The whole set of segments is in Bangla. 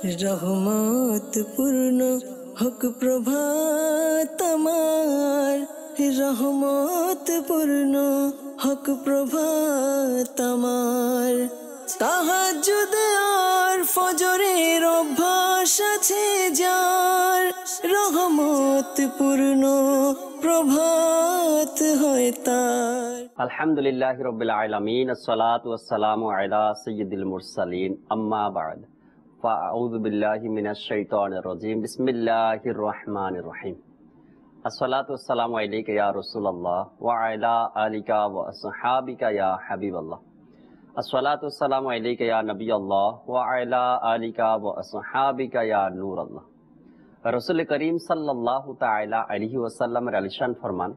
রহমত পূর্ণ হক প্রভাত আমার, রহমত পূর্ণ হক প্রভাত আমার। তাহাজ্জুদ আর ফজরের অভ্যাস আছে যার, রহমত পূর্ণ প্রভাত হয় তার। আলহামদুলিল্লাহি রাব্বিল আলামিন, আসসালাতু ওয়াসসালামু আলা সাইয়্যিদিল মুরসালিন, আম্মা বা'দ। ফাআউযু বিল্লাহি মিনাশ শাইতানির রাজীম। বিসমিল্লাহির রহমানির রহিম। আসসালাতু ওয়াসসালামু আলাইকা ইয়া রাসূলুল্লাহ ওয়া আলা আলিকা ওয়া আসহাবিকা ইয়া হাবিবাল্লাহ। আসসালাতু ওয়াসসালামু আলাইকা ইয়া নবিয়াল্লাহ ওয়া আলা আলিকা ওয়া আসহাবিকা ইয়া নূরাল্লাহ। রাসূল করিম সাল্লাল্লাহু তাআলা আলাইহি ওয়াসাল্লামের আলিশান ফরমান,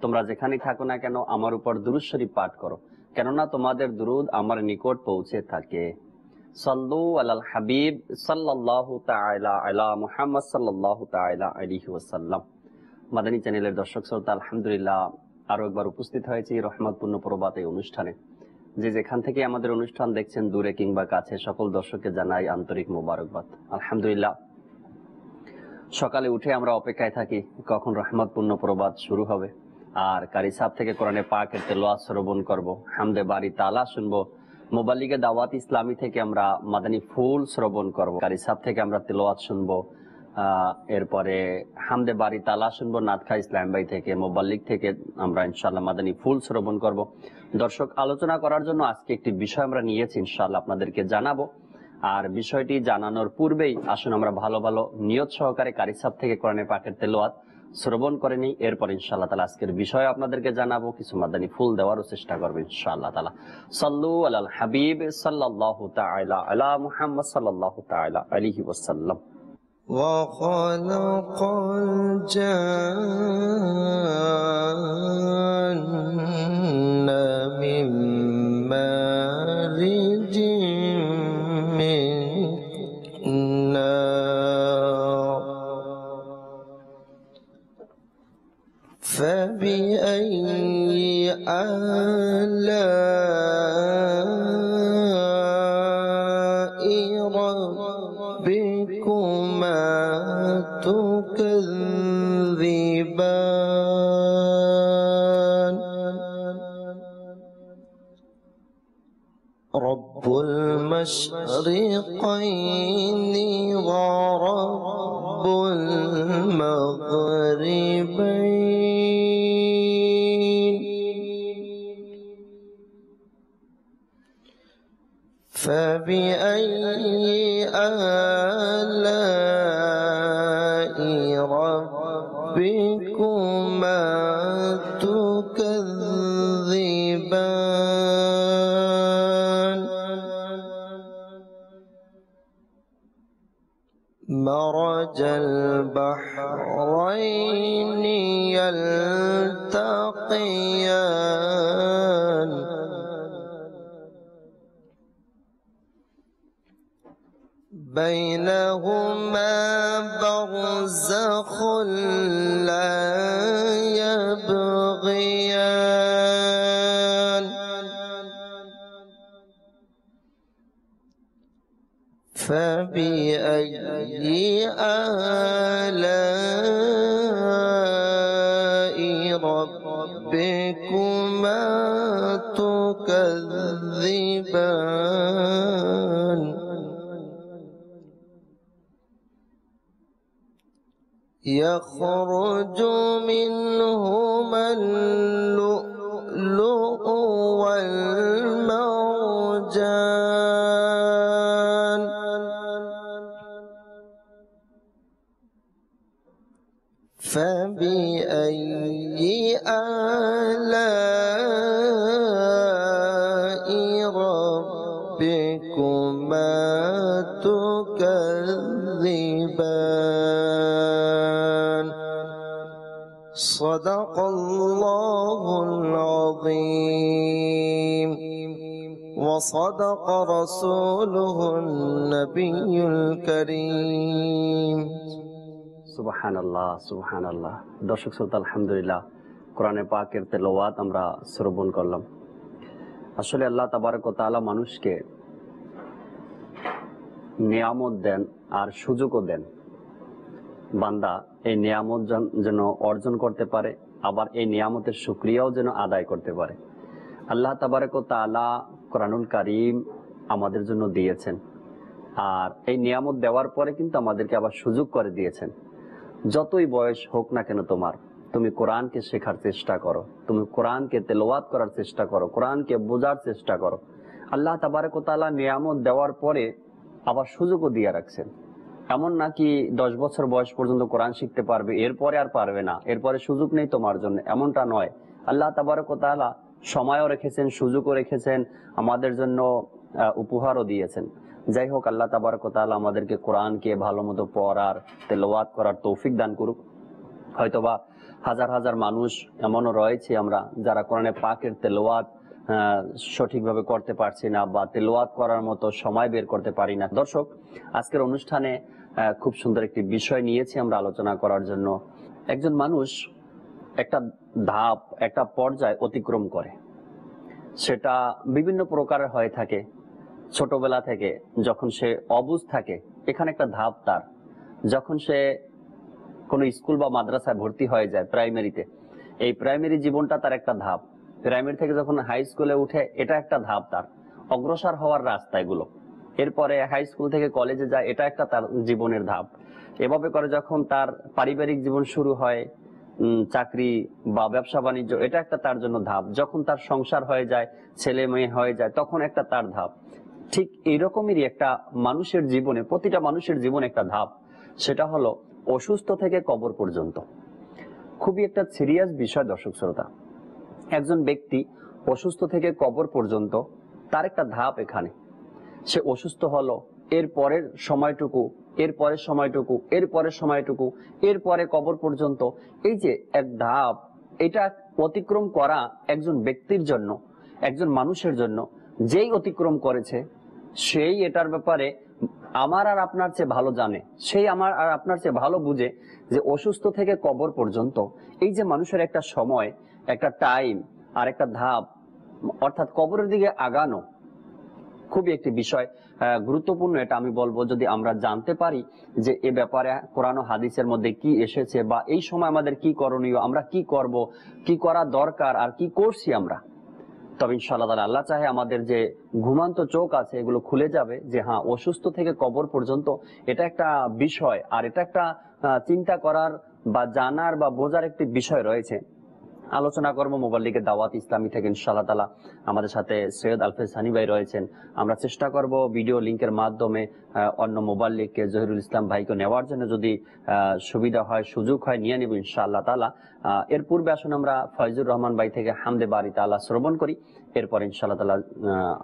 তোমরা যেখানে থাকো না কেন আমার উপর দুরূদ শরীফ পাঠ করো, কেননা তোমাদের দুরূদ আমার নিকট পৌঁছে থাকে। সাল্লু আলাল হাবিব সাল্লাল্লাহু তাআলা আলা মুহাম্মদ সাল্লাল্লাহু তাআলা আলাইহি ওয়াসাল্লাম। মাদানী চ্যানেলের দর্শক শ্রোতা, আলহামদুলিল্লাহ আরো একবার উপস্থিত হয়েছি রহমতপূর্ণ প্রভাত এই অনুষ্ঠানে। যে যেখান থেকে আমাদের অনুষ্ঠান দেখছেন, দূরে কিংবা কাছে, সকল দর্শককে জানাই আন্তরিক মোবারকবাদ। আলহামদুলিল্লাহ সকালে উঠে আমরা অপেক্ষায় থাকি কখন রহমতপূর্ণ প্রভাত শুরু হবে, আর কারি সাহেব থেকে কোরআনে পাকের তেলাওয়াত শ্রবণ করব, হামদে বারি তালা শুনবো। মোবাল্লিগে দাওয়াত ইসলামী থেকে আমরা মাদানী ফুল শ্রবণ করব, কারি সাহেব থেকে আমরা তেলাওয়াত শুনবো, এরপরে হামদে বারি তালা শুনবো নাতখা ইসলাম ভাই থেকে, মোবাল্লিগ থেকে আমরা ইনশাআল্লাহ মাদানী ফুল শ্রবণ করব। দর্শক, আলোচনা করার জন্য আজকে একটি বিষয় আমরা নিয়েছি, ইনশাআল্লাহ আপনাদেরকে জানাবো। আর বিষয়টি জানানোর পূর্বেই আসুন আমরা ভালো ভালো নিয়ত সহকারে কারি সাহেব থেকে কোরআনে পাকের তেলাওয়াত শ্রবণ করে নিই। এরপর ইনশাআল্লাহ তাআলা আজকের বিষয় আপনাদেরকে জানাবো, কিছু মাদানী ফুল দেওয়ারও চেষ্টা করবো ইনশাআল্লাহ তাআলা। সাল্লু আলাল হাবিব সাল্লাল্লাহু তাআলা আলা মুহাম্মদ সাল্লাল্লাহু তাআলা আলাইহি ওয়াসাল্লাম। وخلق الجن من مارج من نار فبأي آلاء ربكما تكذبان رب المشرقين ورب المغربين فبأي آلاء ربكما تكذبان مرج البحرين يلتقيان بينهما برزخ لا يبغيان فبأي آلاء ربكما تكذبان يخرج منهما اللؤلؤ والمرجان فبأي آلاء ربكما تكذبان صدق الله العظيم وصدق رسوله النبي الكريم সুবহানাল্লাহ সুবহানাল্লাহ। দর্শক শ্রোতা, আলহামদুলিল্লাহ কোরআনে পাকের তেলাওয়াত আমরা শ্রবণ করলাম। আসলে আল্লাহ তাবারক ওয়া তাআলা মানুষকে নিয়ামত দেন আর সুযোগও দেন, বান্দা এই নিয়ামত যেন অর্জন করতে পারে, আবার এই নিয়ামতের শুকরিয়াও যেন আদায় করতে পারে। আল্লাহ তাবারক ওয়া তাআলা কোরআনুল কারীম আমাদের জন্য দিয়েছেন, আর এই নিয়ামত দেওয়ার পরে কিন্তু আমাদেরকে আবার সুযোগ করে দিয়েছেন। যতই বয়স হোক না কেন তোমার, তুমি কোরআনকে শেখার চেষ্টা করো, তুমি কোরআনকে তেলাওয়াত করার চেষ্টা করো, কোরআনকে বোঝার চেষ্টা করো। আল্লাহ তাবারক ওয়া তাআলা নিয়ামত দেওয়ার পরে আবার সুযোগও দিয়ে রাখছেন। এমন নাকি 10 বছর বয়স পর্যন্ত কোরআন শিখতে পারবে, এরপরে আর পারবে না, এরপরে সুযোগ নেই তোমার জন্য, এমনটা নয়। আল্লাহ তাবারক ওয়া তাআলা সময়ও রেখেছেন, সুযোগও রেখেছেন, আমাদের জন্য উপহারও দিয়েছেন। যাই হোক, আল্লাহ তাবারক ওয়া তাআলা আমাদেরকে কোরআনকে ভালো মতো পড়ার, তেলাওয়াত করার তৌফিক দান করুক। হয়তোবা হাজার হাজার মানুষ এমনও রয়েছে আমরা যারা কোরআনে পাকের তেলাওয়াত সঠিকভাবে করতে পারছি না, বা তেলাওয়াত করার মতো সময় বের করতে পারি না। দর্শক, আজকের অনুষ্ঠানে খুব সুন্দর একটি বিষয় নিয়েছি আমরা আলোচনা করার জন্য। একজন মানুষ একটা ধাপ, একটা পর্যায় অতিক্রম করে, সেটা বিভিন্ন প্রকারের হয়ে থাকে। ছোটবেলা থেকে যখন সে অবুঝ থাকে, এখানে একটা ধাপ তার। যখন সে কোনো স্কুল বা মাদ্রাসায় ভর্তি হয়ে যায় প্রাইমারিতে, এই প্রাইমারি জীবনটা তার একটা ধাপ। প্রাইমারি থেকে যখন হাই স্কুলে উঠে, এটা একটা ধাপ তার অগ্রসর হওয়ার রাস্তা এগুলো। এরপরে হাই স্কুল থেকে কলেজে যায়, এটা একটা তার জীবনের ধাপ। এভাবে করে যখন তার পারিবারিক জীবন শুরু হয়, চাকরি বা ব্যবসা বাণিজ্য, এটা একটা তার জন্য ধাপ। যখন তার সংসার হয়ে যায়, ছেলে মেয়ে হয়ে যায়, তখন একটা তার ধাপ। ঠিক এইরকমেরই একটা মানুষের জীবনে, প্রতিটা মানুষের জীবনে একটা ধাপ, সেটা হলো অসুস্থ থেকে কবর পর্যন্ত। খুবই একটা সিরিয়াস বিষয় দর্শক শ্রোতা। একজন ব্যক্তি অসুস্থ থেকে কবর পর্যন্ত, তার একটা ধাপ এখানে। সে অসুস্থ হলো, এর পরের সময়টুকু, এর পরের সময়টুকু, এর পরের সময়টুকু, এর পরে কবর পর্যন্ত, এই যে এক ধাপ, এটা অতিক্রম করা একজন ব্যক্তির জন্য, একজন মানুষের জন্য, যেই অতিক্রম করেছে সেই এটার ব্যাপারে আমার আর আপনার চেয়ে ভালো জানে, সেই আমার আর আপনার চেয়ে ভালো বুঝে যে অসুস্থ থেকে কবর পর্যন্ত এই যে মানুষের একটা সময়, একটা টাইম আর একটা ধাপ, অর্থাৎ কবরের দিকে আগানো, খুবই একটি বিষয় গুরুত্বপূর্ণ। এটা আমি বলবো, যদি আমরা জানতে পারি যে এ ব্যাপারে কোরআন ও হাদিসের মধ্যে কি এসেছে, বা এই সময় আমাদের কি করণীয়, আমরা কি করব, কি করা দরকার, আর কি করছি আমরা, তবে ইনশাআল্লাহ তাআলা আল্লাহ চাহে আমাদের যে ঘুমান্ত চোখ আছে এগুলো খুলে যাবে, যে হ্যাঁ, অসুস্থ থেকে কবর পর্যন্ত এটা একটা বিষয়, আর এটা একটা চিন্তা করার বা জানার বা বোঝার একটি বিষয় রয়েছে। আলোচনা করবো মোবাল্লিগের দাওয়াত ইসলামী থেকে ইনশাআল্লাহ তাআলা। আমাদের সাথে সৈয়দ আলফেজ হানি ভাই রয়েছেন। আমরা চেষ্টা করব ভিডিও লিংকের মাধ্যমে অন্য মোবাল্লিগকে, জহিরুল ইসলাম ভাইকে নেওয়ার জন্য, যদি সুবিধা হয়, সুযোগ হয়, নিয়ে নেব ইনশাআল্লাহ তাআলা। এর পূর্বে আসুন আমরা ফয়জুর রহমান ভাই থেকে হামদে বারি তাআলা শ্রবণ করি। এরপর ইনশাআল্লাহ তাআলা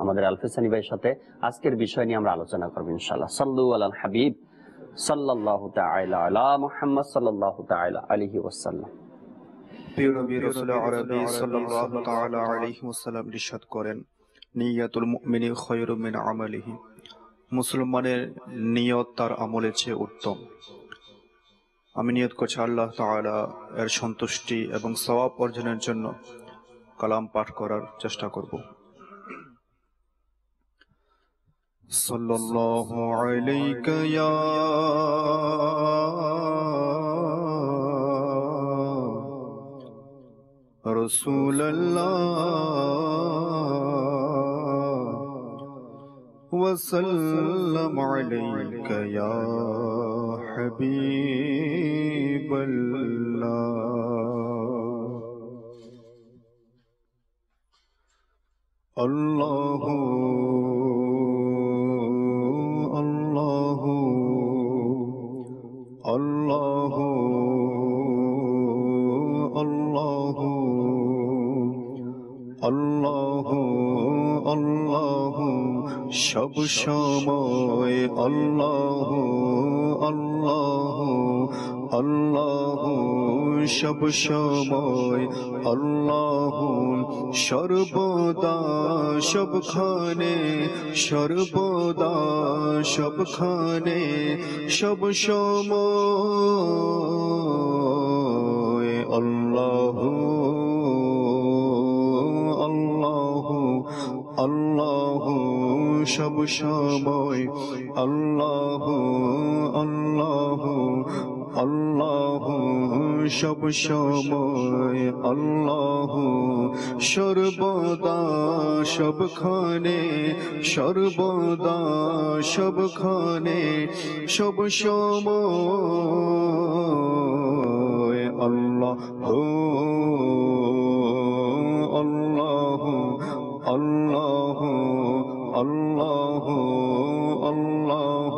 আমাদের আলফেজ হানি ভাইয়ের সাথে আজকের বিষয় নিয়ে আমরা আলোচনা করব ইনশাআল্লাহ। সাল্লু আলাল হাবিব সাল্লাল্লাহু তাআলা আলা মুহাম্মদ সাল্লাল্লাহু তাআলা আলাইহি ওয়াসাল্লাম। প্রিয় নবী রাসূল আরবি সাল্লাল্লাহু তাআলা আলাইহি ওয়াসাল্লাম ইরশাদ করেন, নিয়াতুল মুমিনি খায়রুম মিন আমালিহি। মুসলমানের নিয়ত তার আমলের চেয়ে উত্তম। আমি নিয়ত করছি আল্লাহ তাআলা এর সন্তুষ্টি এবং সওয়াব অর্জনের জন্য কালাম পাঠ করার চেষ্টা করব। সাল্লাল্লাহু আলাইকা ইয়া رسول الله وسلم عليك يا حبيب الله الله الله الله الله আল্লাহ আল্লাহ সব সময় আল্লাহ আল্লাহ আল্লাহ সব সময় আল্লাহ সর্বদা সবখানে সর্বদা সবখানে সব সময় আল্লাহ আল্লাহ সব সময় আল্লাহ আল্লাহ আল্লাহ সব সময় আল্লাহ সর্বদা সবখানে সর্বদা সবখানে সব সময় আল্লাহ আল্লাহ আল্লাহ আল্লাহ আল্লাহ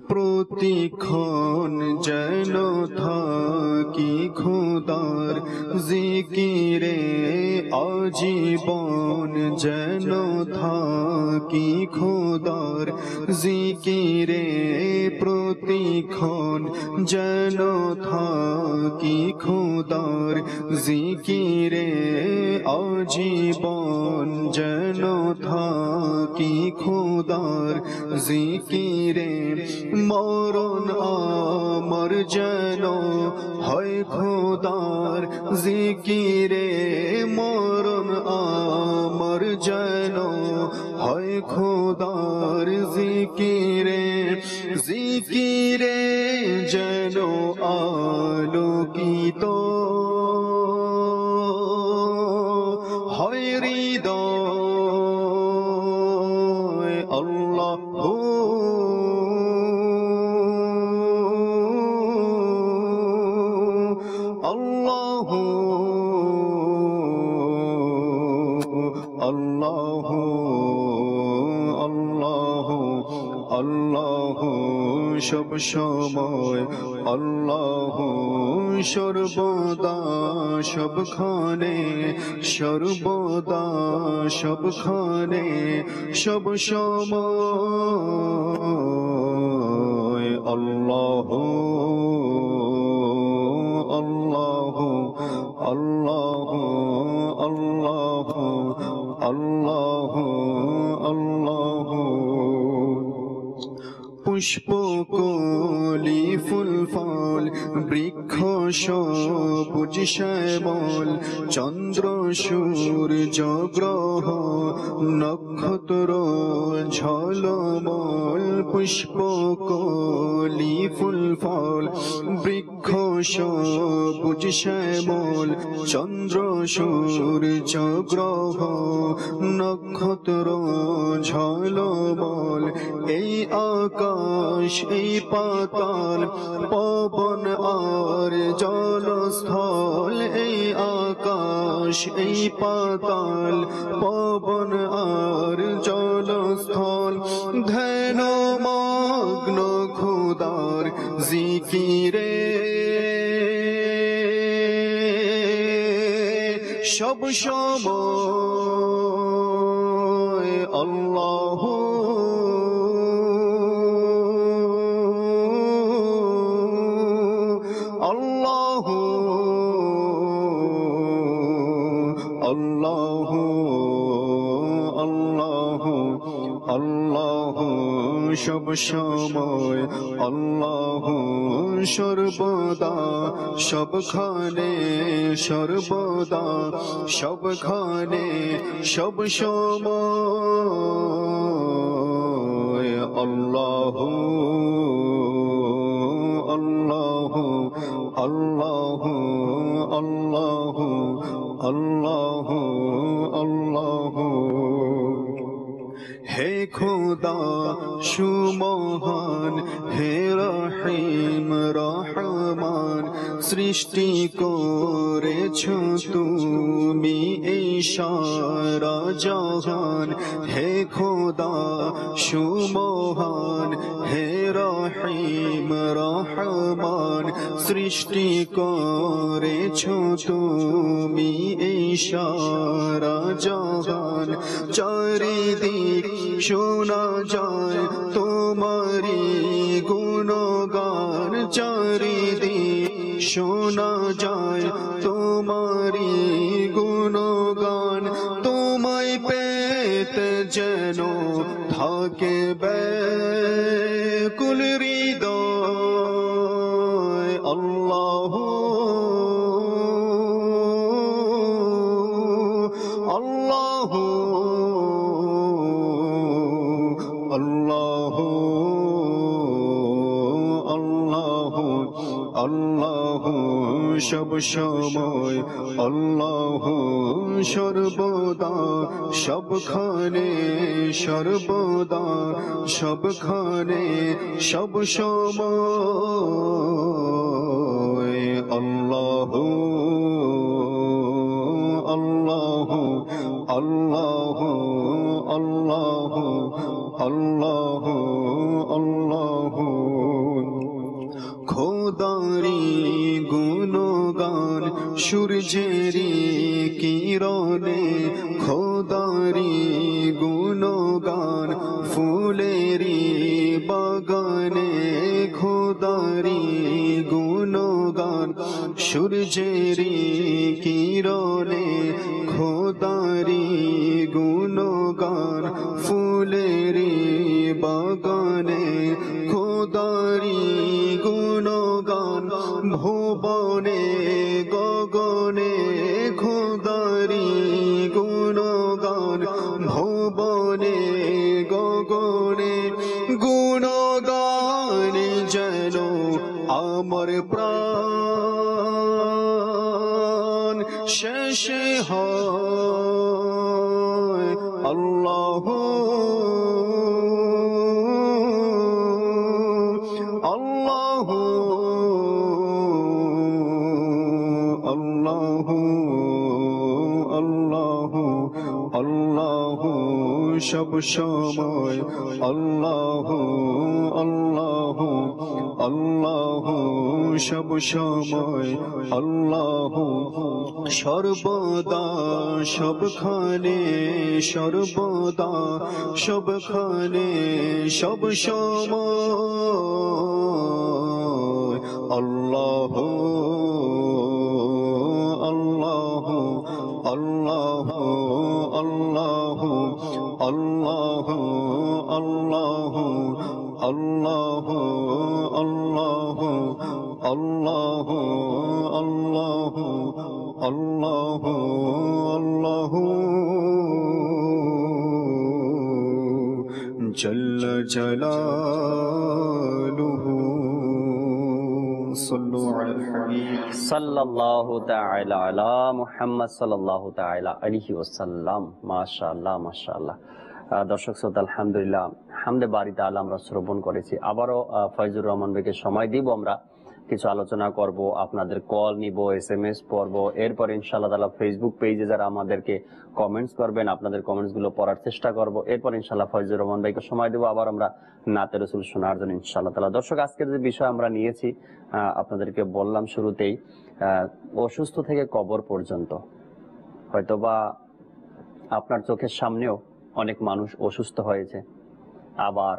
প্রতিক্ষণ যেন থাকি খোদার জিকিরে আজীবন যেন থাকি খোদার জিকিরে প্রতিক্ষণ যেন থাকি খোদার জিকিরে আজীবন যেন থাকি খোদার জিকিরে মরণ আমার যেন হয় খোদার জিকিরে মরণ আমার যেন হয় খোদার জিকিরে জিকিরে যেন আলোকিত হয় হৃদয় আল্লাহ আল্লাহ আল্লাহ আল্লাহ আল্লাহ সব সময় আল্লাহ সর্বদা সবখানে সর্বদা সবখানে সব সময় আল্লাহ আল্লাহ আল্লাহ আল্লাহ আল্লাহ আল্লাহ পুষ্প কলি ফুল ফল বৃক্ষ সবুজ শ্যামল চন্দ্র সূর্য গ্রহ নক্ষত্র ঝলমল পুষ্প কলি ফুল ফল বৃক্ষ সবুজ শ্যামল চন্দ্র সূর্য গ্রহ নক্ষত্র ঝলমল এই আকাশ এই পাতাল পবন আর জলস্থল এই আকাশ এই পাতাল পবন আর জলস্থল ধ্যান মগ্ন খোদার জিকিরে সব সময় আল্লাহ আল্লাহ আল্লাহ আল্লাহ আল্লাহ সব সময় আল্লাহ সর্বদা সবখানে সর্বদা সবখানে সব সময় আল্লাহ আল্লাহ আল্লাহ আল্লাহ আল্লাহ আল্লাহ হে খোদা সুমহান হে রহিম রহমান সৃষ্টি করেছ তুমি এই সারা জাহান হে খোদা সুমহান হে রহিম রহমান সৃষ্টি করেছ তুমি এই সারা জাহান চারিদিক শোনা যায় তোমারি গুণগান চারিদিক শোনা যায় তোমারি গুণগান তোমায় পেতে যেন থাকে ব্যাকুল হৃদয় আল্লাহ আল্লাহ আল্লাহ সব সময়, আল্লাহ সর্বদা সবখানে, সর্বদা সবখানে সব সময়। আল্লাহ আল্লাহ আল্লাহ আল্লাহ আল্লাহ আল্লাহ। খোদারি গুণগান সূর্যেরি কিরণে, খোদারি গুণগান ফুলেরি বাগানে, খোদারি গুণগান সূর্যেরি কিরণে, খোদারি গুণগান ফুলেরি বাগানে, খোদারি গুণগান ভুবনে গগনে, খোদারি গুণগান ভুবনে গগনে। গুণগান যেন আমার প্রাণ শেষে হয়। আল্লাহ আল্লাহ আল্লাহ আল্লাহ আল্লাহ সব সময়, আল্লাহ আল্লাহ আল্লাহ সব সময়, আল্লাহ সর্বদা সবখানে, সর্বদা সবখানে সব সময়। আল্লাহ আল্লাহ আল্লাহ আল্লাহ আল্লাহ আল্লাহ আল্লাহ আল্লাহ আল্লাহ আল্লাহ আল্লাহ আল্লাহ জল্ল জালালুহু। সাল্লু আলাল হাবিব সাল্লাল্লাহু তাআলা আলা মুহাম্মদ সাল্লাল্লাহু তাআলা আলাইহি ওয়াসাল্লাম। মাশাআল্লাহ মাশাআল্লাহ। দর্শক শ্রোতা, আলহামদুলিল্লাহ হামদে বারি তাআলা আমরা শ্রবণ করেছি। আবারও ফয়জুর রহমান ভাইকে সময় দিব, আমরা কিছু আলোচনা করব, আপনাদের কল নিব, SMS পড়ব, এরপর ইনশাআল্লাহ তাআলা ফেসবুক পেজে যারা আমাদেরকে কমেন্টস করবেন আপনাদের কমেন্টস গুলো পড়ার চেষ্টা করব, এরপর ইনশাআল্লাহ ফয়জুর রহমান ভাইকে সময় দেব, আবার আমরা নাতে রাসূল শোনার জন্য ইনশাআল্লাহ তাআলা। দর্শক, আজকের যে বিষয় আমরা নিয়েছি আপনাদেরকে বললাম শুরুতেই, অসুস্থ থেকে কবর পর্যন্ত। হয়তোবা আপনার চোখের সামনেও অনেক মানুষ অসুস্থ হয়েছে, আবার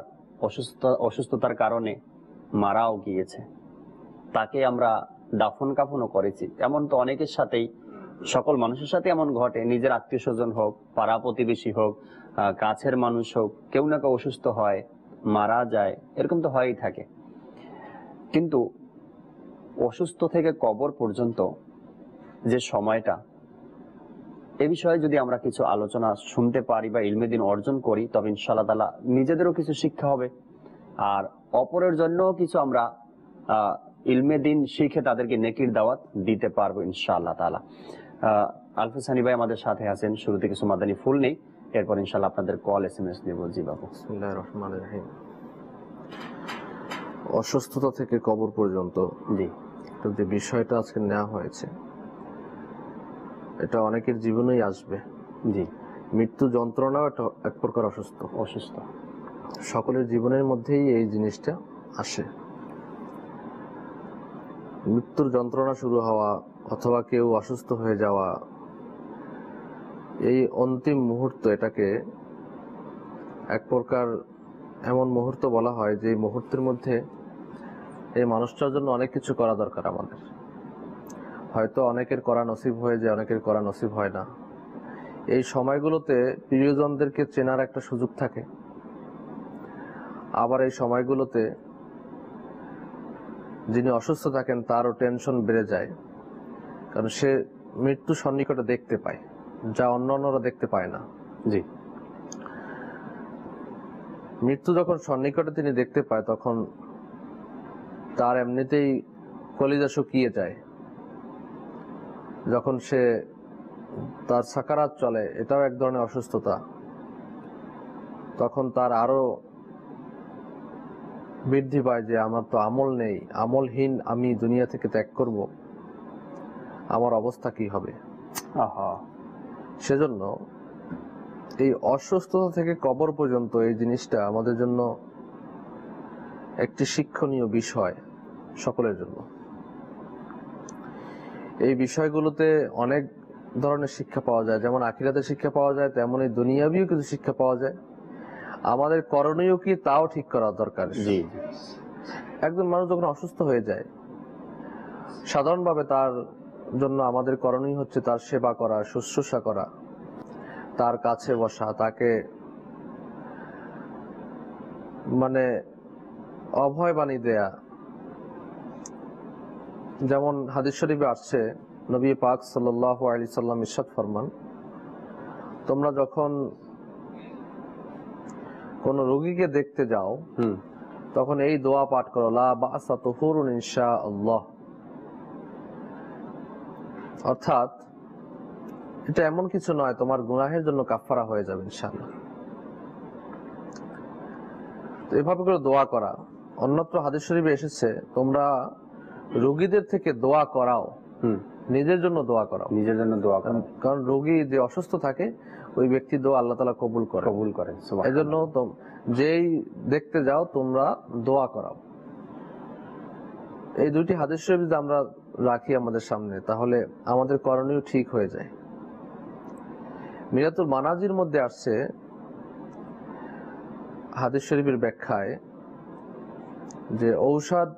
অসুস্থতার কারণে মারাও গিয়েছে, তাকে আমরা দাফন কাফনও করেছি। এমন তো অনেকের সাথেই, সকল মানুষের সাথে এমন ঘটে, নিজের আত্মীয় স্বজন হোক, পাড়া প্রতিবেশী হোক, কাছের মানুষ হোক, কেউ না কেউ অসুস্থ হয়, মারা যায়, এরকম তো হয়েই থাকে। কিন্তু অসুস্থ থেকে কবর পর্যন্ত যে সময়টা, এ বিষয়ে যদি আমরা কিছু আলোচনা শুনতে পারি বা ইলমে দ্বীন অর্জন করি, তবে ইনশাআল্লাহ তাআলা নিজেদেরও কিছু শিক্ষা হবে, আর অপরের জন্যও কিছু আমরা ইলমে দ্বীন শিখে তাদেরকে নেকির দাওয়াত দিতে পারবো ইনশাআল্লাহ তাআলা। আলফাজ হানি ভাই আমাদের সাথে আছেন, শুরুতে কিছু মাদানী ফুল নেই, এরপর ইনশাআল্লাহ আপনাদের কল SMS নেব। জি বাবু। বিসমিল্লাহির রহমানির রহিম। অসুস্থতা থেকে কবর পর্যন্ত জি, যে বিষয়টা আজকে নেওয়া হয়েছে, এটা অনেকের জীবনেই আসবে। জি, মৃত্যু যন্ত্রণাও একটা এক প্রকার অসুস্থ, সকলের জীবনের মধ্যেই এই জিনিসটা আসে। মৃত্যুর যন্ত্রণা শুরু হওয়া অথবা কেউ অসুস্থ হয়ে যাওয়া, এই অন্তিম মুহূর্ত, এটাকে এক প্রকার এমন মুহূর্ত বলা হয় যে মুহূর্তের মধ্যে এই মানুষটার জন্য অনেক কিছু করা দরকার আমাদের। হয়তো অনেকের করা নসিব হয়ে যায়, অনেকের করা নসিব হয় না। এই সময়গুলোতে প্রিয়জনদেরকে চেনার একটা সুযোগ থাকে, আবার এই সময়গুলোতে যিনি অসুস্থ থাকেন তারও টেনশন বেড়ে যায়, কারণ সে মৃত্যু সন্নিকটে দেখতে পায়, যা অন্যান্যরা দেখতে পায় না। জি, মৃত্যু যখন সন্নিকটে তিনি দেখতে পায়, তখন তার এমনিতেই কলিজা শুকিয়ে যায়, যখন সে তার সাকারাত চলে, এটাও এক ধরনের অসুস্থতা, তখন তার আরো বৃদ্ধি পায় যে আমার তো আমল নেই, আমলহীন আমি দুনিয়া থেকে ত্যাগ করব, আমার অবস্থা কি হবে। সেজন্য এই অসুস্থতা থেকে কবর পর্যন্ত এই জিনিসটা আমাদের জন্য একটি শিক্ষণীয় বিষয় সকলের জন্য। এই বিষয়গুলোতে অনেক ধরনের শিক্ষা পাওয়া যায়, যেমন আখিরাতের শিক্ষা পাওয়া যায়, তেমন এই দুনিয়াবিও কিছু শিক্ষা পাওয়া যায়। আমাদের করণীয় কি তাও ঠিক করা দরকার। একজন মানুষ যখন অসুস্থ হয়ে যায়, সাধারণভাবে তার জন্য আমাদের করণীয় হচ্ছে তার সেবা করা, শুশ্রূষা করা, তার কাছে বসা, তাকে মানে অভয় বাণী দেয়া। যেমন হাদিস শরীফে আসছে, নবী পাক সাল্লাল্লাহু আলাইহি সাল্লাম ইরশাদ ফরমান, তোমরা যখন কোন রোগীকে দেখতে যাও তখন এই দোয়া পাঠ করো, লা বা'সা তুহুরুন ইনশাআল্লাহ। অর্থাৎ এটা এমন কিছু নয়, তোমার গুনাহের জন্য কাফফারা হয়ে যাবে ইনশাআল্লাহ। তো এভাবে করে দোয়া করা। অন্যত্র হাদিস শরীফে এসেছে, তোমরা রোগীদের থেকে দোয়া করাও, নিজের জন্য দোয়া করাও, নিজের জন্য দোয়া করা, কারণ রোগী যে অসুস্থ থাকে ওই ব্যক্তি দোয়া আল্লাহ তাআলা কবুল করে। এই জন্য যেই দেখতে যাও তোমরা দোয়া করাও। এই দুইটি হাদিস শরীফ যদি আমরা রাখি আমাদের সামনে, তাহলে আমাদের করণীয় ঠিক হয়ে যায়। মিরাতুল মানাজির মধ্যে আসছে হাদিস শরীফের ব্যাখ্যায় যে ঔষধ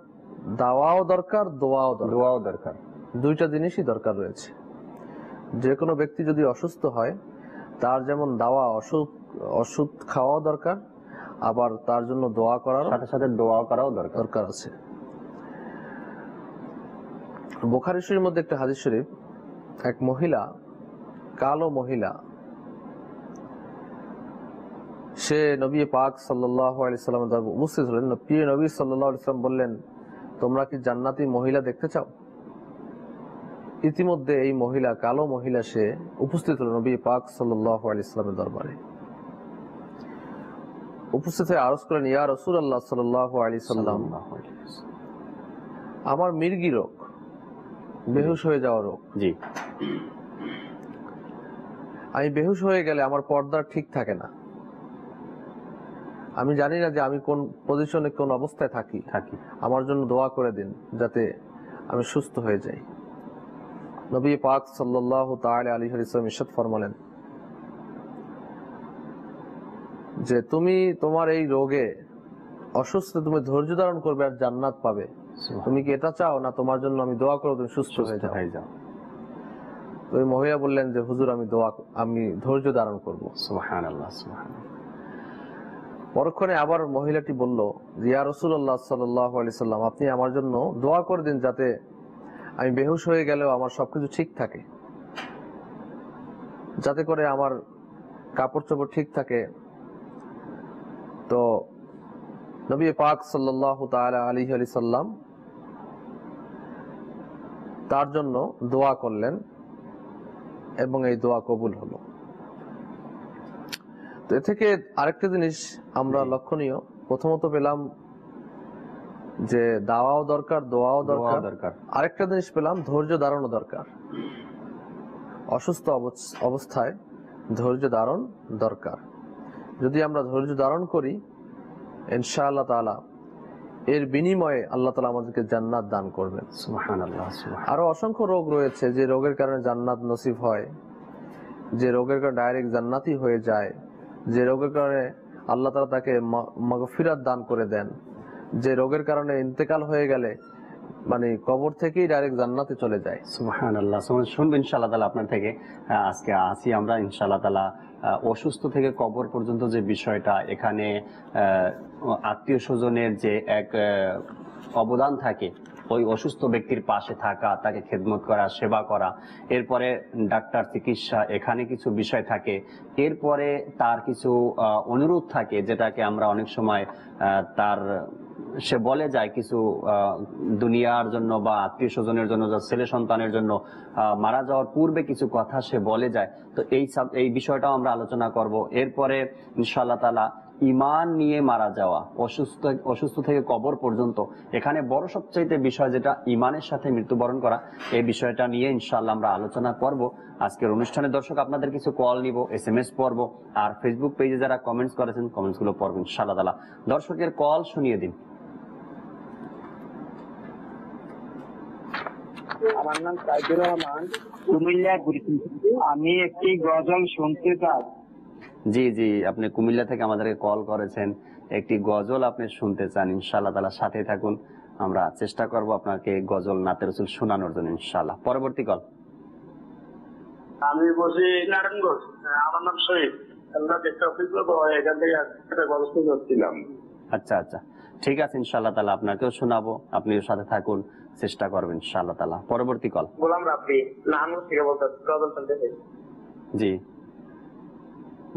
দাওয়াও দরকার, দোয়াও দরকার, দুইটা জিনিসই দরকার রয়েছে। যে কোনো ব্যক্তি যদি অসুস্থ হয়, তার যেমন দাওয়া ওষুধ খাওয়া দরকার, আবার তার জন্য দোয়া করার সাথে সাথে দোয়া করাও দরকার আছে। বুখারী শরীফের মধ্যে একটা হাদিস শরীফ, এক মহিলা, কালো মহিলা, সে নবী পাক সাল্লাল্লাহু আলাইহি সাল্লামের দরবারে উপস্থিত হলেন। প্রিয় নবী সাল্লাল্লাহু আলাইহি সাল্লাম বললেন, তোমরা কি জান্নাতি মহিলা দেখতে চাও? ইতিমধ্যে এই মহিলা, কালো মহিলা, সে উপস্থিত হল নবী পাক সাল্লাল্লাহু আলাইহি সাল্লামের দরবারে। উপস্থিত হয়ে আরজ করলেন, ইয়া রাসূলুল্লাহ সাল্লাল্লাহু আলাইহি সাল্লাম, আমার মির্গি রোগ, বেহুশ হয়ে যাওয়া রোগ। জি, আমি বেহুশ হয়ে গেলে আমার পর্দা ঠিক থাকে না। আমি জানি না যে আমি কোন পজিশনে, কোন অবস্থায় থাকি। আমার জন্য দোয়া করে দিন যাতে আমি সুস্থ হয়ে যাই। নবী পাক সাল্লাল্লাহু তাআলা আলাইহি ওয়াসাল্লাম ইরশাদ ফরমালেন যে তুমি তোমার এই রোগে অসুস্থ, তুমি ধৈর্য ধারণ করবে আর জান্নাত পাবে। তুমি কি এটা চাও, না তোমার জন্য আমি দোয়া করব তুমি সুস্থ হয়ে যাও? তো ওই মহিলা বললেন যে হুজুর, আমি ধৈর্য ধারণ করব। সুবহানাল্লাহ, সুবহানাল্লাহ। পরক্ষণে আবার মহিলাটি বলল, ইয়া রাসূলুল্লাহ সাল্লাল্লাহু আলাইহি সাল্লাম, আপনি আমার জন্য দোয়া করে দিন যাতে আমি বেহুশ হয়ে গেলেও আমার সবকিছু ঠিক থাকে, যাতে করে আমার কাপড় চোপড় ঠিক থাকে। তো নবী পাক সাল্লাল্লাহু তাআলা আলাইহি ওয়াসাল্লাম তার জন্য দোয়া করলেন এবং এই দোয়া কবুল হলো। তো এ থেকে আরেকটা জিনিস আমরা লক্ষণীয়, প্রথমত পেলাম যে দাওয়াও দরকার, দোয়াও দরকার। আরেকটা জিনিস পেলাম, ধৈর্য ধারণও দরকার। অসুস্থ অবস্থায় ধৈর্য ধারণ দরকার। যদি আমরা ধৈর্য ধারণ করি, ইনশাআল্লাহ তাআলা এর বিনিময়ে আল্লাহ তাআলা আমাদেরকে জান্নাত দান করবেন। সুবহানাল্লাহ। আরো অসংখ্য রোগ রয়েছে যে রোগের কারণে জান্নাত নসিব হয়, যে রোগের কারণে ডাইরেক্ট জান্নাতি হয়ে যায়, যে রোগের কারণে আল্লাহ তাআলা তাকে মাগফিরাত দান করে দেন, যে রোগের কারণে ইন্তেকাল হয়ে গেলে মানে কবর থেকেই ডাইরেক্ট জান্নাতে চলে যায়। সুবহানাল্লাহ। শুনবো ইনশাআল্লাহ তাআলা আপনার থেকে। আজকে আসি আমরা ইনশাআল্লাহ তাআলা অসুস্থ থেকে কবর পর্যন্ত যে বিষয়টা, এখানে আত্মীয় স্বজনের যে এক অবদান থাকে, ওই অসুস্থ ব্যক্তির পাশে থাকা, তাকে খেদমত করা, সেবা করা, এরপরে ডাক্তার, চিকিৎসা, এখানে কিছু বিষয় থাকে। এরপরে তার কিছু অনুরোধ থাকে, যেটাকে আমরা অনেক সময় তার সে বলে যায় কিছু দুনিয়ার জন্য বা আত্মীয় স্বজনের জন্য, ছেলে সন্তানের জন্য মারা যাওয়ার পূর্বে কিছু কথা সে বলে যায়। তো এই বিষয়টাও আমরা আলোচনা করব। এরপরে ইনশাআল্লাহ তাআলা ঈমান নিয়ে মারা যাওয়া, অসুস্থ থেকে কবর পর্যন্ত, এখানে বড় সবচাইতে বিষয় যেটা ঈমানের সাথে মৃত্যুবরণ করা, এই বিষয়টা নিয়ে ইনশাআল্লাহ আমরা আলোচনা করব আজকের অনুষ্ঠানে। দর্শক, আপনাদের কিছু কল নিব, SMS পড়ব, আর ফেসবুক পেজে যারা কমেন্টস করেছেন কমেন্টস গুলো পড়ব ইনশাআল্লাহ তাআলা। দর্শকের কল শুনিয়ে দিন। আমার নাম সাইদুর রহমান, কুমিল্লা ঘুরছি। আমি একটি গজল শুনতে চাই। জি জি, আপনি কুমিল্লা থেকে আমাদেরকে কল করেছেন, একটি গজল আপনি শুনতে চান। ইনশাআল্লাহ তাআলা সাথে থাকুন, আমরা চেষ্টা করব আপনাকে গজল নাতে রাসূল শোনানোর জন্য ইনশাআল্লাহ। পরবর্তী কল। আমি বসি নারায়ণগঞ্জ। আমার নাম শহীদ। আল্লাহ দেখতে অফিস এখান থেকে একটা গজল শুনছিলাম। আচ্ছা আচ্ছা, ঠিক আছে, ইনশাআল্লাহ তাআলা আপনাকেও শোনাবো, আপনিও সাথে থাকুন, চেষ্টা করবেন ইনশাআল্লাহ তাআলা। পরবর্তী কল। গোলাম রাব্বি, নারায়ণগঞ্জ থেকে বলতেছি, গজল শুনতে চাই। জি,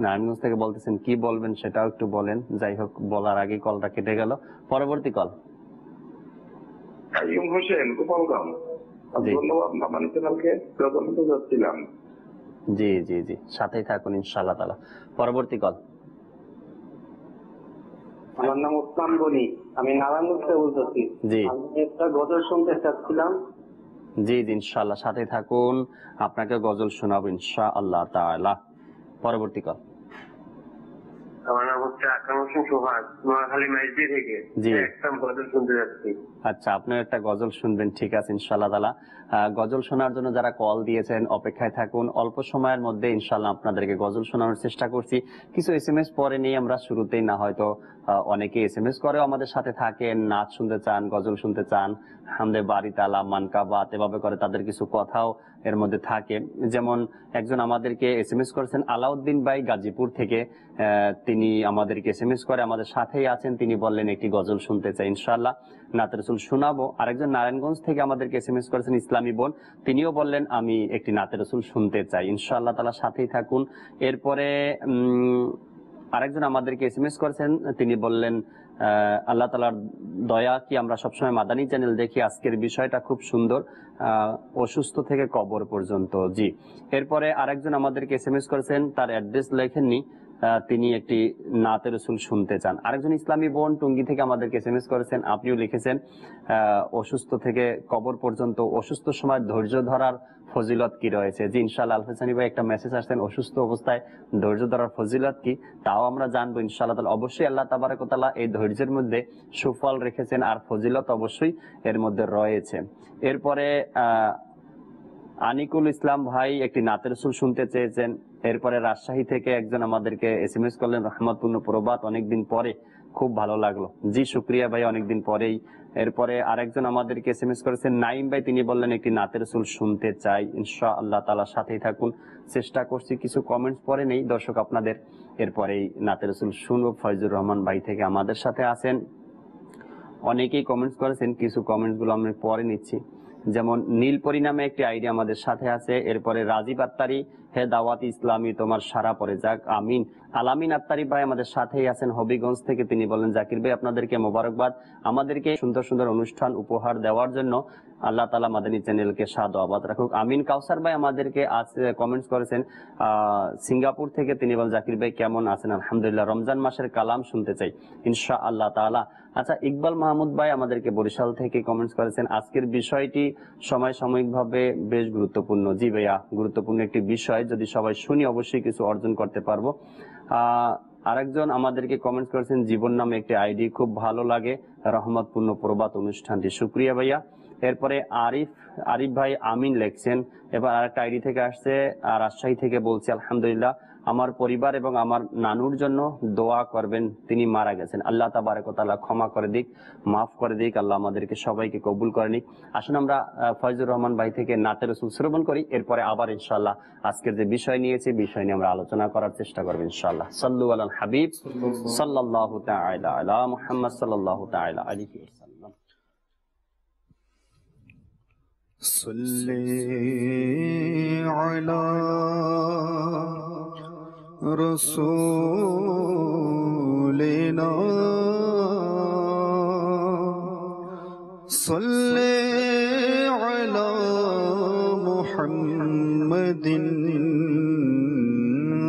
নারায়ণগঞ্জ থেকে বলতেছেন, কি বলবেন সেটাও একটু বলেন। যাই হোক, বলার আগে কলটা কেটে গেল। পরবর্তী কল। কাইয়ুম হোসেন, গোপালগঞ্জ। ধন্যবাদ, আমার চ্যানেলকে গজল শুনতে যাচ্ছিলাম। জি জি জি, সাথেই থাকুন ইনশাআল্লাহ তাআলা। পরবর্তী কল। আমার নাম ওসমান গনি, আমি নারায়ণগঞ্জ থেকে বলতেছি। জি। আমি একটা গজল শুনতে চাচ্ছিলাম। জি জি, ইনশাআল্লাহ সাথে থাকুন, আপনাকে গজল শোনাবো ইনশাআল্লাহ তাআলা। পরবর্তী কল। আমার নাম হচ্ছে আকরাম হোসেন সোহাগ, নোয়াখালী মাইজদি থেকে। জি। একটা গজল শুনতে যাচ্ছি। আচ্ছা, আপনিও একটা গজল শুনবেন, ঠিক আছে ইনশাআল্লাহ তাআলা। গজল শোনার জন্য যারা কল দিয়েছেন অপেক্ষায় থাকুন, অল্প সময়ের মধ্যে ইনশাআল্লাহ আপনাদেরকে গজল শোনানোর চেষ্টা করছি। কিছু SMS পরে নিয়ে আমরা শুরুতেই, না হয়তো অনেকে SMS করেও আমাদের সাথে থাকেন, নাচ শুনতে চান, গজল শুনতে চান, হামদে বাড়ি তালা, মানকাবাত, এভাবে করে তাদের কিছু কথাও এর মধ্যে থাকে। যেমন একজন আমাদেরকে SMS করেছেন আলাউদ্দিন ভাই গাজীপুর থেকে, তিনি আমাদেরকে SMS করে আমাদের সাথেই আছেন, তিনি বললেন একটি গজল শুনতে চাই, ইনশাআল্লাহ নাতে রাসূল শোনাবো। আরেকজন নারায়ণগঞ্জ থেকে আমাদেরকে SMS করেছেন ইসলামী বোন, তিনিও বললেন আমি একটি নাতে রাসূল শুনতে চাই, ইনশাআল্লাহ তাআলা সাথেই থাকুন। এরপরে আরেকজন আমাদেরকে SMS করেছেন, তিনি বললেন আল্লাহ তাআলার দয়া কি আমরা সবসময় মাদানী চ্যানেল দেখি, আজকের বিষয়টা খুব সুন্দর, অসুস্থ থেকে কবর পর্যন্ত। জি। এরপরে আরেকজন আমাদেরকে SMS করেছেন, তার অ্যাড্রেস লেখেননি, তিনি একটি নাতে রাসূল শুনতে চান। আরেকজন ইসলামী বোন টুঙ্গি থেকে আমাদেরকে SMS করেছেন, আপনিও লিখেছেন অসুস্থ থেকে কবর পর্যন্ত, অসুস্থ সময় ধৈর্য ধরার ফজিলত কি রয়েছে। জি, ইনশাআল্লাহ আলফাসানি ভাই একটা মেসেজ আসছেন, অসুস্থ অবস্থায় ধৈর্য ধরার ফজিলত কি, তাও আমরা জানবো ইনশাআল্লাহ তাআলা। অবশ্যই আল্লাহ তাবারক ওয়া তাআলা এই ধৈর্যের মধ্যে সুফল রেখেছেন, আর ফজিলত অবশ্যই এর মধ্যে রয়েছে। এরপরে আনিকুল ইসলাম ভাই একটি নাতে রাসূল শুনতে চেয়েছেন। এরপরে রাজশাহী থেকে একজন আমাদেরকে SMS করলেন, রহমতপূর্ণ প্রবাদ, অনেকদিন পরে, খুব ভালো লাগলো। জি, শুকরিয়া ভাই, অনেকদিন পরেই। এরপরে আরেকজন আমাদেরকে SMS করেছেন নাইম ভাই, তিনি বললেন একটি নাতে রাসূল শুনতে চাই, ইনশাআল্লাহ তাআলা সাথেই থাকুন, চেষ্টা করছি। কিছু কমেন্টস পরে নেই দর্শক আপনাদের, এরপরেই নাতে রাসূল শুনবো। ফয়জুর রহমান ভাই থেকে আমাদের সাথে আছেন, অনেকেই কমেন্টস করেছেন, কিছু কমেন্টস গুলো আমি পরে নিচ্ছি। যেমন নীলপরি নামে একটি আইডি আমাদের সাথে আছে। এরপরে রাজীব আত্তারি, হে দাওয়াত ইসলামী তোমার সারা পড়ে যাক, আমিন। আলামিন আত্তারি ভাই আমাদের সাথেই আছেন হবিগঞ্জ থেকে, তিনি বলেন জাকির ভাই আপনাদেরকে মোবারকবাদ, আমাদেরকে সুন্দর সুন্দর অনুষ্ঠান উপহার দেওয়ার জন্য আল্লাহ তাআলা মাদানী চ্যানেলকে সাদু আবাদ রাখুক, আমিন। কাউসার ভাই আমাদেরকে আজ কমেন্টস করেছেন সিঙ্গাপুর থেকে, তিনি বলেন জাকির ভাই কেমন আছেন, আলহামদুলিল্লাহ, রমজান মাসের কালাম শুনতে চাই, ইনশাআল্লাহ তাআলা। আচ্ছা, ইকবাল মাহমুদ ভাই আমাদেরকে বরিশাল থেকে কমেন্টস করেছেন আজকের বিষয়টি সাময়িকভাবে বেশ গুরুত্বপূর্ণ। জি ভাইয়া, গুরুত্বপূর্ণ একটি বিষয়, যদি সবাই শুনি অবশ্যই কিছু অর্জন করতে পারবো। আরেকজন আমাদেরকে কমেন্টস করেছেন জীবন নামে একটি আইডি, খুব ভালো লাগে রহমতপূর্ণ প্রবাদ অনুষ্ঠানটি, শুকরিয়া ভাইয়া। এরপরে আরিফ ভাই আমিন লেখছেন। এবার আরেকটা আইডি থেকে আসছে, রাজশাহী থেকে বলছে আলহামদুলিল্লাহ, আমার পরিবার এবং আমার নানুর জন্য দোয়া করবেন, তিনি মারা গেছেন, আল্লাহ তাবারক ওয়া তাআলা ক্ষমা করে দিক, মাফ করে দিক, আল্লাহ আমাদেরকে সবাইকে কবুল করে নিক। আসুন আমরা ফয়জুর রহমান ভাই থেকে নাতে রাসূল শ্রবণ করি, এরপরে আবার ইনশাআল্লাহ আজকের যে বিষয় নিয়েছি বিষয় নিয়ে আমরা আলোচনা করার চেষ্টা করব ইনশাআল্লাহ। সাল্লু আলাল হাবিব সাল্লাল্লাহু তাআলা আলা মুহাম্মদ সাল্লাল্লাহু তাআলা আলাইহি ওয়াসাল্লাম। صلي على رسولنا صلی علی محمد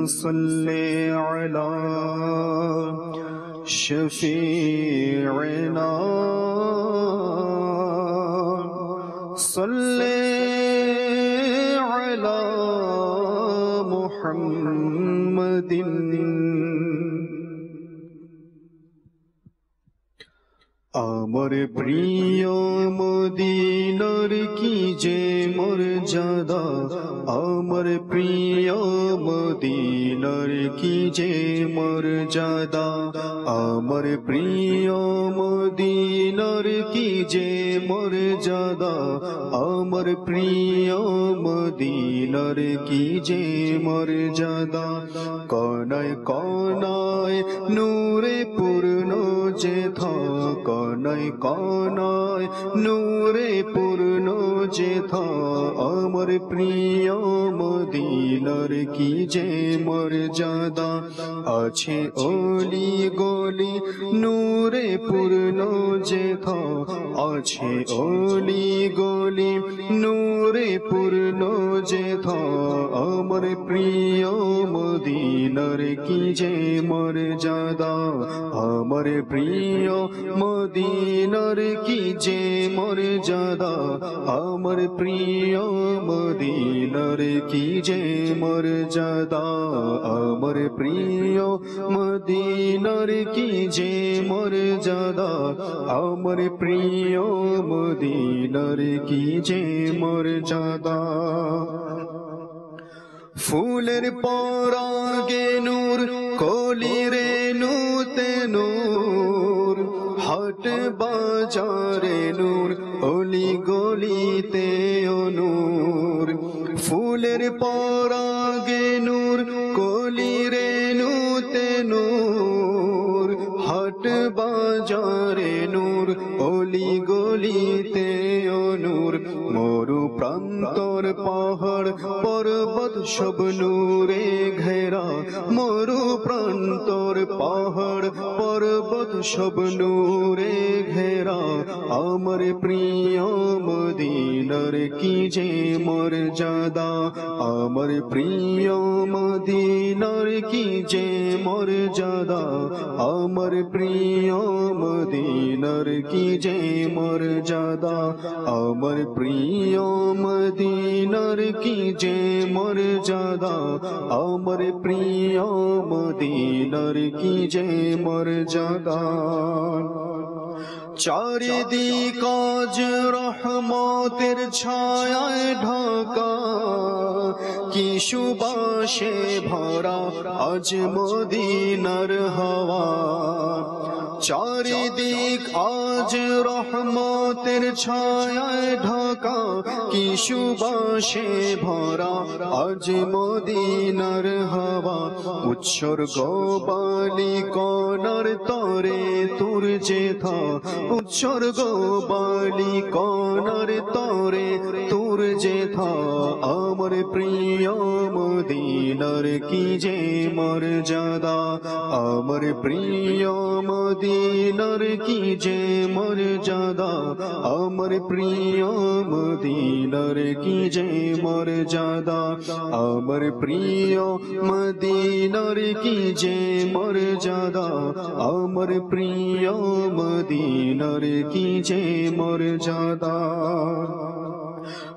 صلی علی شفیعنا صلی علی محمد আমার প্রিয় মদিনার কি যে মর্যাদা আমার প্রিয় মদিনার কি যে মর্যাদা আমার প্রিয় মদিনার কি যে মর্যাদা আমার প্রিয় মদিনার কি যে মর্যাদা কনায় কনায় নূরে পূর্ণ যে থাক কনায় কনায় নূরে পূর্ণ যে থা আমার প্রিয় মদিনার কি যে মর্যাদা আছে অলি গলি নূরে পূর্ণ যে থা আছে অলি গলি নূরে পূর্ণ যে থা আমার প্রিয় মদিনার কি যে মর্যাদা আমার প্রিয় মদিনার কি যে মর্যাদা আমার প্রিয় মদিনার কি যে মর্যাদা আমার প্রিয় মদিনার কি যে মর্যাদা আমার প্রিয় মদিনার কি যে মর্যাদা ফুলের পরাগে নূর কলি রে নুতে নূর হাট বাজারে নূর অলি গলিতে নূর ফুলের পরাগে নূর কলি রে নুতে নূর হাট বাজারে নূর অলি গলিতে নূর মরু প্রান্তর পাহাড় পর্বত সব নূরে ঘেরা মরু প্রান্তর পাহাড় পর্বত সব নূরে ঘেরা আমার প্রিয় মদিনার কি যে মর্যাদা আমার প্রিয় মদিনার কি যে মর্যাদা আমার প্রিয় মদিনার কি যে মর্যাদা আমার প্রিয় মদিনার কি যে মর্যাদা আমার প্রিয় মদিনার কি যে মর্যাদা চারিদিক আজ রহমতের ছায়ায় ঢাকা কি সুবাসে ভরা আজ মদিনার হাওয়া চারিদিক আজ রহমতের ছায়ায় ঢাকা কি সুবাসে ভরা আজ মদিনার হাওয়া উৎসর্গ বালিকনার তরে তোর যেথা উৎসর্গ বালিকনার তরে তোর যেথা আমার প্রিয় মদিনার কি যে মর্যাদা আমার প্রিয় মদিনার কি যে মর্যাদা আমার প্রিয় মদিনার কি যে মর্যাদা আমার প্রিয় মদিনার কি যে মর্যাদা আমার প্রিয় মদিনার কি যে মর্যাদা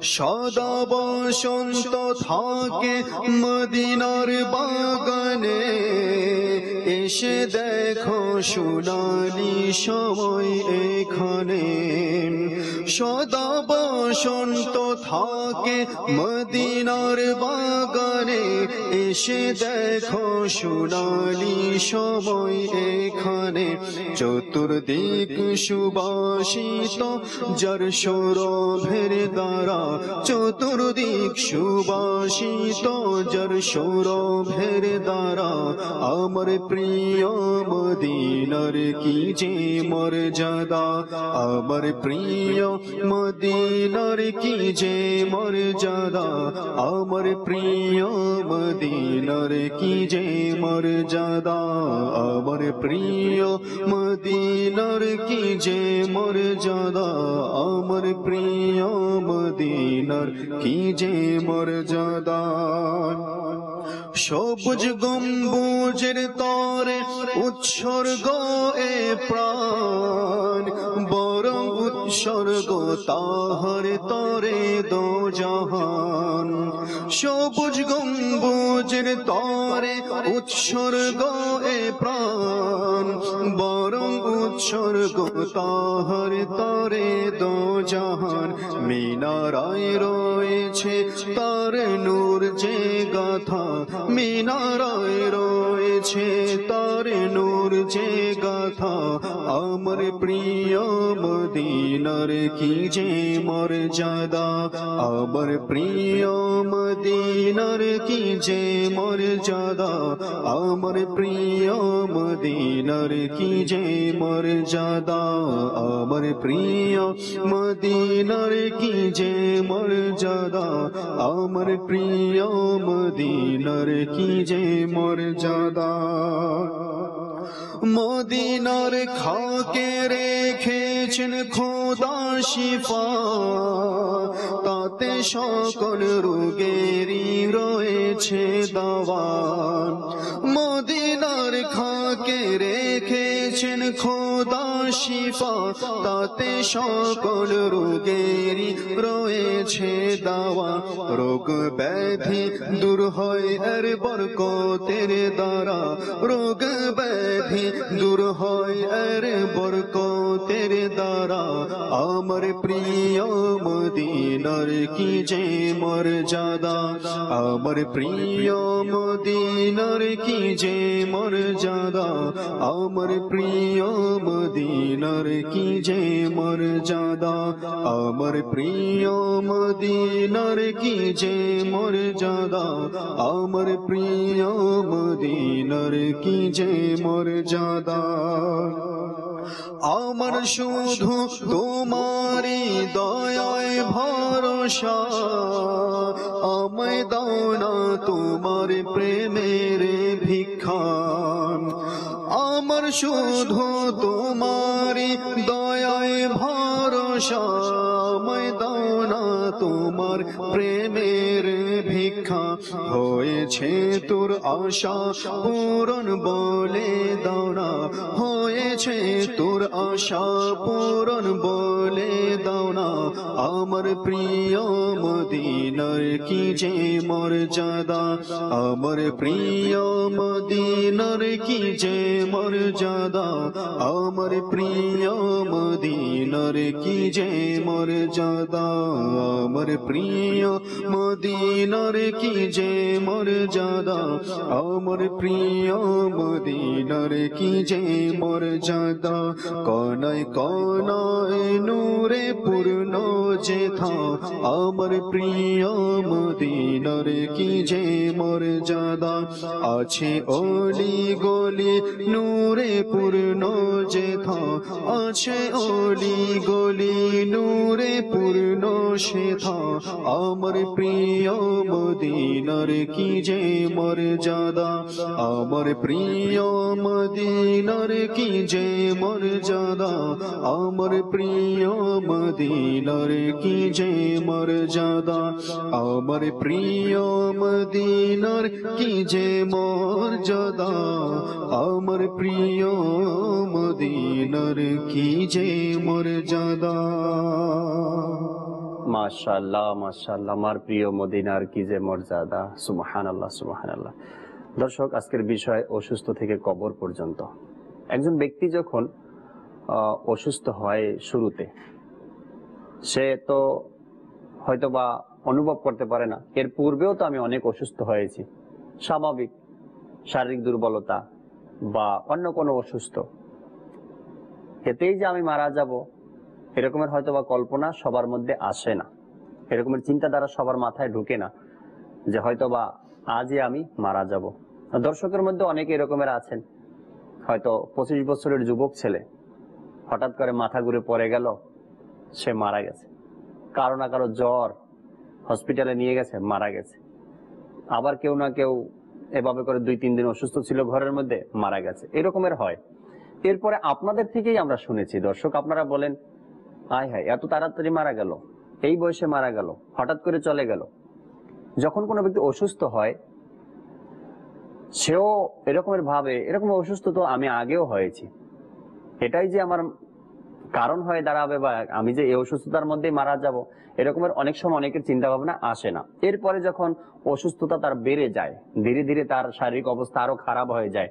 সদা বসন্ত থাকে মদিনার বাগানে এসে দেখো সোনালি সময় এখানে সদা বসন্ত থাকে মদিনার বাগানে এসে দেখো সোনালি সময় এখানে চতুর্দিক সুবাসিত যার সৌরভের দ্বারা চতুর্দিক সুবাসিত যার সৌরভের দ্বারা আমার প্রিয় মদিনার কি যে মর্যাদা আমার প্রিয় মদিনার কি যে মর্যাদা, আমার প্রিয় মদিনার কি যে মর্যাদা, আমার প্রিয় মদিনার কি যে মর্যাদা, আমার প্রিয় মদিনার কি যে মর্যাদা। সবুজ গম্বুজের তরে উৎসর্গ এ প্রাণ, বরং উৎসর্গ তাহার তরে দোজাহান। সবুজ গম্বুজের তরে উৎসর্গ এ প্রাণ, বরং উৎসর্গ তাহার তরে দোজাহান। মিনারায় রয়েছে তার নূর যে গাথা, মিনারায় রয়েছে তার নূর যে গাথা, আমার প্রিয় মদিনার কি যে মর্যাদা, আমার প্রিয় মদিনার কি যে মর্যাদা, আমার প্রিয় মদিনার কি যে মর্যাদা, আমার প্রিয় মদিনার কি যে মর্যাদা, আমার প্রিয় মদিনার কি যে মর্যাদা। মদিনার খাকে রেখেছেন খোদা শিফা, তাতে সকল রোগেরই রয়েছে দাওয়া। মদিনার খাকে রেখেছেন খোদা শিফা, তাতে সকল রোগেরই রয়েছে দাওয়া। রোগ ব্যাধি দূর হয় এর বরকতের দ্বারা, রোগ ব্যাধি দূর হয় এর বরকতের দ্বারা, আমার প্রিয় মদিনার কি যে মর্যাদা, আমার প্রিয় মদিনার কি যে মর্যাদা, আমার প্রিয় মদিনার কি যে মর্যাদা, আমার প্রিয় মদিনার কি যে মর্যাদা, আমার প্রিয় মদিনার কি যে মর্যাদা। আমার শুধু তোমারই দয়ায় ভরসা, আমায় দাও না তোমার প্রেমের ভিক্ষা। আমার শুধু তোমারই দয়ায় ভরসা, আমায় দাও না তোমার প্রেমের ভিক্ষা। হয়েছে তোর আশা পূরণ বলে দাও না, হয়েছে তোর আশা পূরণ বলে দাও না, আমার প্রিয় মদিনার কি যে মর্যাদা, আমার প্রিয় মদিনার কি যে মর্যাদা, আমার প্রিয় মদিনার কি যে মর্যাদা, আমার প্রিয় মদিনার কি যে মর্যাদা, আমার প্রিয় মদিনার কি যে মর্যাদা। কনায় কনায় নূরে পূর্ণ যেথা, আমার প্রিয় মদিনার কি যে মর্যাদা। আছে অলি গলি নূরে পূর্ণ যেথা, আছে অলি গলি নূরে পূর্ণ সেথা, আমার প্রিয় মদিনার কি যে মর্যাদা, আমার প্রিয় মদিনার কি যে মর্যাদা, আমার প্রিয় মদিনার কি যে মর্যাদা, আমার প্রিয় মদিনার কি যে মর্যাদা, আমার প্রিয় মদিনার কি যে মর্যাদা। মাশাআল্লাহ মাশাআল্লাহ, আমার প্রিয় মদিনার কি যে মর্যাদা। সুবহানাল্লাহ সুবহানাল্লাহ। দর্শক, আজকের বিষয় অসুস্থ থেকে কবর পর্যন্ত। একজন ব্যক্তি যখন অসুস্থ হয় শুরুতে, সে তো হয়তোবা অনুভব করতে পারে না এর পূর্বেও তো আমি অনেক অসুস্থ হয়েছি, স্বাভাবিক শারীরিক দুর্বলতা বা অন্য কোনো অসুস্থ, এতেই যে আমি মারা যাব এরকমের হয়তোবা কল্পনা সবার মধ্যে আসে না, এরকমের চিন্তাধারা সবার মাথায় ঢুকে না যে হয়তোবা আজই আমি মারা যাব। দর্শকের মধ্যে অনেকে এরকমের আছেন, হয়তো 25 বছরের যুবক ছেলে হঠাৎ করে মাথা ঘুরে পড়ে গেল, সে মারা গেছে, কারো না কারো জ্বর, হসপিটালে নিয়ে গেছে, মারা গেছে। আবার কেউ না কেউ এভাবে করে 2-3 দিন অসুস্থ ছিল ঘরের মধ্যে, মারা গেছে, এরকমের হয়। এরপরে আপনাদের থেকেই আমরা শুনেছি, দর্শক আপনারা বলেন আয় হায় এত তাড়াতাড়ি মারা গেল, এই বয়সে মারা গেল, হঠাৎ করে চলে গেল। যখন কোনো ব্যক্তি অসুস্থ হয় সেও এরকমের ভাবে এরকম অসুস্থ তো আমি আগেও হয়েছি, এটাই যে আমার কারণ হয়ে দাঁড়াবে বা আমি যে এই অসুস্থতার মধ্যে মারা যাব, এরকমের অনেক সময় অনেকের চিন্তা ভাবনা আসে না। এরপরে যখন অসুস্থতা তার বেড়ে যায়, ধীরে ধীরে তার শারীরিক অবস্থা আরো খারাপ হয়ে যায়,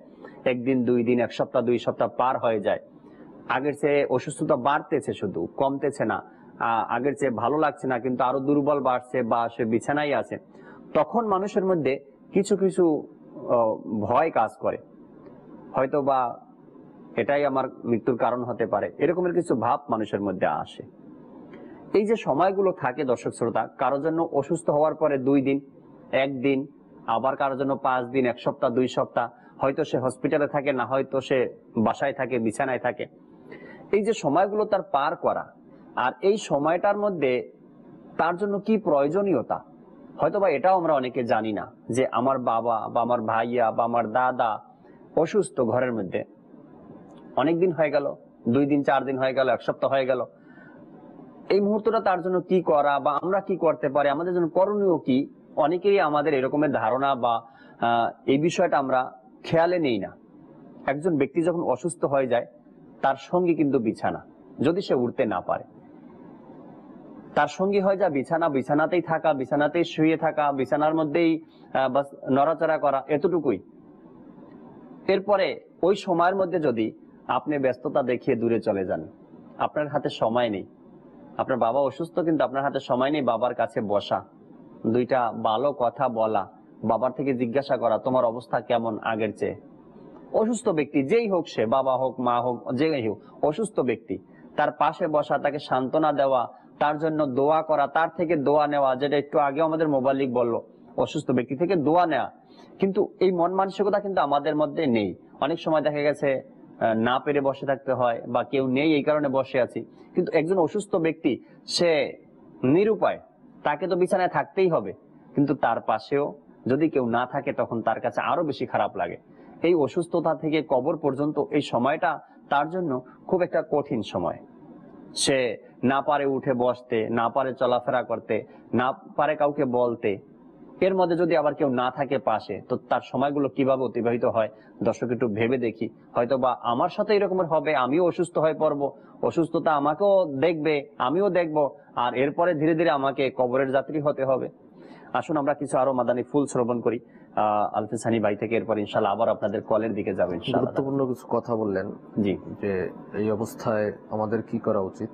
1 দিন 2 দিন 1 সপ্তাহ 2 সপ্তাহ পার হয়ে যায়, আগের চেয়ে অসুস্থতা বাড়তেছে, শুধু কমতেছে না, আগের চেয়ে ভালো লাগছে না, কিন্তু আরো দুর্বল বাড়ছে বা সে বিছানায় আছে, তখন মানুষের মধ্যে কিছু কিছু ভয় কাজ করে, হয়তো বা এটাই আমার মৃত্যুর কারণ হতে পারে, এরকমের কিছু ভাব মানুষের মধ্যে আসে। এই যে সময়গুলো থাকে দর্শক শ্রোতা, কারোর জন্য অসুস্থ হওয়ার পরে 2 দিন 1 দিন, আবার কারোর জন্য 5 দিন 1 সপ্তাহ 2 সপ্তাহ, হয়তো সে হসপিটালে থাকে, না হয়তো সে বাসায় থাকে, বিছানায় থাকে। এই যে সময়গুলো তার পার করা, আর এই সময়টার মধ্যে তার জন্য কি প্রয়োজনীয়তা, হয়তো বা এটাও আমরা অনেকে জানি না, যে আমার বাবা বা আমার ভাইয়া বা আমার দাদা অসুস্থ ঘরের মধ্যে, অনেকদিন হয়ে গেল, 2 দিন 4 দিন হয়ে গেল, 1 সপ্তাহ হয়ে গেল, এই মুহূর্তটা তার জন্য কি করা বা আমরা কি করতে পারি, আমাদের জন্য করণীয় কি, অনেকেই আমাদের এরকমের ধারণা বা এই বিষয়টা আমরা খেয়ালে নেই না। একজন ব্যক্তি যখন অসুস্থ হয়ে যায়, তার সঙ্গী কিন্তু বিছানা, যদি সে উঠতে না পারে, তার সঙ্গী হয়ে যায় বিছানা, বিছানাতেই থাকা, বিছানাতেই শুয়ে থাকা, বিছানার মধ্যেই বাস নড়াচড়া করা, এতটুকুই। এরপরে ওই সময়ের মধ্যে যদি আপনি ব্যস্ততা দেখিয়ে দূরে চলে যান, আপনার হাতে সময় নেই, আপনার বাবা অসুস্থ কিন্তু আপনার হাতে সময় নেই বাবার কাছে বসা, 2টা ভালো কথা বলা, বাবার থেকে জিজ্ঞাসা করা তোমার অবস্থা কেমন আগের চেয়ে। অসুস্থ ব্যক্তি যেই হোক, সে বাবা হোক মা হোক যেই হোক, অসুস্থ ব্যক্তি, তার পাশে বসা, তাকে সান্ত্বনা দেওয়া, তার জন্য দোয়া করা, তার থেকে দোয়া নেওয়া, যেটা একটু আগে আমাদের মোবাল্লিক বললো, অসুস্থ ব্যক্তি থেকে দোয়া নেওয়া। কিন্তু এই মন মানসিকতা কিন্তু আমাদের মধ্যে নেই। অনেক সময় দেখা গেছে না পেরে বসে থাকতে হয়, বা কেউ নেই এই কারণে বসে আছি। কিন্তু একজন অসুস্থ ব্যক্তি, সে নিরুপায়, তাকে তো বিছানায় থাকতেই হবে, কিন্তু তার পাশেও যদি কেউ না থাকে তখন তার কাছে আরো বেশি খারাপ লাগে। এই অসুস্থতা থেকে কবর পর্যন্ত এই সময়টা তার জন্য খুব একটা কঠিন সময়। সে না পারে উঠে বসতে, না পারে চলাফেরা করতে, না পারে কাউকে বলতে, এর মধ্যে যদি আবার কেউ না থাকে পাশে, তো তার সময়গুলো কিভাবে অতিবাহিত হয় দর্শক একটু ভেবে দেখি। হয়তো বা আমার সাথে এরকমের হবে, আমিও অসুস্থ হয়ে পড়বো, অসুস্থতা আমাকেও দেখবে, আমিও দেখবো, আর এরপরে ধীরে ধীরে আমাকে কবরের যাত্রী হতে হবে। আসুন আমরা কিছু আরো মাদানী ফুল শ্রবণ করি আলফিস হানি ভাই থেকে, এরপর ইনশাআল্লাহ আবার আপনাদের কলের দিকে যাবে ইনশাআল্লাহ। গুরুত্বপূর্ণ কিছু কথা বললেন, জি, যে এই অবস্থায় আমাদের কি করা উচিত।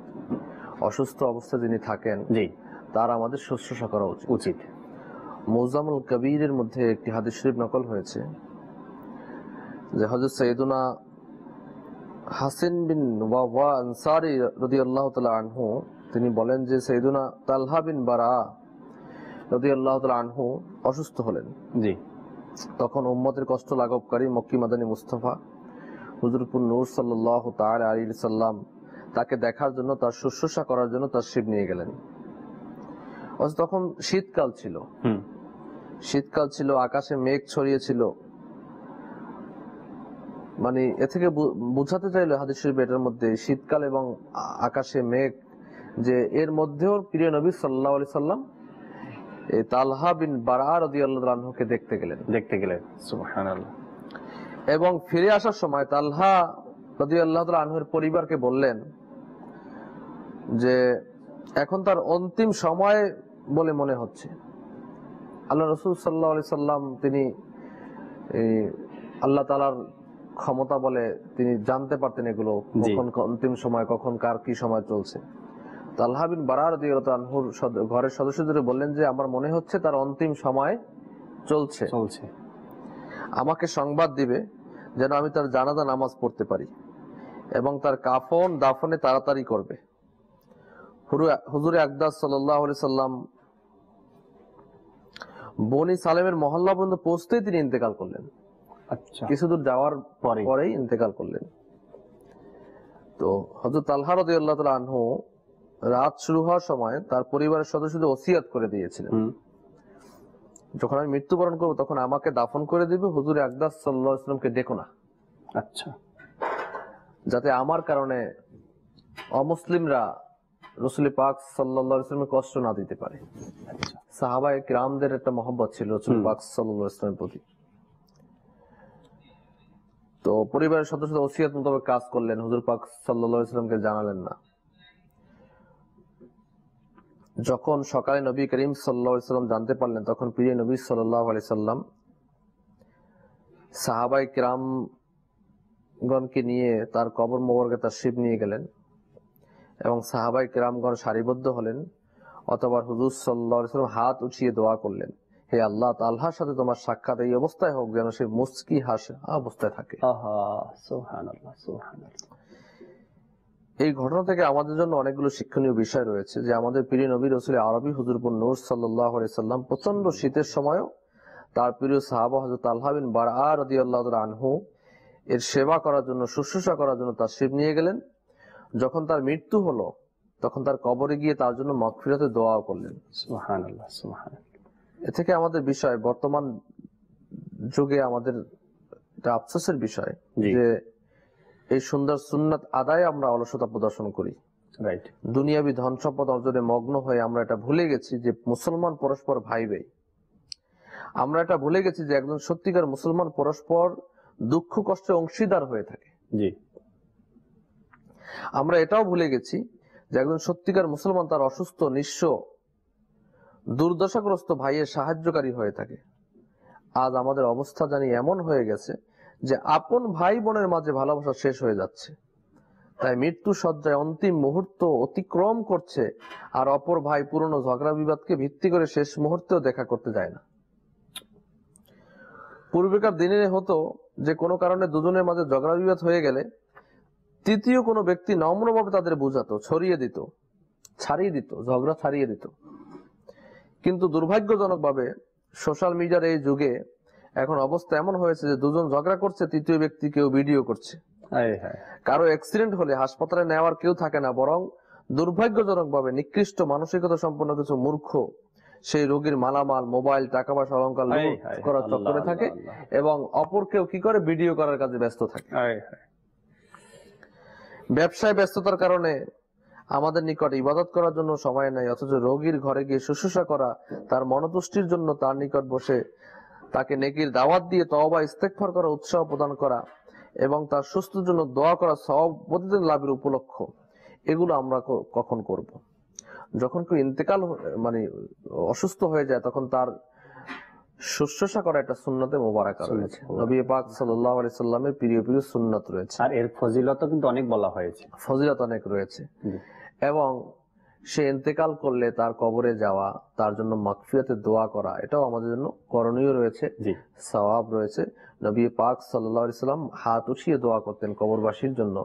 অসুস্থ অবস্থায় যিনি থাকেন, জি, তার আমাদের শুশ্রূষা করা উচিত। মুজামুল কবিরের মধ্যে একটি হাদিস শরীফ নকল হয়েছে যে হযরত সাইয়েদুনা হাসান বিন ওয়াওয়া আনসারী রাদিয়াল্লাহু তাআলা আনহু তিনি বলেন যে সাইয়েদুনা তালহা বিন বারা রাদিয়াল্লাহু তাআলা আনহু অসুস্থ হলেন। জি, তখন উম্মতের কষ্ট লাঘবকারী মক্কি মাদানী মুস্তাফা হুজুরপুর নূর সাল্লাল্লাহু তাআলা আলাইহি সাল্লাম তাকে দেখার জন্য, তার শুশ্রূষা করার জন্য তাশরীফ নিয়ে গেলেন। তখন শীতকাল ছিল, আকাশে মেঘ ছড়িয়েছিল। মানে এ থেকে বুঝাতে চাইলো হাদিস শরীফ এটার মধ্যে শীতকাল এবং আকাশে মেঘ, যে এর মধ্যেও প্রিয় নবী সাল্লাল্লাহু আলাইহি সাল্লাম এই তালহা বিন বারা রাদিয়াল্লাহু আনহুকে দেখতে গেলেন। সুবহানাল্লাহ। এবং ফিরে আসার সময় তালহা রাদিয়াল্লাহু আনহুর পরিবারকে বললেন যে এখন তার অন্তিম সময় বলে মনে হচ্ছে। আল্লাহ রাসূল সাল্লাল্লাহু আলাইহি সাল্লাম তিনি আল্লাহ তাআলার ক্ষমতা বলে তিনি জানতে পারতেন এগুলো, কখন অন্তিম সময়, কখন কার কি সময় চলছে। তালহা বিন বারা রাদিয়াল্লাহু আনহুর ঘরের সদস্যদের বললেন যে আমার মনে হচ্ছে তার অন্তিম সময় চলছে, আমাকে সংবাদ দিবে যেন আমি তার জানাজা নামাজ পড়তে পারি এবং তার কাফন দাফনে তাড়াতাড়ি করবে। হুজুরে আকদাস সাল্লাল্লাহু আলাইহি সাল্লাম বনি সালেমের মহল্লা পর্যন্ত পৌঁছতেই তিনি ইন্তেকাল করলেন। আচ্ছা, কিছু দূর যাওয়ার পরেই ইন্তেকাল করলেন। তো হযরত তালহা রাদিয়াল্লাহু তাআলা আনহু রাত শুরু হওয়ার সময় তার পরিবারের সদস্যদের ওসিয়াত করে দিয়েছিলেন, যখন আমি মৃত্যুবরণ করবো তখন আমাকে দাফন করে দিবে, হুজুর আকদাস সাল্লাল্লাহু আলাইহি ওয়াসাল্লামকে ডেকো না, আচ্ছা, যাতে আমার কারণে অমুসলিমরা রাসূল পাক সাল্লাল্লাহু আলাইহি ওয়াসাল্লামকে কষ্ট না দিতে পারে। সাহাবায়ে কিরামদের একটা মহব্বত ছিল রাসূল পাক সাল্লাল্লাহু আলাইহি ওয়াসাল্লামের প্রতি। তো পরিবারের সদস্যদের ওসিয়াত মোতাবেক কাজ করলেন, হুজুর পাক সাল্লাল্লাহু আলাইহি ওয়াসাল্লামকে জানালেন না। যখন সকালে নবী করিম সাল্লাল্লাহু আলাইহি ওয়াসাল্লাম জানতে পারলেন, তখন প্রিয় নবী সাল্লাল্লাহু আলাইহি সাল্লাম সাহাবায়ে কিরামগণকে নিয়ে তার কবর মোবারকে তাশরীফ নিয়ে গেলেন এবং সাহাবায়ে কিরামগণ সারিবদ্ধ হলেন। অতঃপর হুজুর সাল্লাল্লাহু আলাইহি ওয়াসাল্লাম হাত উঠিয়ে দোয়া করলেন, হে আল্লাহ, আল্লাহর সাথে তোমার সাক্ষাৎ এই অবস্থায় হোক যেন সে মুস্কি হাসা অবস্থায় থাকে। সুবহানাল্লাহ, সুবহানাল্লাহ। এই ঘটনা থেকে আমাদের জন্য অনেকগুলো শিক্ষণীয় বিষয় রয়েছে, যে আমাদের প্রিয় নবী রাসূল আরবি হুজুরপুর নূর সাল্লাল্লাহু আলাইহি সাল্লাম প্রচন্ড শীতের সময়ও তার প্রিয় সাহাবা হযরত তালহা বিন বারআ রাদিয়াল্লাহু তাআলা আনহু এর সেবা করার জন্য, শুশ্রূষা করার জন্য তাশরীফ নিয়ে গেলেন। যখন তার মৃত্যু হলো তখন তার কবরে গিয়ে তার জন্য মাগফিরাতের দোয়াও করলেন। সুবহানাল্লাহ, সুবহানাল্লাহ। এ থেকে আমাদের বিষয়, বর্তমান যুগে আমাদের এটা আফসোসের বিষয় যে এই সুন্দর সুন্নাত আদায়ে আমরা অলসতা প্রদর্শন করি। রাইট। দুনিয়াবি ধন সম্পদ অর্জনে মগ্ন হয়ে আমরা এটা ভুলে গেছি যে মুসলমান পরস্পর ভাই ভাই। আমরা এটা ভুলে গেছি যে একজন সত্যিকার মুসলমান পরস্পর দুঃখ কষ্টে অংশীদার হয়ে থাকে। জি। আমরা এটাও ভুলে গেছি যে একজন সত্যিকার মুসলমান তার অসুস্থ, নিঃস্ব, দুর্দশাগ্রস্ত ভাইয়ের সাহায্যকারী হয়ে থাকে। আজ আমাদের অবস্থা জানি এমন হয়ে গেছে যে আপন ভাই বোনের মাঝে ভালোবাসা শেষ হয়ে যাচ্ছে, তাই মৃত্যু সজ্জায় অন্তিম মুহূর্ত অতিক্রম করছে, আর অপর ভাই পুরনো ঝগড়া বিবাদকে ভিত্তি করে শেষ মুহূর্তেও দেখা করতে যায় না। পূর্বেকার দিনে হতো যে কোনো কারণে দুজনের মাঝে ঝগড়া বিবাদ হয়ে গেলে তৃতীয় কোনো ব্যক্তি নম্রভাবে তাদের বুঝাতো, ছাড়িয়ে দিত, ঝগড়া ছাড়িয়ে দিত। কিন্তু দুর্ভাগ্যজনকভাবে সোশ্যাল মিডিয়ার এই যুগে এখন অবস্থা এমন হয়েছে যে দুজন ঝগড়া করছে, তৃতীয় ব্যক্তি কেউ ভিডিও করছে। কারো অ্যাক্সিডেন্ট হলে হাসপাতালে নেওয়ার কেউ থাকে না, বরং দুর্ভাগ্যজনকভাবে নিকৃষ্ট মানসিকতা সম্পন্ন কিছু মূর্খ সেই রোগীর মালামাল, মোবাইল, টাকা পয়সা, অলংকার লুট করার চক্করে থাকে এবং অপর কেউ কি করে ভিডিও করার কাজে ব্যস্ত থাকে। ব্যবসায় ব্যস্ততার কারণে আমাদের নিকট ইবাদত করার জন্য সময় নাই, অথচ রোগীর ঘরে গিয়ে শুশ্রূষা করা, তার মনোতুষ্টির জন্য তার নিকট বসে তাকে নেকির দাওয়াত দিয়ে তওবা ইস্তেগফার করা, উৎসাহ প্রদান করা এবং তার সুস্থতার জন্য দোয়া করা সওয়াব প্রতিদিন লাভের উপলক্ষ, এগুলো আমরা কখন করব? যখন কেউ ইন্তেকাল অসুস্থ হয়ে যায় তখন তার শুশ্রূষা করা একটা সুন্নতে মোবারকা রয়েছে। নবী পাক সাল্লাল্লাহু আলাইহি সাল্লামের প্রিয় সুন্নাত রয়েছে, আর এর ফজিলতও কিন্তু অনেক বলা হয়েছে, ফজিলত অনেক রয়েছে। এবং সে ইন্তেকাল করলে তার কবরে যাওয়া, তার জন্য মাগফিরাতের দোয়া করা, এটাও আমাদের জন্য করণীয় রয়েছে, সওয়াব রয়েছে। নবী পাক সাল্লাল্লাহু আলাইহি সাল্লাম হাত উঠিয়ে দোয়া করতেন কবরবাসীর জন্য।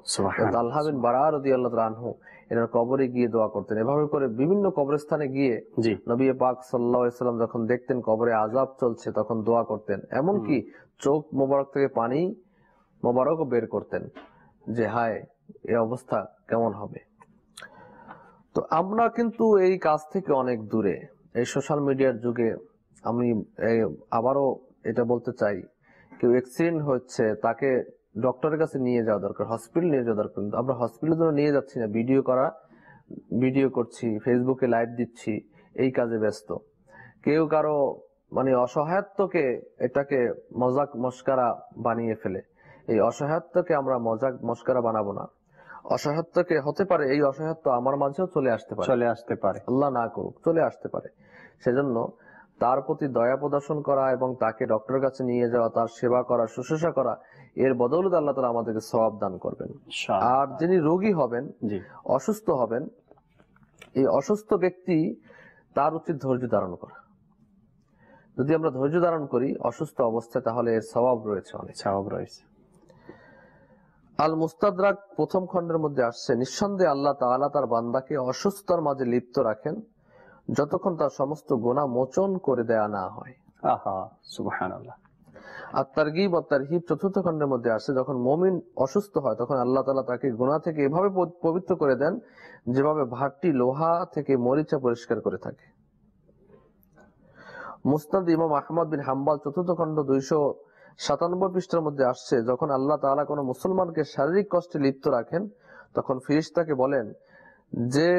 তালহা বিন বারআ রাদিয়াল্লাহু তাআলা আনহু এনার কবরে গিয়ে দোয়া করতেন। এভাবে করে বিভিন্ন কবরস্থানে গিয়ে নবী পাক সাল্লাল্লাহু আলাইহি সাল্লাম যখন দেখতেন কবরে আযাব চলছে তখন দোয়া করতেন, এমনকি চোখ মোবারক থেকে পানি মোবারকও বের করতেন যে হায় এই অবস্থা কেমন হবে। তো আমরা কিন্তু এই কাজ থেকে অনেক দূরে। এই সোশ্যাল মিডিয়ার যুগে আমি আবারও এটা বলতে চাই, কেউ অ্যাক্সিডেন্ট হচ্ছে তাকে ডক্টরের কাছে নিয়ে যাওয়া দরকার, হসপিটাল নিয়ে যাওয়া দরকার। আমরা হসপিটালের জন্য নিয়ে যাচ্ছি না, ভিডিও করছি, ফেসবুকে লাইভ দিচ্ছি, এই কাজে ব্যস্ত। কেউ কারো অসহায়ত্বকে এটাকে মজাক মস্কারা বানিয়ে ফেলে। এই অসহায়ত্বকে আমরা মজাক মস্কারা বানাবো না। অসহায়ত্বকে হতে পারে এই অসহায়ত্ব আমার মাঝেও চলে আসতে পারে, আল্লাহ না করুক চলে আসতে পারে। সেজন্য তার প্রতি দয়া প্রদর্শন করা এবং তাকে ডক্টরের কাছে নিয়ে যাওয়া, তার সেবা করা, শুশ্রূষা করা, এর বদৌলতে আল্লাহ তাআলা আমাদেরকে সওয়াব দান করবেন। আর যিনি রোগী হবেন, অসুস্থ হবেন, এই অসুস্থ ব্যক্তি তার উচিত ধৈর্য ধারণ করা। যদি আমরা ধৈর্য ধারণ করি অসুস্থ অবস্থায়, তাহলে এর সওয়াব রয়েছে, অনেক সওয়াব রয়েছে। আল মুস্তাদরাক প্রথম খণ্ডের মধ্যে আসছে, নিঃসন্দেহে আল্লাহ তাআলা তার বান্দাকে অসুস্থতার মাঝে লিপ্ত রাখেন যতক্ষণ তার সমস্ত গুনাহ মোচন করে দেয়া না হয়। সুবহানাল্লাহ। আর তারগীব ও তারহিব চতুর্থ খণ্ডের মধ্যে আসছে, যখন মুমিন অসুস্থ হয় তখন আল্লাহ তাআলা তাকে গুনাহ থেকে এভাবে পবিত্র করে দেন যেভাবে ভাট্টি লোহা থেকে মরিচা পরিষ্কার করে থাকে। মুসনাদ ইমাম আহমদ বিন হাম্বল চতুর্থ খণ্ড 297 পৃষ্ঠার মধ্যে আসছে, যখন আল্লাহ তাআলা কোনো মুসলমানকে শারীরিক কষ্টে লিপ্ত রাখেন তখন ফেরেশতাকে বলেন যে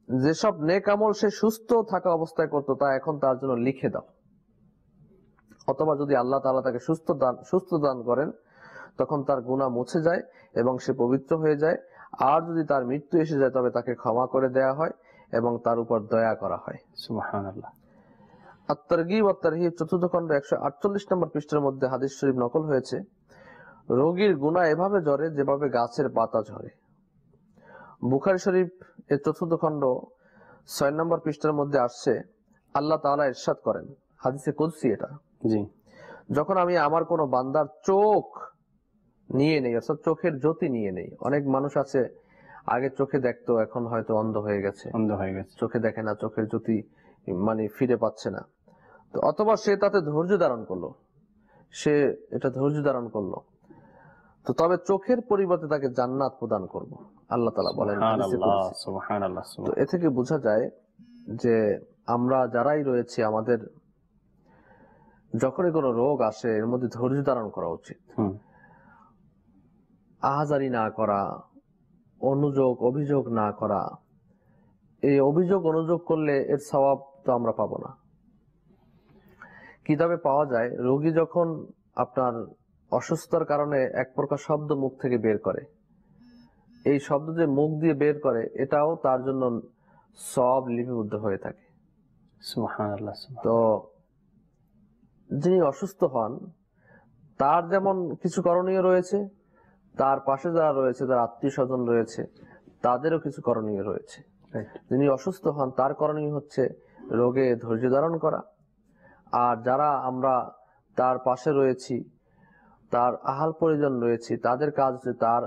যেসব নেক আমল সে সুস্থ থাকা অবস্থায় করতো তা এখন তার জন্য লিখে দাও। অথবা যদি আল্লাহ তাআলা তাকে সুস্থ দান করেন তখন তার গুনাহ মুছে যায় এবং সে পবিত্র হয়ে যায়। আর যদি তার মৃত্যু এসে যায় তবে তাকে ক্ষমা করে দেয়া হয় এবং তার উপর দয়া করা হয়। সুবহানাল্লাহ। আত-তারগীব ওয়াত তারহিব চতুর্থ খণ্ড 148 নম্বর পৃষ্ঠার মধ্যে হাদিস শরীফ নকল হয়েছে, রোগীর গুনাহ এভাবে ঝরে যেভাবে গাছের পাতা ঝরে। বুখারী শরীফ এর চতুর্থ খণ্ড 6 নম্বর পৃষ্ঠার মধ্যে আসছে, আল্লাহ তাআলা ইরশাদ করেন, হাদিসে কুদসি এটা, জি, যখন আমি আমার কোনো বান্দার চোখ নিয়ে নেই, অর্থাৎ চোখের জ্যোতি নিয়ে নেই। অনেক মানুষ আছে আগে চোখে দেখতো, এখন হয়তো অন্ধ হয়ে গেছে, চোখে দেখে না, চোখের জ্যোতি মানে ফিরে পাচ্ছে না। তো অথবা সে তাতে ধৈর্য ধারণ করলো, সে এটা ধৈর্য ধারণ করলো, তো তবে চোখের পরিবর্তে তাকে জান্নাত প্রদান করব, আল্লাহ তাআলা বলেন। তো এ থেকে বোঝা যায় যে আমরা যারাই রয়েছে আমাদের যখনই কোনো রোগ আসে এর মধ্যে ধৈর্য ধারণ করা উচিত, আহাজারি না করা, অভিযোগ না করা। এই অভিযোগ অনুযোগ করলে এর সওয়াব তো আমরা পাবো না। কিতাবে পাওয়া যায় রোগী যখন আপনার অসুস্থতার কারণে এক প্রকার শব্দ মুখ থেকে বের করে, এই শব্দ যে মুখ দিয়ে বের করে এটাও তার জন্য সওয়াব লিপিবদ্ধ হয়ে থাকে। সুবহানাল্লাহ। তো যিনি অসুস্থ হন তার যেমন কিছু করণীয় রয়েছে, তার পাশে যারা রয়েছে, তার আত্মীয় স্বজন রয়েছে, তাদেরও কিছু করণীয় রয়েছে। যিনি অসুস্থ হন তার করণীয় হচ্ছে রোগে ধৈর্য ধারণ করা, আর যারা আমরা তার পাশে রয়েছি, তার আহাল পরিজন রয়েছে, তাদের কাজ হচ্ছে তার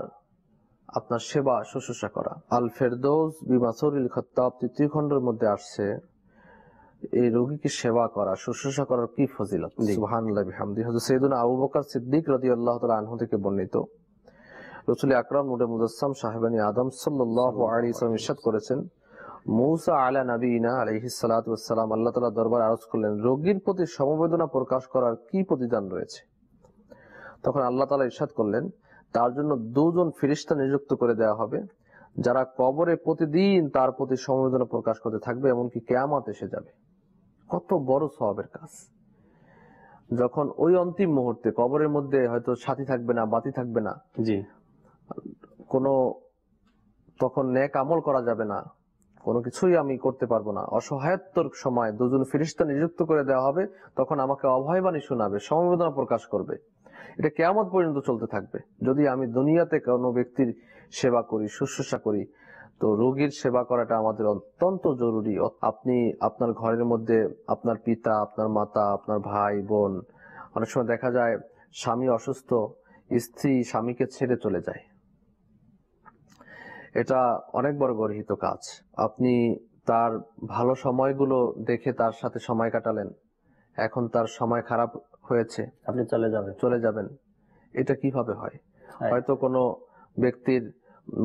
আপনার সেবা শুশ্রূষা করা। আল ফেরদৌস বিমাসুরিল খাত্তাব তৃতীয় খণ্ডের মধ্যে আসছে এই রোগীকে সেবা করা, শুশ্রূষা করার কি ফজিলত। সুবহানাল্লাহি বিহামদি। হযরত সাইয়েদুনা আবু বকর সিদ্দিক রাদিয়াল্লাহু তাআলা আনহু থেকে বর্ণিত, রাসূল আকরাম নূরে মুজাসসাম সাহেবানি আদম সাল্লাল্লাহু আলাইহি ওয়াসাল্লাম ইরশাদ করেছেন, মূসা আলা নবীনা আলাইহিস সালাতু ওয়াস সালাম আল্লাহ তাআলা দরবারে আরজ করলেন, রোগীর প্রতি সমবেদনা প্রকাশ করার কি প্রতিদান রয়েছে? তখন আল্লাহ তাআলা ইরশাদ করলেন, তার জন্য দুজন ফেরেশতা নিযুক্ত করে দেওয়া হবে যারা কবরে প্রতিদিন তার প্রতি সমবেদনা প্রকাশ করতে থাকবে এমনকি কিয়ামত এসে যাবে। কত বড় সওয়াবের কাজ! যখন ওই অন্তিম মুহূর্তে কবরের মধ্যে হয়তো সাথী থাকবে না, বাতি থাকবে না, জি, কোনো তখন নেক আমল করা যাবে না, কোনো কিছুই আমি করতে পারবো না, অসহায়ত্বর সময় দুজন ফেরেশতা নিযুক্ত করে দেওয়া হবে, তখন আমাকে অভয়বাণী শোনাবে, সমবেদনা প্রকাশ করবে। এটা কিয়ামত পর্যন্ত চলতে থাকবে। যদি আমি দুনিয়াতে কোনো ব্যক্তির সেবা করি, শুশ্রূষা করি, তো রোগীর সেবা করাটা আমাদের অত্যন্ত জরুরি। আপনি আপনার ঘরের মধ্যে আপনার পিতা, আপনার মাতা, আপনার ভাই বোন, অনেক সময় দেখা যায় স্বামী অসুস্থ, স্ত্রী স্বামীকে ছেড়ে চলে যায়, এটা অনেক বড় গর্হিত কাজ। আপনি তার ভালো সময়গুলো দেখে তার সাথে সময় কাটালেন, এখন তার সময় খারাপ হয়েছে, আপনি চলে যাবেন। এটা কিভাবে হয়? হয়তো কোনো ব্যক্তির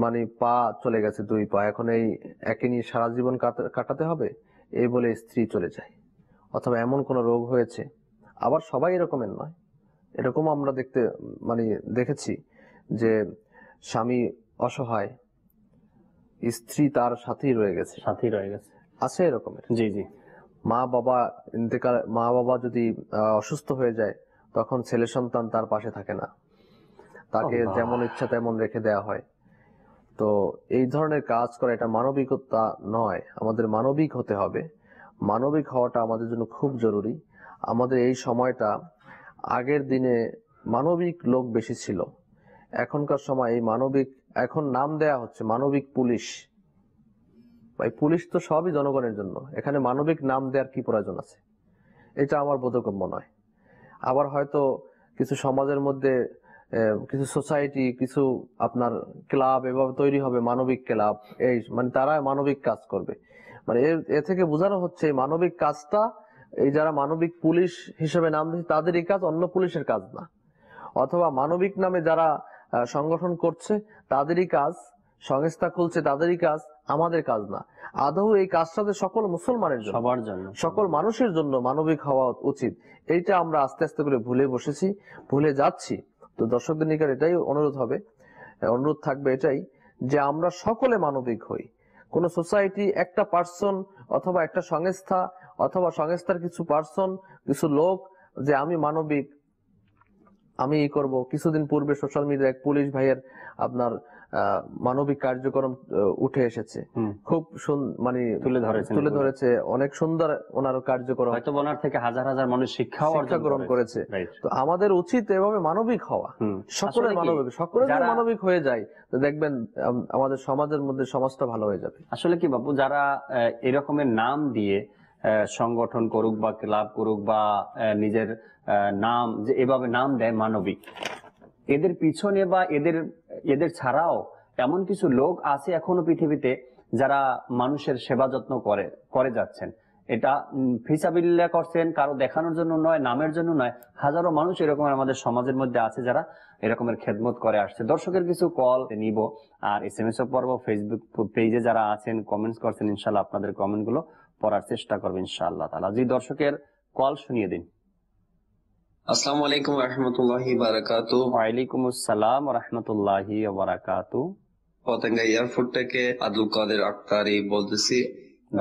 মানে পা চলে গেছে, 2 পা, এখন এই একে নিয়ে সারা জীবন কাটাতে হবে, এই বলে স্ত্রী চলে যায়। অথবা এমন কোনো রোগ হয়েছে, আবার সবাই এরকমের নয়, এরকম আমরা দেখেছি যে স্বামী অসহায়, স্ত্রী তার সাথেই রয়ে গেছে, আছে এরকমের। জি জি। মা বাবা যদি অসুস্থ হয়ে যায় তখন ছেলে সন্তান তার পাশে থাকে না, তাকে যেমন ইচ্ছা তেমন রেখে দেয়া হয়। তো এই ধরনের কাজ করা এটা মানবিকতা নয়, আমাদের মানবিক হতে হবে। মানবিক হওয়াটা আমাদের জন্য খুব জরুরি। আমাদের এই সময়টা, আগের দিনে মানবিক লোক বেশি ছিল, এখনকার সময় এই মানবিক, এখন নাম দেয়া হচ্ছে মানবিক পুলিশ। ভাই, পুলিশ তো সবই জনগণের জন্য, এখানে মানবিক নাম দেওয়ার কি প্রয়োজন আছে? এটা আমার বোধগম্য নয়। আবার হয়তো কিছু সমাজের মধ্যে কিছু সোসাইটি, কিছু আপনার ক্লাব এভাবে তৈরি হবে, মানবিক ক্লাব, এই তারা মানবিক কাজ করবে। এ থেকে বোঝানো হচ্ছে মানবিক কাজটা এই যারা মানবিক পুলিশ হিসেবে নাম দিচ্ছে তাদেরই কাজ, অন্য পুলিশের কাজ না। অথবা মানবিক নামে যারা সংগঠন করছে তাদেরই কাজ, সংস্থা খুলছে তাদেরই কাজ, আমাদের কাজ না। আদৌ এই কাজটাতে সকল মুসলমানের জন্য, সবার জন্য, সকল মানুষের জন্য মানবিক হওয়া উচিত। এইটা আমরা আস্তে আস্তে করে ভুলে বসেছি, ভুলে যাচ্ছি। তো দর্শকদের নিকট এটাই অনুরোধ থাকবে এটাই, যে আমরা সকলে মানবিক হই। কোন সোসাইটি, একটা পার্সন অথবা একটা সংস্থা অথবা সংস্থার কিছু পার্সন, কিছু লোক যে আমি মানবিক, আমি এই করব। কিছুদিন পূর্বে সোশ্যাল মিডিয়ায় এক পুলিশ ভাইয়ের আপনার মানবিক কার্যক্রম উঠে এসেছে, খুব মানে তুলে ধরেছে, অনেক সুন্দর ওনার কার্যক্রম, হয়তো ওনার থেকে হাজার হাজার মানুষ শিক্ষা গ্রহণ করেছে। তো আমাদের উচিত এভাবে মানবিক হওয়া, সকলের মানবিক, সকলের যদি মানবিক হয়ে যায় তো দেখবেন আমাদের সমাজের মধ্যে সমাজটা ভালো হয়ে যাবে। আসলে কি বাপু, যারা এরকমের নাম দিয়ে সংগঠন করুক বা ক্লাব করুক বা নিজের নাম যে এভাবে নাম দেয় মানবিক, এদের পিছনে বা এদের ছাড়াও এমন কিছু লোক আছে এখনো পৃথিবীতে যারা মানুষের সেবা যত্ন করে যাচ্ছেন। এটা ফিসাবিল্লাহ করছেন, কারো দেখানোর জন্য নয়, নামের জন্য নয়। হাজারো মানুষ এরকম আমাদের সমাজের মধ্যে আছে যারা এরকমের খেদমত করে আসছে। দর্শকের কিছু কল নিব আর SMS পর্ব, ফেসবুক পেজে যারা আছেন কমেন্টস করছেন, ইনশাল্লাহ আপনাদের কমেন্ট গুলো পড়ার চেষ্টা করবো ইনশাআল্লাহ তাআলা। জি, দর্শকের কল শুনিয়ে দিন। আসসালামু আলাইকুম ওয়া রাহমাতুল্লাহি ওয়া বারাকাতুহু। ওয়া আলাইকুম আসসালাম ওয়া রাহমাতুল্লাহি ওয়া বারাকাতুহু। পতেঙ্গা এয়ারপোর্ট থেকে আব্দুল কাদের আক্তারি বলতেছি।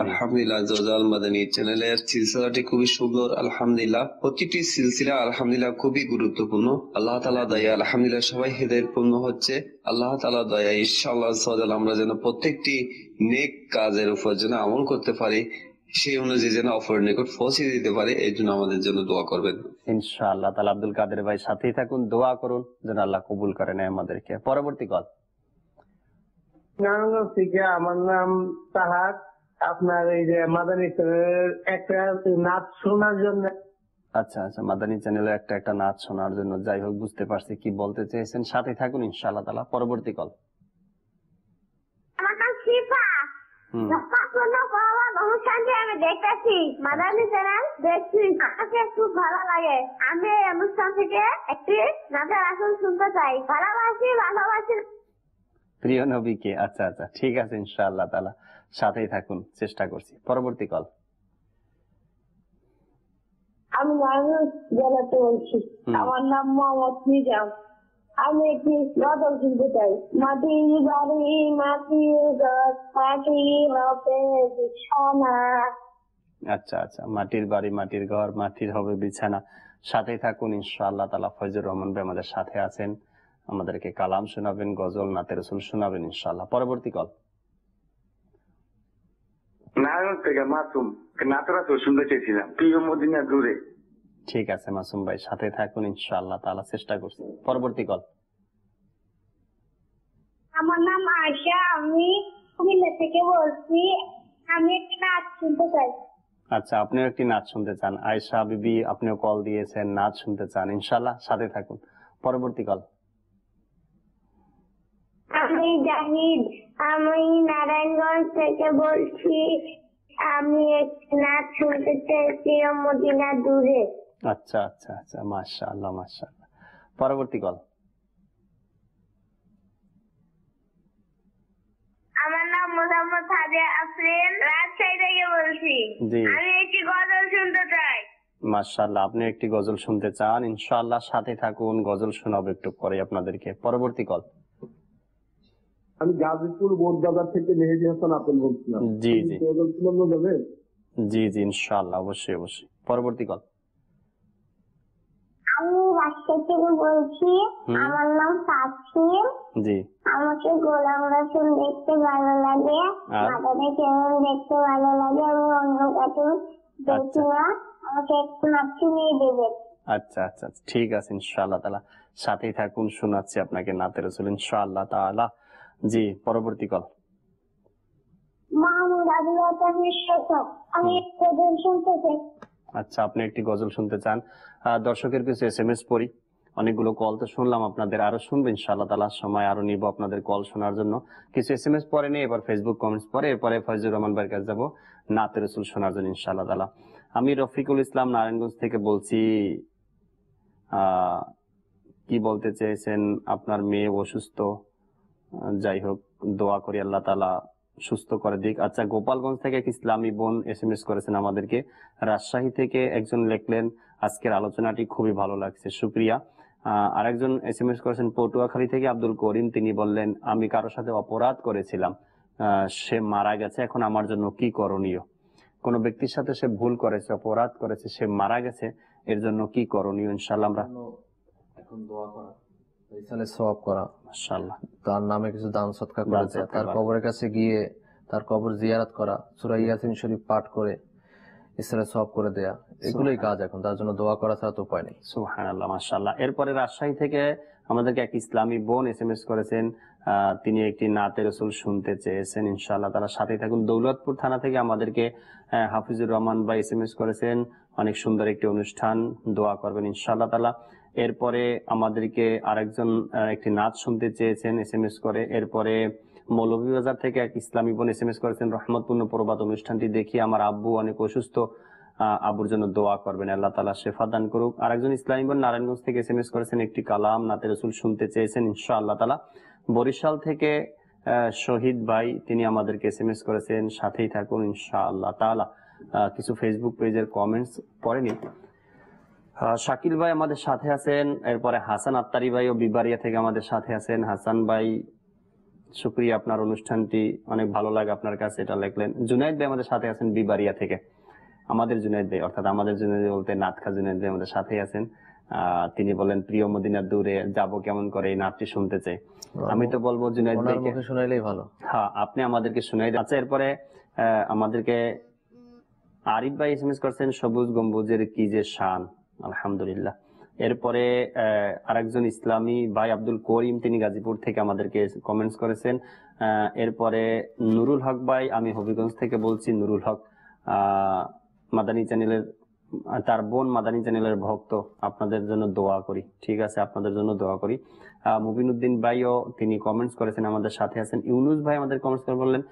আলহামদুলিল্লাহ, জোজাল মাদানী চ্যানেলের সিলসিলাটি খুবই সুন্দর। আলহামদুলিল্লাহ, প্রতিটি সিলসিলা আলহামদুলিল্লাহ খুবই গুরুত্বপূর্ণ। আল্লাহ তাআলা দয়া, আলহামদুলিল্লাহ সবাই হেদায়েতপূর্ণ হচ্ছে। আল্লাহ তাআলা দয়া, ইনশাআল্লাহ আমরা যেন প্রত্যেকটি নেক কাজের উপর যেন আমল করতে পারি, সেই অনুযায়ী যেন অপরের নিকট পৌঁছে দিতে পারে, এই জন্য আমাদের জন্য দোয়া করবেন ইনশাআল্লাহ তাআলা। আব্দুল কাদের ভাই সাথেই থাকুন, দোয়া করুন যেন আল্লাহ কবুল করে নেয় আমাদেরকে। পরবর্তী কল। নারায়ণগঞ্জ থেকে, আমার নাম তাহাক। আপনার এই যে মাদানী চ্যানেলের একটা নাচ শোনার জন্য। আচ্ছা আচ্ছা, মাদানী চ্যানেলে একটা নাচ শোনার জন্য। যাই হোক, বুঝতে পারছি কি বলতে চেয়েছেন, সাথে থাকুন ইনশাআল্লাহ তাআলা। পরবর্তী কল। আমার নাম শিফা। আমি দেখতেছি মাদানী চ্যানেল, দেখছি, আমাকে খুব ভালো লাগে। আমি এই অনুষ্ঠান থেকে একটি নাচের আসন শুনতে চাই। ভালোবাসি প্রিয় নবীকে। আচ্ছা আচ্ছা, ঠিক আছে ইনশাআল্লাহ তাআলা, সাথেই থাকুন, চেষ্টা করছি। পরবর্তী কল। আমি নারায়ণগঞ্জ জেলাতে বলছি। আমার নাম মোহাম্মদ নিজাম। আমি একটি গজল শুনতে চাই। মাটির বাড়ি মাটির ঘর, মাটি হবে বিছানা। আচ্ছা আচ্ছা, মাটির বাড়ি মাটির ঘর, মাটির হবে বিছানা। সাথেই থাকুন ইনশাআল্লাহ তাআলা। ফয়জুর রহমান ভাই আমাদের সাথে আছেন, আমাদেরকে কালাম শোনাবেন, গজল, নাতে রাসূল শোনাবেন ইনশাআল্লাহ। পরবর্তী কল। নারায়ণগঞ্জ থেকে মাসুম। নাতে রাসূল শুনতে চেয়েছিলাম, প্রিয় মদিনা দূরে। ঠিক আছে মাসুম ভাই, সাথে থাকুন ইনশাআল্লাহ তাআলা, চেষ্টা করছি। পরবর্তী কল। আমার নাম আয়শা, আমি কুমিল্লা থেকে বলছি। আমি একটি নাচ শুনতে চাই। আচ্ছা, আপনিও একটি নাচ শুনতে চান। আয়েশা বিবি, আপনিও কল দিয়েছেন, নাচ শুনতে চান, ইনশাআল্লাহ সাথে থাকুন। পরবর্তী কল। আমি জাহিদ, আমি নারায়ণগঞ্জ থেকে বলছি। আমি একটি নাচ শুনতে চাই, প্রিয় মদিনা দূরে। আচ্ছা আচ্ছা আচ্ছা, মাশাআল্লাহ মাশাআল্লাহ। পরবর্তী কল। আমার নাম মোহাম্মদ হাদিয়া আফরিন, রাজশাহী থেকে বলছি। আমি একটি গজল শুনতে চাই। মাশাআল্লাহ, আপনি একটি গজল শুনতে চান, ইনশাআল্লাহ সাথে থাকুন, গজল শোনাবো একটু পরে আপনাদেরকে। পরবর্তী কল। আমি গাজীপুর বোরবাজার থেকে মেহেদী হাসান আপেল বলছিলাম। জি জি গজল শোনানো যাবে? জি জি ইনশাআল্লাহ, অবশ্যই অবশ্যই। পরবর্তী কল। আমি রাজশাহী থেকে বলছি। আমার নাম সাফিন। জি। আমাকে গোলাম রসুল দেখতে ভালো লাগে, মাদানী চ্যানেল দেখতে ভালো লাগে। আমি অন্য কার্টুন দেখি না, আমাকে একটু নাচ শুনিয়ে দেবেন। আচ্ছা আচ্ছা, ঠিক আছে ইনশাআল্লাহ তাআলা, সাথেই থাকুন, শোনাচ্ছি আপনাকে নাতে রাসূল ইনশাআল্লাহ তাআলা। জি, পরবর্তী কল। মাহমুদ আবুল্লাহ তাহির শেখর, আমি গজল শুনতে চাই। আচ্ছা, আপনি একটি গজল শুনতে চান। দর্শকের কিছু SMS পড়ি। অনেকগুলো কল তো শুনলাম আপনাদের, আরো শুনবো ইনশাআল্লাহ তাআলা, সময় আরো নিব আপনাদের কল শোনার জন্য। কিছু এসএমএস পরে নিয়ে এবার ফেসবুক কমেন্টস পরে, এরপরে ফয়জুর রহমান ভাইয়ের কাছে যাবো নাতে রাসূল শোনার জন্য ইনশাআল্লাহ তাআলা। আমি রফিকুল ইসলাম নারায়ণগঞ্জ থেকে বলছি। কি বলতে চেয়েছেন? আপনার মেয়ে অসুস্থ, যাই হোক দোয়া করি আল্লাহ তাআলা সুস্থ করে দিক। আচ্ছা, গোপালগঞ্জ থেকে এক ইসলামী বোন এসএমএস করেছেন আমাদেরকে। রাজশাহী থেকে একজন লিখলেন আজকের আলোচনাটি খুবই ভালো লাগছে, শুকরিয়া। আরেকজন এসএমএস করেছেন পটুয়াখালী থেকে আব্দুল করিম, তিনি বললেন আমি কারোর সাথে অপরাধ করেছিলাম, সে মারা গেছে, এখন আমার জন্য কি করণীয়? কোন ব্যক্তির সাথে সে ভুল করেছে, অপরাধ করেছে, সে মারা গেছে, এর জন্য কি করণীয়? ইনশাআল্লাহ আমরা এখন দোয়া করা, ইসালে সওয়াব করা, মাশাআল্লাহ, তার নামে কিছু দান সদকা করে দেয়া, তার কবরের কাছে গিয়ে তার কবর জিয়ারত করা, সূরা ইয়াসিন শরীফ পাঠ করে ইসালে সওয়াব করে দেয়া, এগুলোই কাজ এখন। তার জন্য দোয়া করা ছাড়া তো উপায় নেই। সুবহানাল্লাহ, মাশাআল্লাহ। এরপরে রাজশাহী থেকে আমাদেরকে এক ইসলামী বোন এসএমএস করেছেন, তিনি একটি নাতে রাসূল শুনতে চেয়েছেন। ইনশাআল্লাহ তাআলা সাথেই থাকুন। দৌলতপুর থানা থেকে আমাদেরকে হাফিজুর রহমান ভাই এসএমএস করেছেন, অনেক সুন্দর একটি অনুষ্ঠান, দোয়া করবেন ইনশাআল্লাহ তাআলা। এরপরে আমাদেরকে আরেকজন একটি নাচ শুনতে চেয়েছেন এসএমএস করে। এরপরে মৌলভীবাজার থেকে এক ইসলামী বোন এসএমএস করেছেন, রহমতপূর্ণ প্রবাদ অনুষ্ঠানটি দেখি আমার আব্বু অনেক অসুস্থ, আব্বুর জন্য দোয়া করবেন, আল্লাহ তাআলা শেফা দান করুক। আরেকজন ইসলামী বোন নারায়ণগঞ্জ থেকে এসএমএস করেছেন, একটি কালাম নাতে রাসূল শুনতে চেয়েছেন ইনশাআল্লাহ তাআলা। বরিশাল থেকে শহীদ ভাই, তিনি আমাদেরকে এসএমএস করেছেন, সাথেই থাকুন ইনশাআল্লাহ তাআলা। কিছু ফেসবুক পেজের কমেন্টস পড়েনি। শাকিল ভাই আমাদের সাথে আছেন। এরপরে হাসান আত্তারি ভাই ও বিবারিয়া থেকে আমাদের সাথে আছেন। হাসান ভাই শুকরিয়া, আপনার অনুষ্ঠানটি অনেক ভালো লাগে আপনার কাছে, এটা লিখলেন। জুনাইদ ভাই আমাদের সাথে আছেন বিবারিয়া থেকে, আমাদের জুনাইদ ভাই, অর্থাৎ আমাদের জুনাইদ বলতে নাতখা জুনাইদ ভাই আমাদের সাথেই আছেন। তিনি বলেন প্রিয় মদিনার দূরে যাব কেমন করে, এই নাটটি শুনতে চাই। আমি তো বলবো জুনাইদ ভাইকে শুনাইলেই ভালো। হ্যাঁ, আপনি আমাদেরকে শুনাই দেন। আচ্ছা, এরপরে আমাদেরকে আরিফ ভাই এসএমএস করছেন, সবুজ গম্বুজের কি যে শান, আলহামদুলিল্লাহ। এরপরে আরেকজন ইসলামী ভাই আব্দুল করিম, তিনি গাজীপুর থেকে আমাদেরকে কমেন্টস করেছেন। এরপরে নুরুল হক ভাই, আমি হবিগঞ্জ থেকে বলছি, নুরুল হক মাদানী চ্যানেলের, তার বোন মাদানী চ্যানেলের ভক্ত, আপনাদের জন্য দোয়া করি। ঠিক আছে, আপনাদের জন্য দোয়া করি। মুবিনুদ্দিন ভাইও তিনি কমেন্টস করেছেন, আমাদের সাথে আছেন। ইউনুস ভাই আমাদের কমেন্টস করে বললেন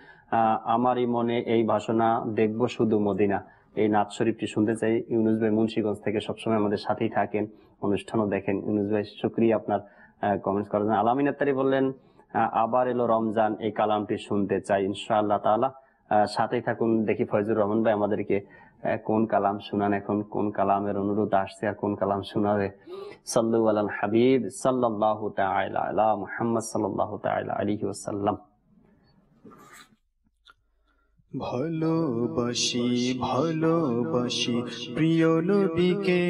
আমারই মনে এই বাসনা, দেখবো শুধু মদিনা, এই নাচ শরীফটি শুনতে চাই। ইউনুস ভাই মুন্সিগঞ্জ থেকে সবসময় আমাদের সাথেই থাকেন, অনুষ্ঠানও দেখেন। ইউনুস ভাই শুকরিয়া আপনার কমেন্টস করার জন্য। আলামিন আত্তারি বললেন আবার এলো রমজান, এই কালামটি শুনতে চাই ইনশাআল্লাহ তাআলা। সাথেই থাকুন। দেখি ফয়জুর রহমান ভাই আমাদেরকে কোন কালাম শুনান, এখন কোন কালামের অনুরোধ আসছে আর কোন কালাম শোনাবে। সাল্লু আলাল হাবিব সাল্লাল্লাহু তাআলা আলা মুহাম্মদ সাল্লাল্লাহু তাআলা আলাইহি ওয়াসাল্লাম। ভালোবাসি ভালোবাসি প্রিয় নবীকে,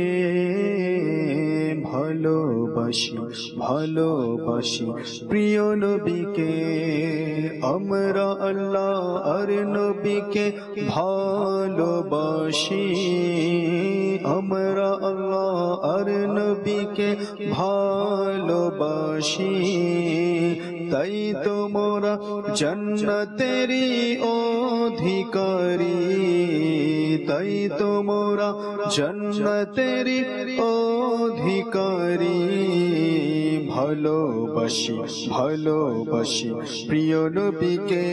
ভালোবাসি ভালোবাসি প্রিয় নবীকে, আমরা আল্লাহ আর নবীকে ভালোবাসি, আমরা আল্লাহ আর নবীকে ভালোবাসি, তাই তোমরা জান্নাতেরই অধিকারী, তাই তোমরা জান্নাতেরই অধিকারী, ভালোবাসি ভালোবাসি প্রিয় নবীকে,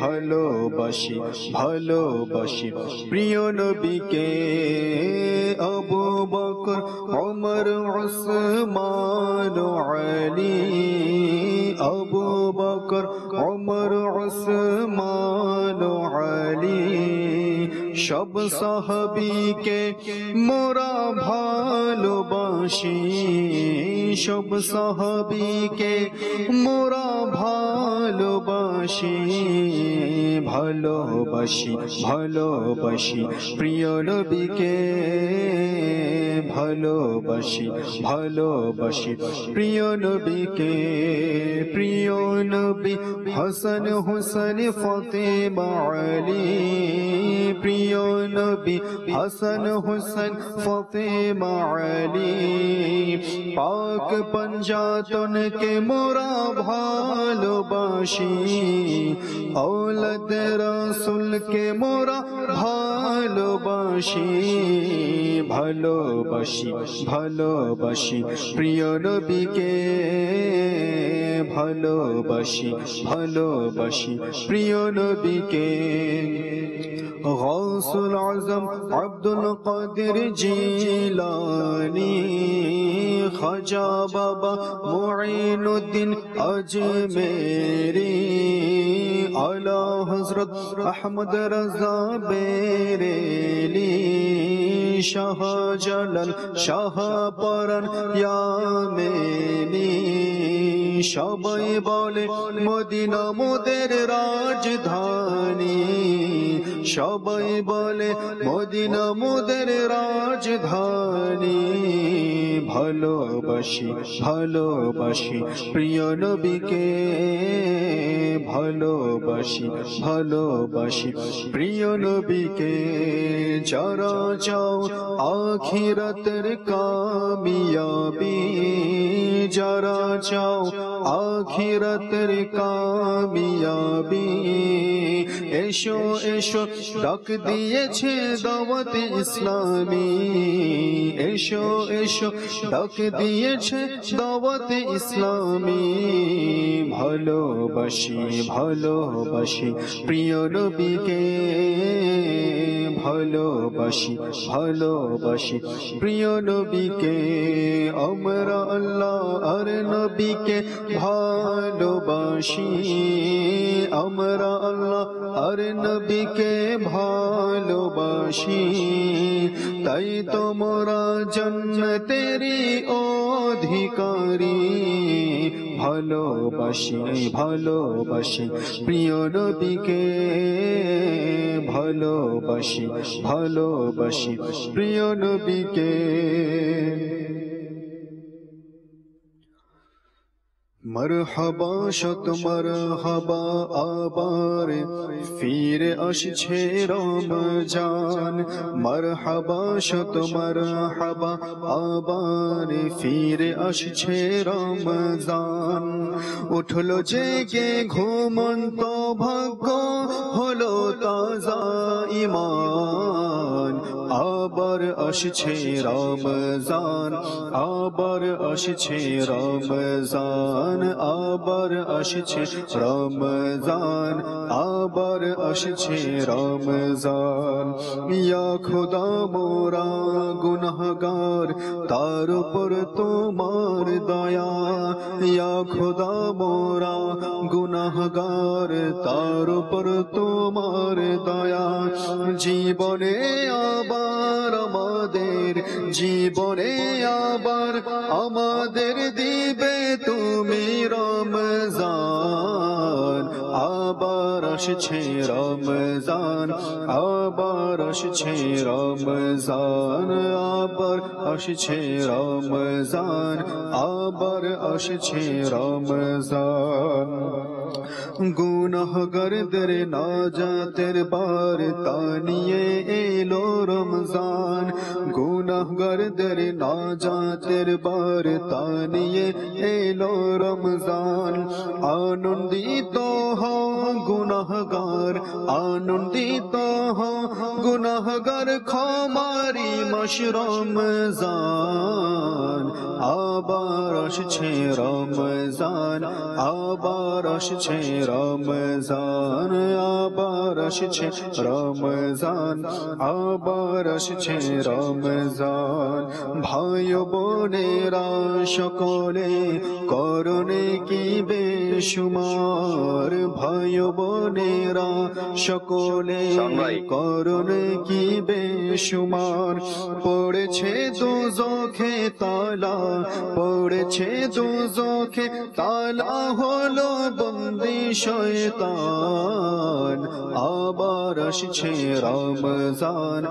ভালোবাসি ভালোবাসি প্রিয় নবীকে, আবু বকর ওমর উসমান আলী, আবু বকর ওমর উসমান আলী, সব সাহাবীকে মোরা ভালোবাসি, সব সাহাবীকে মোরা ভালোবাসি, ভালোবাসি ভালোবাসি প্রিয় নবীকে, ভালোবাসি ভালোবাসি প্রিয় নবীকে, প্রিয় নবী হাসান হুসেন ফাতেমা আলী, প্রিয় নবী হাসান হুসেন ফাতেমা আলী, পাক পঞ্জাতনকে মোরা ভালোবাসি, औलद रसूल के मोरा ভালোবাসি ভালোবাসি ভালোবাসি প্রিয় নবীকে ভালোবাসি ভালোবাসি প্রিয় নবীকে গৌসুল আজম আব্দুল কাদের জিলানী খাজা বাবা মুঈনুদ্দিন আজমেরি আলা হযরত আহমদ রাজা বেরেলি শাহজালাল শাহপরান ইয়ামেনি সবাই বলে মদিনা মোদের রাজধানী সবাই বলে মদিনা মোদের রাজধানী ভালোবাসি ভালোবাসি প্রিয় নবীকে ভালোবাসি ভালোবাসি প্রিয় নবীকে যারা চাও আখিরাতের কামিয়াবি যারা চাও আখিরাতের কামিয়াবি এসো এসো ডাক দিয়েছে দাওয়াত ইসলামী এসো এসো ডাক দিয়েছে দাওয়াত ইসলামী ভালোবাসি ভালোবাসি প্রিয় নবীকে ভালোবাসি ভালোবাসি প্রিয় নবীকে আমরা আল্লাহ আর নবীকে ভালোবাসি আমরা আল্লাহ আর নবীকে ভালোবাসি তাই তোমরা জান্নাতেরই অধিকারী ভালোবাসি ভালোবাসি প্রিয় নবীকে ভালোবাসি ভালোবাসি প্রিয় নবীকে মরহবা শত মরহবা আবার ফিরে আসছে রমজান মরহবা শত মরহবা আবার ফিরে আসছে রমজান উঠলো জেগে ঘুমন্ত ভাগ্য হলো তাজা ঈমান আবার আসছে রমজান আবার আসছে রমজান আবার আসছে রমজান আবার আসছে রমজান ইয়া খোদা মোরা গুনাহগার তার উপর তোমার দয়া ইয়া খোদা মোরা গুনাহগার তার উপর তোমার দয়া জীবনে আবার আমাদের জীবনে আবার আমাদের দিবে তুমি রমজান আবার আসছে রমজান আবার আসছে রমজান আবার আসছে রমজান আবার আসছে রমজান গুনাহগারদের নাজাতের বার্তা নিয়ে এলো রমজান গুনাহগারদের নাজাতের বার্তা নিয়ে এলো রমজান আনন্দিত হও গুনাহগার আনন্দিত হও গুনাহগার ক্ষমারি মাস রমজান আবার আসছে রমজান আবার আসছে রমজান আবার আসছে রমজান আবার আসছে রমজান ভাই বোনেরা সকলে করনে কি বেশুমার ভাই বোনেরা সকলে করনে কি বেশুমার পড়েছে দুজখে তালা পড়েছে দুজখে তালা হলো বন্দী শয়তান আবার আসছে রমজান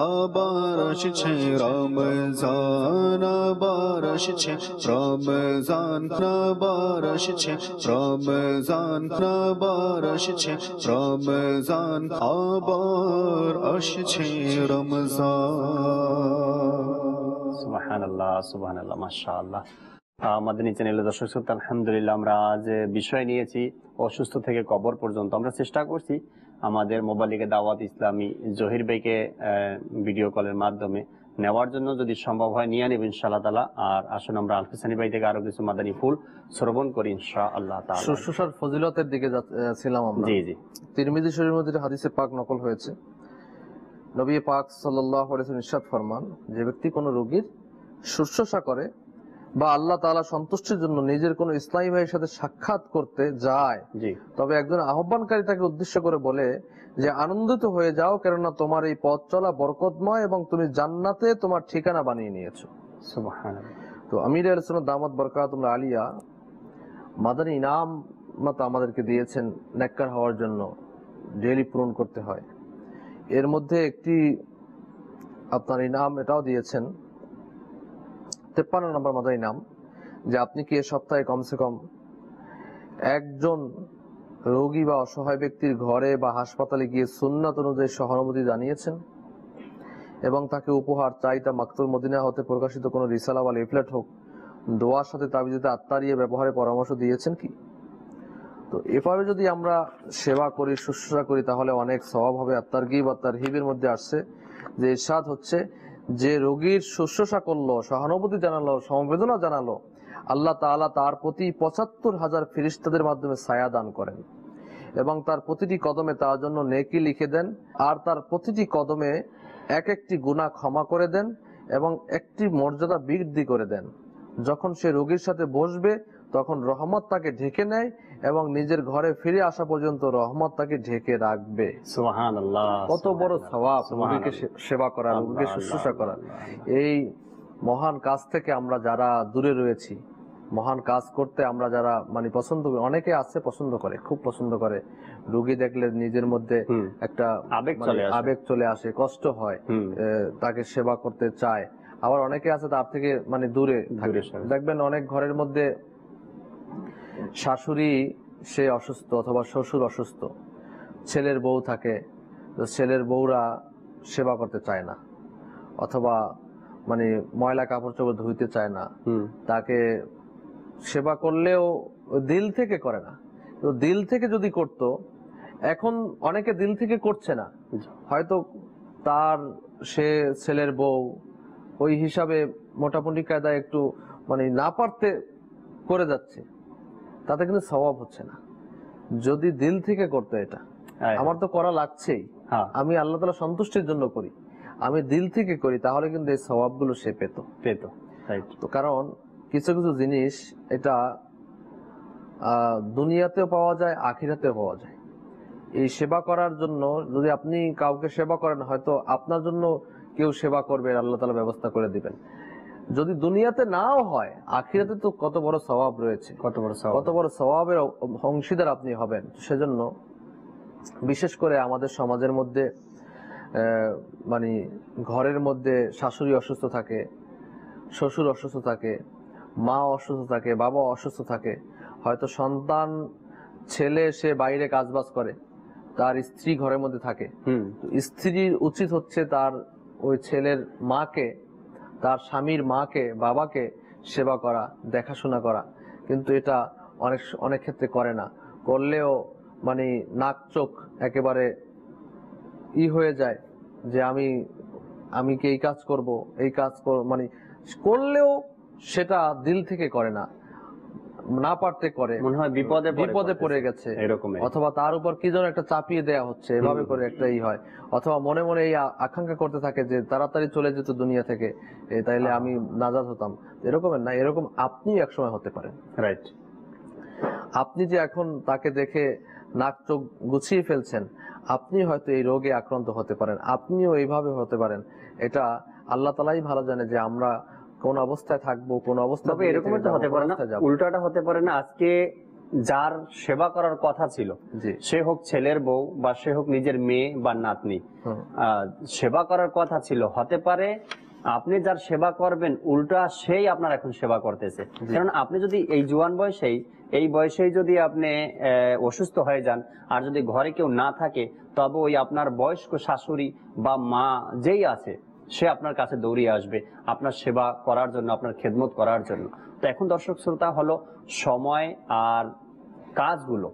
আবার আসছে রমজান আবার আসছে রমজান আবার আসছে রমজান আবার আসছে রমজান আবার আসছে রমজান সুবহানাল্লাহ সুবহানাল্লাহ মাশাআল্লাহ মাদানী চ্যানেলের দর্শক শ্রোতা, আলহামদুলিল্লাহ আমরা যে বিষয় নিয়েছি অসুস্থ থেকে কবর পর্যন্ত, আমরা চেষ্টা করছি আমাদের মোবাইলে দাওয়াত ইসলামী জহির ভাইকে ভিডিও কলের মাধ্যমে নেওয়ার জন্য, যদি সম্ভব হয় নিয়ে নেব ইনশাআল্লাহ তাআলা। আর আসুন আমরা আল হোসেনী ভাই থেকে আরো কিছু মাদানী ফুল শ্রবণ করি ইনশাআল্লাহ তাআলা। শুশ্রূষার ফজিলতের দিকে ছিলাম আমরা। জি জি। তিরমিজি শরীফের মধ্যে হাদিসে পাক নকল হয়েছে, নবী পাক সাল্লাল্লাহু আলাইহি ওয়াসাল্লাম ইরশাদ ফরমান, যে ব্যক্তি কোনো রোগীর শুশ্রূষা করে বা আল্লাহ তাআলা সন্তুষ্টির জন্য নিজের কোনো ইসলামী ভাইয়ের সাথে সাক্ষাৎ করতে যায়, তবে একজন আহ্বানকারী তাকে উদ্দেশ্য করে বলে যে আনন্দিত হয়ে যাও, কেননা তোমার এই পথ চলা বরকতময় এবং তুমি জান্নাতে তোমার ঠিকানা বানিয়ে নিয়েছো। সুবহানাল্লাহ। তো আমির আহলে সুন্নাত দামাত বরকাতুল্লাহ আলিয়া মাদানী ইনাম মতো আমাদেরকে দিয়েছেন নেককার হওয়ার জন্য, ডেইলি পূরণ করতে হয়। এর মধ্যে একটি আপনার ইনাম এটাও দিয়েছেন, 53 নম্বর মাদানী ইনাম, যে আপনি কি এ সপ্তাহে কমসে কম একজন রোগী বা অসহায় ব্যক্তির ঘরে বা হাসপাতালে গিয়ে সুন্নাত অনুযায়ী সহানুভূতি জানিয়েছেন এবং তাকে উপহার, চাইতা মাকতুল মদিনা হতে প্রকাশিত কোনো রিসালা বা লিফলেট হোক, দোয়ার সাথে তাবিজেতে আত্মারিয়ে ব্যবহারে পরামর্শ দিয়েছেন কি? তো এভাবে যদি আমরা সেবা করি, শুশ্রূষা করি, তাহলে অনেক সওয়াব হবে। আত্মারগিব বা তারহিবের মধ্যে আসছে যে ইরশাদ হচ্ছে, যে রোগীর শুশ্রূষা করলো, সহানুভূতি জানালো, সমবেদনা জানালো, আল্লাহ তাআলা তার প্রতি ৭৫,০০০ ফেরেশতাদের মাধ্যমে ছায়া দান করেন এবং তার প্রতিটি কদমে তার জন্য নেকি লিখে দেন, আর তার প্রতিটি কদমে এক একটি গুনাহ ক্ষমা করে দেন এবং একটি মর্যাদা বৃদ্ধি করে দেন। যখন সে রোগীর সাথে বসবে তখন রহমত তাকে ঢেকে নেয় এবং নিজের ঘরে ফিরে আসা পর্যন্ত রহমত তাকে ঢেকে রাখবে। সুবহানাল্লাহ। কত বড় সওয়াব রোগীকে সেবা করা, রোগীকে শুশ্রূষা করা। এই মহান কাজ থেকে আমরা যারা দূরে রয়েছি, মহান কাজ করতে আমরা যারা পছন্দ করি, অনেকে আছে পছন্দ করে, খুব পছন্দ করে, রোগী দেখলে নিজের মধ্যে একটা আবেগ চলে আসে, কষ্ট হয়, তাকে সেবা করতে চায়। আবার অনেকে আছে তার থেকে দূরে থাকে। দেখবেন অনেক ঘরের মধ্যে শাশুড়ি সে অসুস্থ অথবা শ্বশুর অসুস্থ, ছেলের বউ থাকে, তো ছেলের বউরা সেবা করতে চায় না, অথবা ময়লা কাপড় চোপড় ধুইতে চায় না, তাকে সেবা করলেও দিল থেকে করে না। তো দিল থেকে যদি করত, এখন অনেকে দিল থেকে করছে না, হয়তো তার সে ছেলের বউ ওই হিসাবে মোটামুটি কায়দায় একটু না পারতে করে যাচ্ছে, তাতে কিন্তু সওয়াব হচ্ছে না। যদি দিল থেকে করতে, এটা আমার তো করা লাগছেই, আমি আল্লাহ তাআলা সন্তুষ্টির জন্য করি, আমি দিল থেকে করি, তাহলে কিন্তু এই সওয়াব গুলো সে পেত। তো কারণ কিছু কিছু জিনিস এটা দুনিয়াতেও পাওয়া যায়, আখিরাতেও পাওয়া যায়। এই সেবা করার জন্য যদি আপনি কাউকে সেবা করেন, হয়তো আপনার জন্য কেউ সেবা করবে, আল্লাহ তাআলা ব্যবস্থা করে দিবেন। যদি দুনিয়াতে নাও হয়, আখিরাতে তো কত বড় সওয়াব রয়েছে, কত বড় সওয়াবের অংশীদার আপনি হবেন। সেজন্য বিশেষ করে আমাদের সমাজের মধ্যে ঘরের মধ্যে শাশুড়ি অসুস্থ থাকে, শ্বশুর অসুস্থ থাকে, মা অসুস্থ থাকে, বাবা অসুস্থ থাকে, হয়তো সন্তান ছেলে সে বাইরে কাজবাজ করে, তার স্ত্রী ঘরের মধ্যে থাকে, স্ত্রীর উচিত হচ্ছে তার ওই ছেলের মাকে, তার স্বামীর মাকে, বাবাকে সেবা করা, দেখাশোনা করা। কিন্তু এটা অনেক ক্ষেত্রে করে না, করলেও নাক চোখ একেবারে হয়ে যায় যে আমি কি এই কাজ করব, এই কাজ করলেও সেটা দিল থেকে করে না, না পারতে করে, মনে হয় বিপদে পড়ে গেছে, অথবা তার উপর কি যেন একটা চাপিয়ে দেয়া হচ্ছে, এভাবে করে একটা হয়, অথবা মনে মনে এই আকাঙ্ক্ষা করতে থাকে যে তাড়াতাড়ি চলে যেত দুনিয়া থেকে, তাইলে আমি নাজাত হতাম। এরকমের না, এরকম আপনি একসময় হতে পারেন। রাইট, আপনি যে এখন তাকে দেখে নাক চোখ গুছিয়ে ফেলছেন, আপনি হয়তো এই রোগে আক্রান্ত হতে পারেন, আপনিও এইভাবে হতে পারেন। এটা আল্লাহ তাআলাই ভালো জানে যে আমরা কোন অবস্থায় থাকবো, কোন অবস্থায়। এরকম হতে পারে না, উল্টাটা হতে পারে না, আজকে যার সেবা করার কথা ছিল, সে হোক ছেলের বউ বা সে হোক নিজের মেয়ে বা নাতনি, সেবা করার কথা ছিল, হতে পারে আপনি যার সেবা করবেন উল্টা সেই আপনার এখন সেবা করতেছে। কারণ আপনি যদি এই জোয়ান বয়সেই, এই বয়সেই যদি আপনি অসুস্থ হয়ে যান, আর যদি ঘরে কেউ না থাকে, তবে ওই আপনার বয়স্ক শাশুড়ি বা মা যেই আছে, সে আপনার কাছে দৌড়িয়ে আসবে আপনার সেবা করার জন্য, আপনার খেদমত করার জন্য। তো এখন দর্শক শ্রোতা হলো সময় আর কাজগুলো,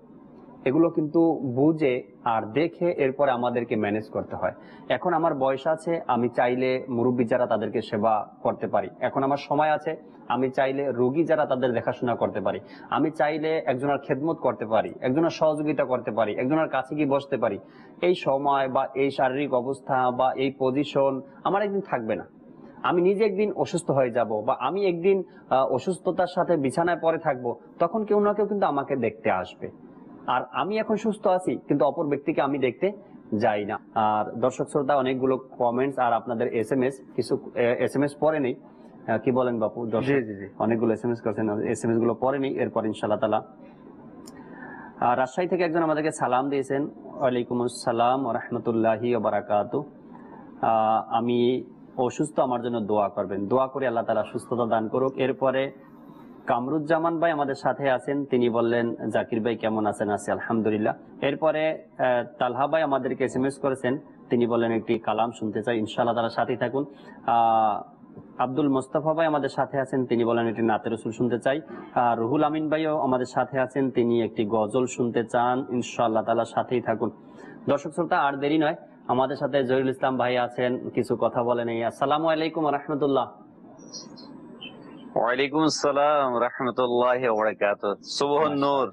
এগুলো কিন্তু বুঝে আর দেখে এরপরে আমাদেরকে ম্যানেজ করতে হয়। এখন আমার বয়স আছে, আমি চাইলে মুরব্বী যারা তাদেরকে সেবা করতে পারি। এখন আমার সময় আছে, আমি চাইলে রোগী যারা তাদের দেখাশোনা করতে পারি। আমি চাইলে একজনের খেদমত করতে পারি, একজনের সহযোগিতা করতে পারি, একজনের কাছে গিয়ে বসতে পারি। এই সময় বা এই শারীরিক অবস্থা বা এই পজিশন আমার একদিন থাকবে না। আমি নিজে একদিন অসুস্থ হয়ে যাব বা আমি একদিন অসুস্থতার সাথে বিছানায় পড়ে থাকবো, তখন কেউ না কেউ কিন্তু আমাকে দেখতে আসবে। আর আমি এখন সুস্থ আছি কিন্তু অপর ব্যক্তিকে আমি দেখতে যাই না। আর দর্শক শ্রোতা অনেকগুলো কমেন্টস আর আপনাদের SMS, কিছু SMS পরে নেই, কি বলেন বাপু? অনেকগুলো SMS করছেন, SMS গুলো পরে নেই, এরপর ইনশাআল্লাহ তাআলা। রাজশাহী থেকে একজন আমাদেরকে সালাম দিয়েছেন, ওয়ালাইকুম আসসালাম ওয়া রাহমাতুল্লাহি ওয়া বারাকাতুহু। আমি অসুস্থ, আমার জন্য দোয়া করবেন। দোয়া করে আল্লাহ তাআলা সুস্থতা দান করুক। এরপরে কামরুজ্জামান ভাই আমাদের সাথে আছেন, তিনি বললেন জাকির ভাই কেমন আছেন? আছি আলহামদুলিল্লাহ। এরপরে তালহা ভাই আমাদেরকে SMS করেছেন, তিনি বললেন একটি কালাম শুনতে চাই। ইনশাআল্লাহ তারা সাথে থাকুন। আব্দুল মোস্তফা ভাই আমাদের সাথে আছেন, তিনি বলেন একটি নাতে রসুল শুনতে চাই। রুহুল আমিন ভাইও আমাদের সাথে আছেন, তিনি একটি গজল শুনতে চান। ইনশাআল্লাহ তাআলা সাথেই থাকুন। দর্শক শ্রোতা আর দেরি নয়, আমাদের সাথে জহিরুল ইসলাম ভাই আছেন, কিছু কথা বলেন। আসসালামু আলাইকুম ওয়া রাহমাতুল্লাহ। ওয়ালাইকুম আসসালাম রাহমাতুল্লাহি ওয়া বারাকাতুহু। সুবহান নূর।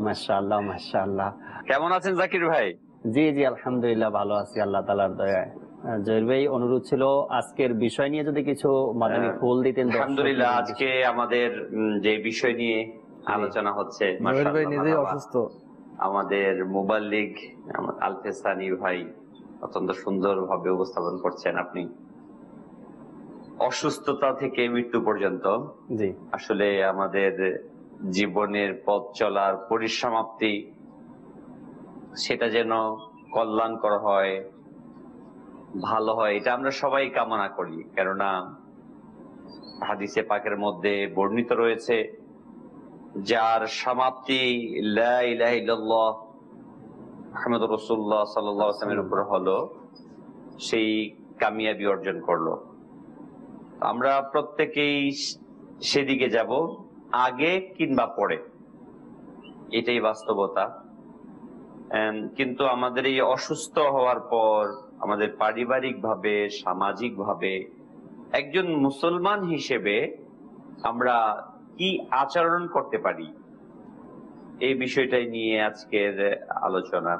মাশাআল্লাহ মাশাআল্লাহ। কেমন আছেন জাকির ভাই? জি জি আলহামদুলিল্লাহ ভালো আছি আল্লাহ তাআলার দয়ায়। জহির ভাই, অনুরোধ ছিল আজকের বিষয় নিয়ে যদি কিছু মাদানী ফুল দিতেন। আলহামদুলিল্লাহ, আজকে আমাদের যে বিষয় নিয়ে আলোচনা হচ্ছে, জহির ভাই নিজেই অসুস্থ, আমাদের মুবাল্লিগ আলফেসানি ভাই অত্যন্ত সুন্দরভাবে উপস্থাপন করছেন। আপনি অসুস্থতা থেকে মৃত্যু পর্যন্ত আসলে আমাদের জীবনের পথ চলার পরিসমাপ্তি, সেটা যেন কল্যাণকর হয়, ভালো হয়, এটা আমরা সবাই কামনা করি। কেননা হাদিসে পাকের মধ্যে বর্ণিত রয়েছে, যার সমাপ্তি লা ইলাহা ইল্লাল্লাহ মুহাম্মাদুর রাসূলুল্লাহ সাল্লাল্লাহু আলাইহি ওয়াসাল্লামের উপর হলো, সেই কামিয়াবি অর্জন করলো। আমরা প্রত্যেকেই সেদিকে যাব, আগে কিংবা পরে, এটাই বাস্তবতা। কিন্তু আমাদের এই অসুস্থ হওয়ার পর আমাদের পারিবারিক ভাবে, সামাজিক ভাবে একজন মুসলমান হিসেবে আমরা কি আচরণ করতে পারি, এই বিষয়টাই নিয়ে আজকের আলোচনা।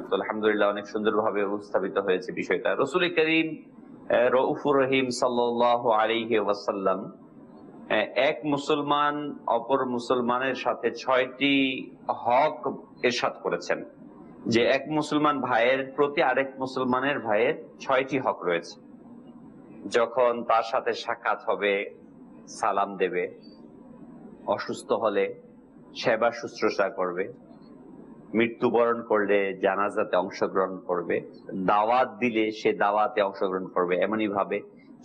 তো আলহামদুলিল্লাহ অনেক সুন্দরভাবে উপস্থাপিত হয়েছে বিষয়টা। রাসূল করিম রউফুর রহিম সাল্লাল্লাহু আলাইহি ওয়াসাল্লাম এক মুসলমান অপর মুসলমানের সাথে 6টি হক ইরশাদ করেছেন, যে এক মুসলমান ভাইয়ের প্রতি আরেক মুসলমানের ভাইয়ের 6টি হক রয়েছে। যখন তার সাথে সাক্ষাৎ হবে সালাম দেবে, অসুস্থ হলে সেবা শুশ্রূষা করবে, মৃত্যুবরণ করলে জানাজাতে অংশগ্রহণ করবে, দাওয়াত দিলে সে দাওয়াতে অংশগ্রহণ করবে। এমনই ভাবে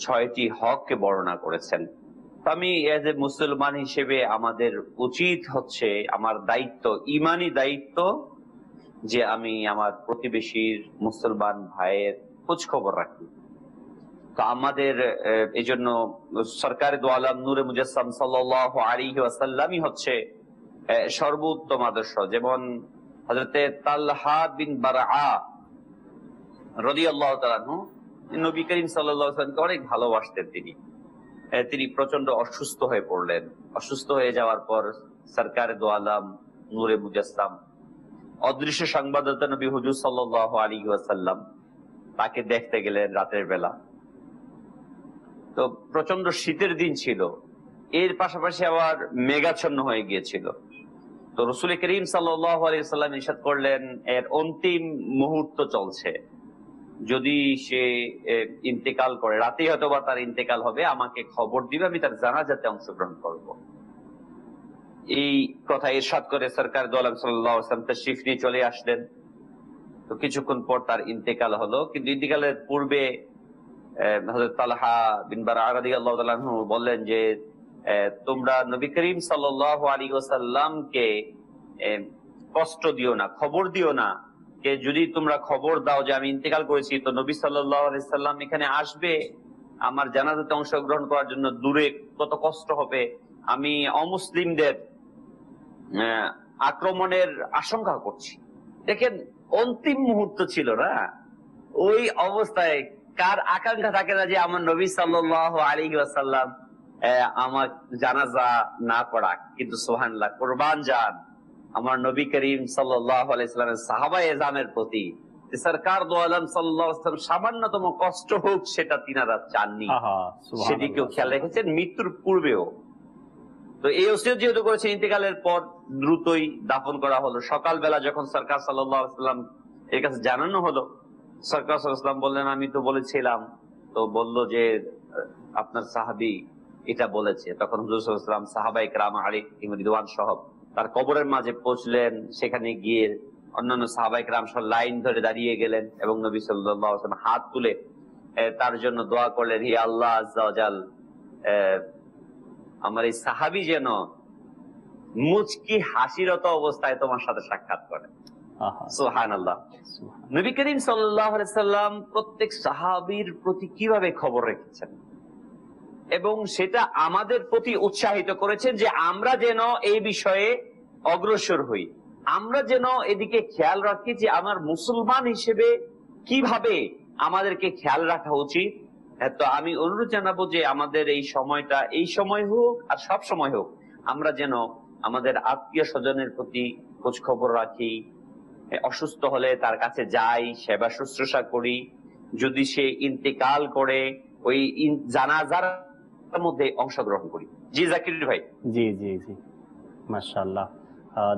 6টি হককে বর্ণনা করেছেন। আমি এজ এ মুসলমান হিসেবে আমাদের উচিত হচ্ছে, আমার দায়িত্ব, ইমানি দায়িত্ব, যে আমি আমার প্রতিবেশীর মুসলমান ভাইয়ের খোঁজ খবর রাখি। তো আমাদের এই জন্য সরকারে দো আলম নূরে মুজাসসাম সাল্লাল্লাহু আলাইহি ওয়াসাল্লামই হচ্ছে সর্বোত্তম আদর্শ। যেমন হযরতে তালহা বিন বারআ রাদিয়াল্লাহু তাআলা আনহু নবী করিম সাল্লাল্লাহু আলাইহি ওয়াসাল্লামকে অনেক ভালোবাসতেন। তিনি প্রচন্ড অসুস্থ হয়ে পড়লেন। অসুস্থ হয়ে যাওয়ার পর সরকারে দো আলম নূরে মুজাসসাম অদৃশ্য সংবাদদাতা নবী হুজুর সাল্লাল্লাহু আলাইহি ওয়াসাল্লাম তাকে দেখতে গেলেন রাতের বেলা। তো প্রচন্ড শীতের দিন ছিল, এর পাশাপাশি আবার মেঘাচ্ছন্ন হয়ে গিয়েছিল। তো রাসূল করিম সাল্লাল্লাহু আলাইহি ওয়াসাল্লাম ইরশাদ করলেন, এর অন্তিম মুহূর্ত চলছে, যদি সে ইন্তেকাল করে, রাতেই হয়তো বা তার ইন্তেকাল হবে, আমাকে খবর দিবে, আমি তার জানাজাতে অংশগ্রহণ করব। এই কথা ইরশাদ করে সরকার দো আলম সাল্লাল্লাহু আলাইহি ওয়াসাল্লাম তাশরীফ নিয়ে চলে আসলেন। তো কিছুক্ষণ পর তার ইন্তেকাল হলো। কিন্তু ইন্তেকালের পূর্বে হযরত তালহা বিন বারআ রাদিয়াল্লাহু তাআলা আনহু বললেন যে, তোমরা নবী করিম সাল্লাল্লাহু আলাইহি ওয়াসাল্লামকে কষ্ট দিও না, খবর দিও না, মানুষকে যদি তোমরা খবর দাও যে আমি ইন্তেকাল করেছি, তো নবী সাল্লাল্লাহু আলাইহি সাল্লাম এখানে আসবে আমার জানাজাতে অংশগ্রহণ করার জন্য, দূরে কত কষ্ট হবে, আমি অমুসলিমদের আক্রমণের আশঙ্কা করছি। দেখেন অন্তিম মুহূর্ত ছিল না, ওই অবস্থায় কার আকাঙ্ক্ষা থাকে না যে আমার নবী সাল্লাল্লাহু আলাইহি ওয়াসাল্লাম আমার জানাজা না পড়াক, কিন্তু সুবহানাল্লাহ, কুরবান যান আমার নবী করিম সাল্লাল্লাহু আলাইহি ওয়াসাল্লামের সাহাবায়ে এজামের প্রতি, সরকার দো আলম সাল্লাল্লাহু আলাইহি ওয়াসাল্লাম সামান্যতম কষ্ট হোক সেটা তিনারা চাননি, সেদিকেও খেয়াল রেখেছেন মৃত্যুর পূর্বেও। তো এই ওসিয়ত যেহেতু করেছেন, ইন্তেকালের পর দ্রুতই দাফন করা হলো। সকালবেলা যখন সরকার সাল্লাল্লাহু আলাইহি ওয়াসাল্লাম এর কাছে জানানো হলো, সরকার সাল্লাল্লাহু আলাইহি ওয়াসাল্লাম বললেন আমি তো বলেছিলাম, তো বলল যে আপনার সাহাবী এটা বলেছে। তখন হুজুর সাল্লাল্লাহু আলাইহি ওয়াসাল্লাম সাহাবায়ে কেরাম আলাইহিম রিদওয়ান সহ তার কবরের মাঝে পৌঁছলেন। সেখানে গিয়ে অন্যান্য সাহাবায়ে কেরাম সহ লাইন ধরে দাঁড়িয়ে গেলেন এবং নবী সাল্লাল্লাহু আলাইহি ওয়াসাল্লাম হাত তুলে তার জন্য দোয়া করলেন, হে আল্লাহ আজ্জা ওয়া জাল, আমার এই সাহাবী যেন মুচকি হাসিরত অবস্থায় তোমার সাথে সাক্ষাৎ করে। সুবহানাল্লাহ। নবী করিম সাল্লাল্লাহু আলাইহি সাল্লাম প্রত্যেক সাহাবীর প্রতি কিভাবে খবর রেখেছেন এবং সেটা আমাদের প্রতি উৎসাহিত করেছেন যে আমরা যেন এই বিষয়ে অগ্রসর হই, আমরা যেন এদিকে খেয়াল রাখি যে আমার মুসলমান হিসেবে কিভাবে আমাদেরকে খেয়াল রাখা উচিত। তো আমি অনুরোধ জানাবো যে আমাদের এই সময়টা, এই সময় হোক আর সব সময় হোক, আমরা যেন আমাদের আত্মীয় স্বজনের প্রতি খোঁজ খবর রাখি, অসুস্থ হলে তার কাছে যাই, সেবা শুশ্রূষা করি, যদি সে ইন্তেকাল করে ওই জানাজার মধ্যে অংশগ্রহণ করি। জি জাকির ভাই। জি জি জি, মাশাআল্লাহ।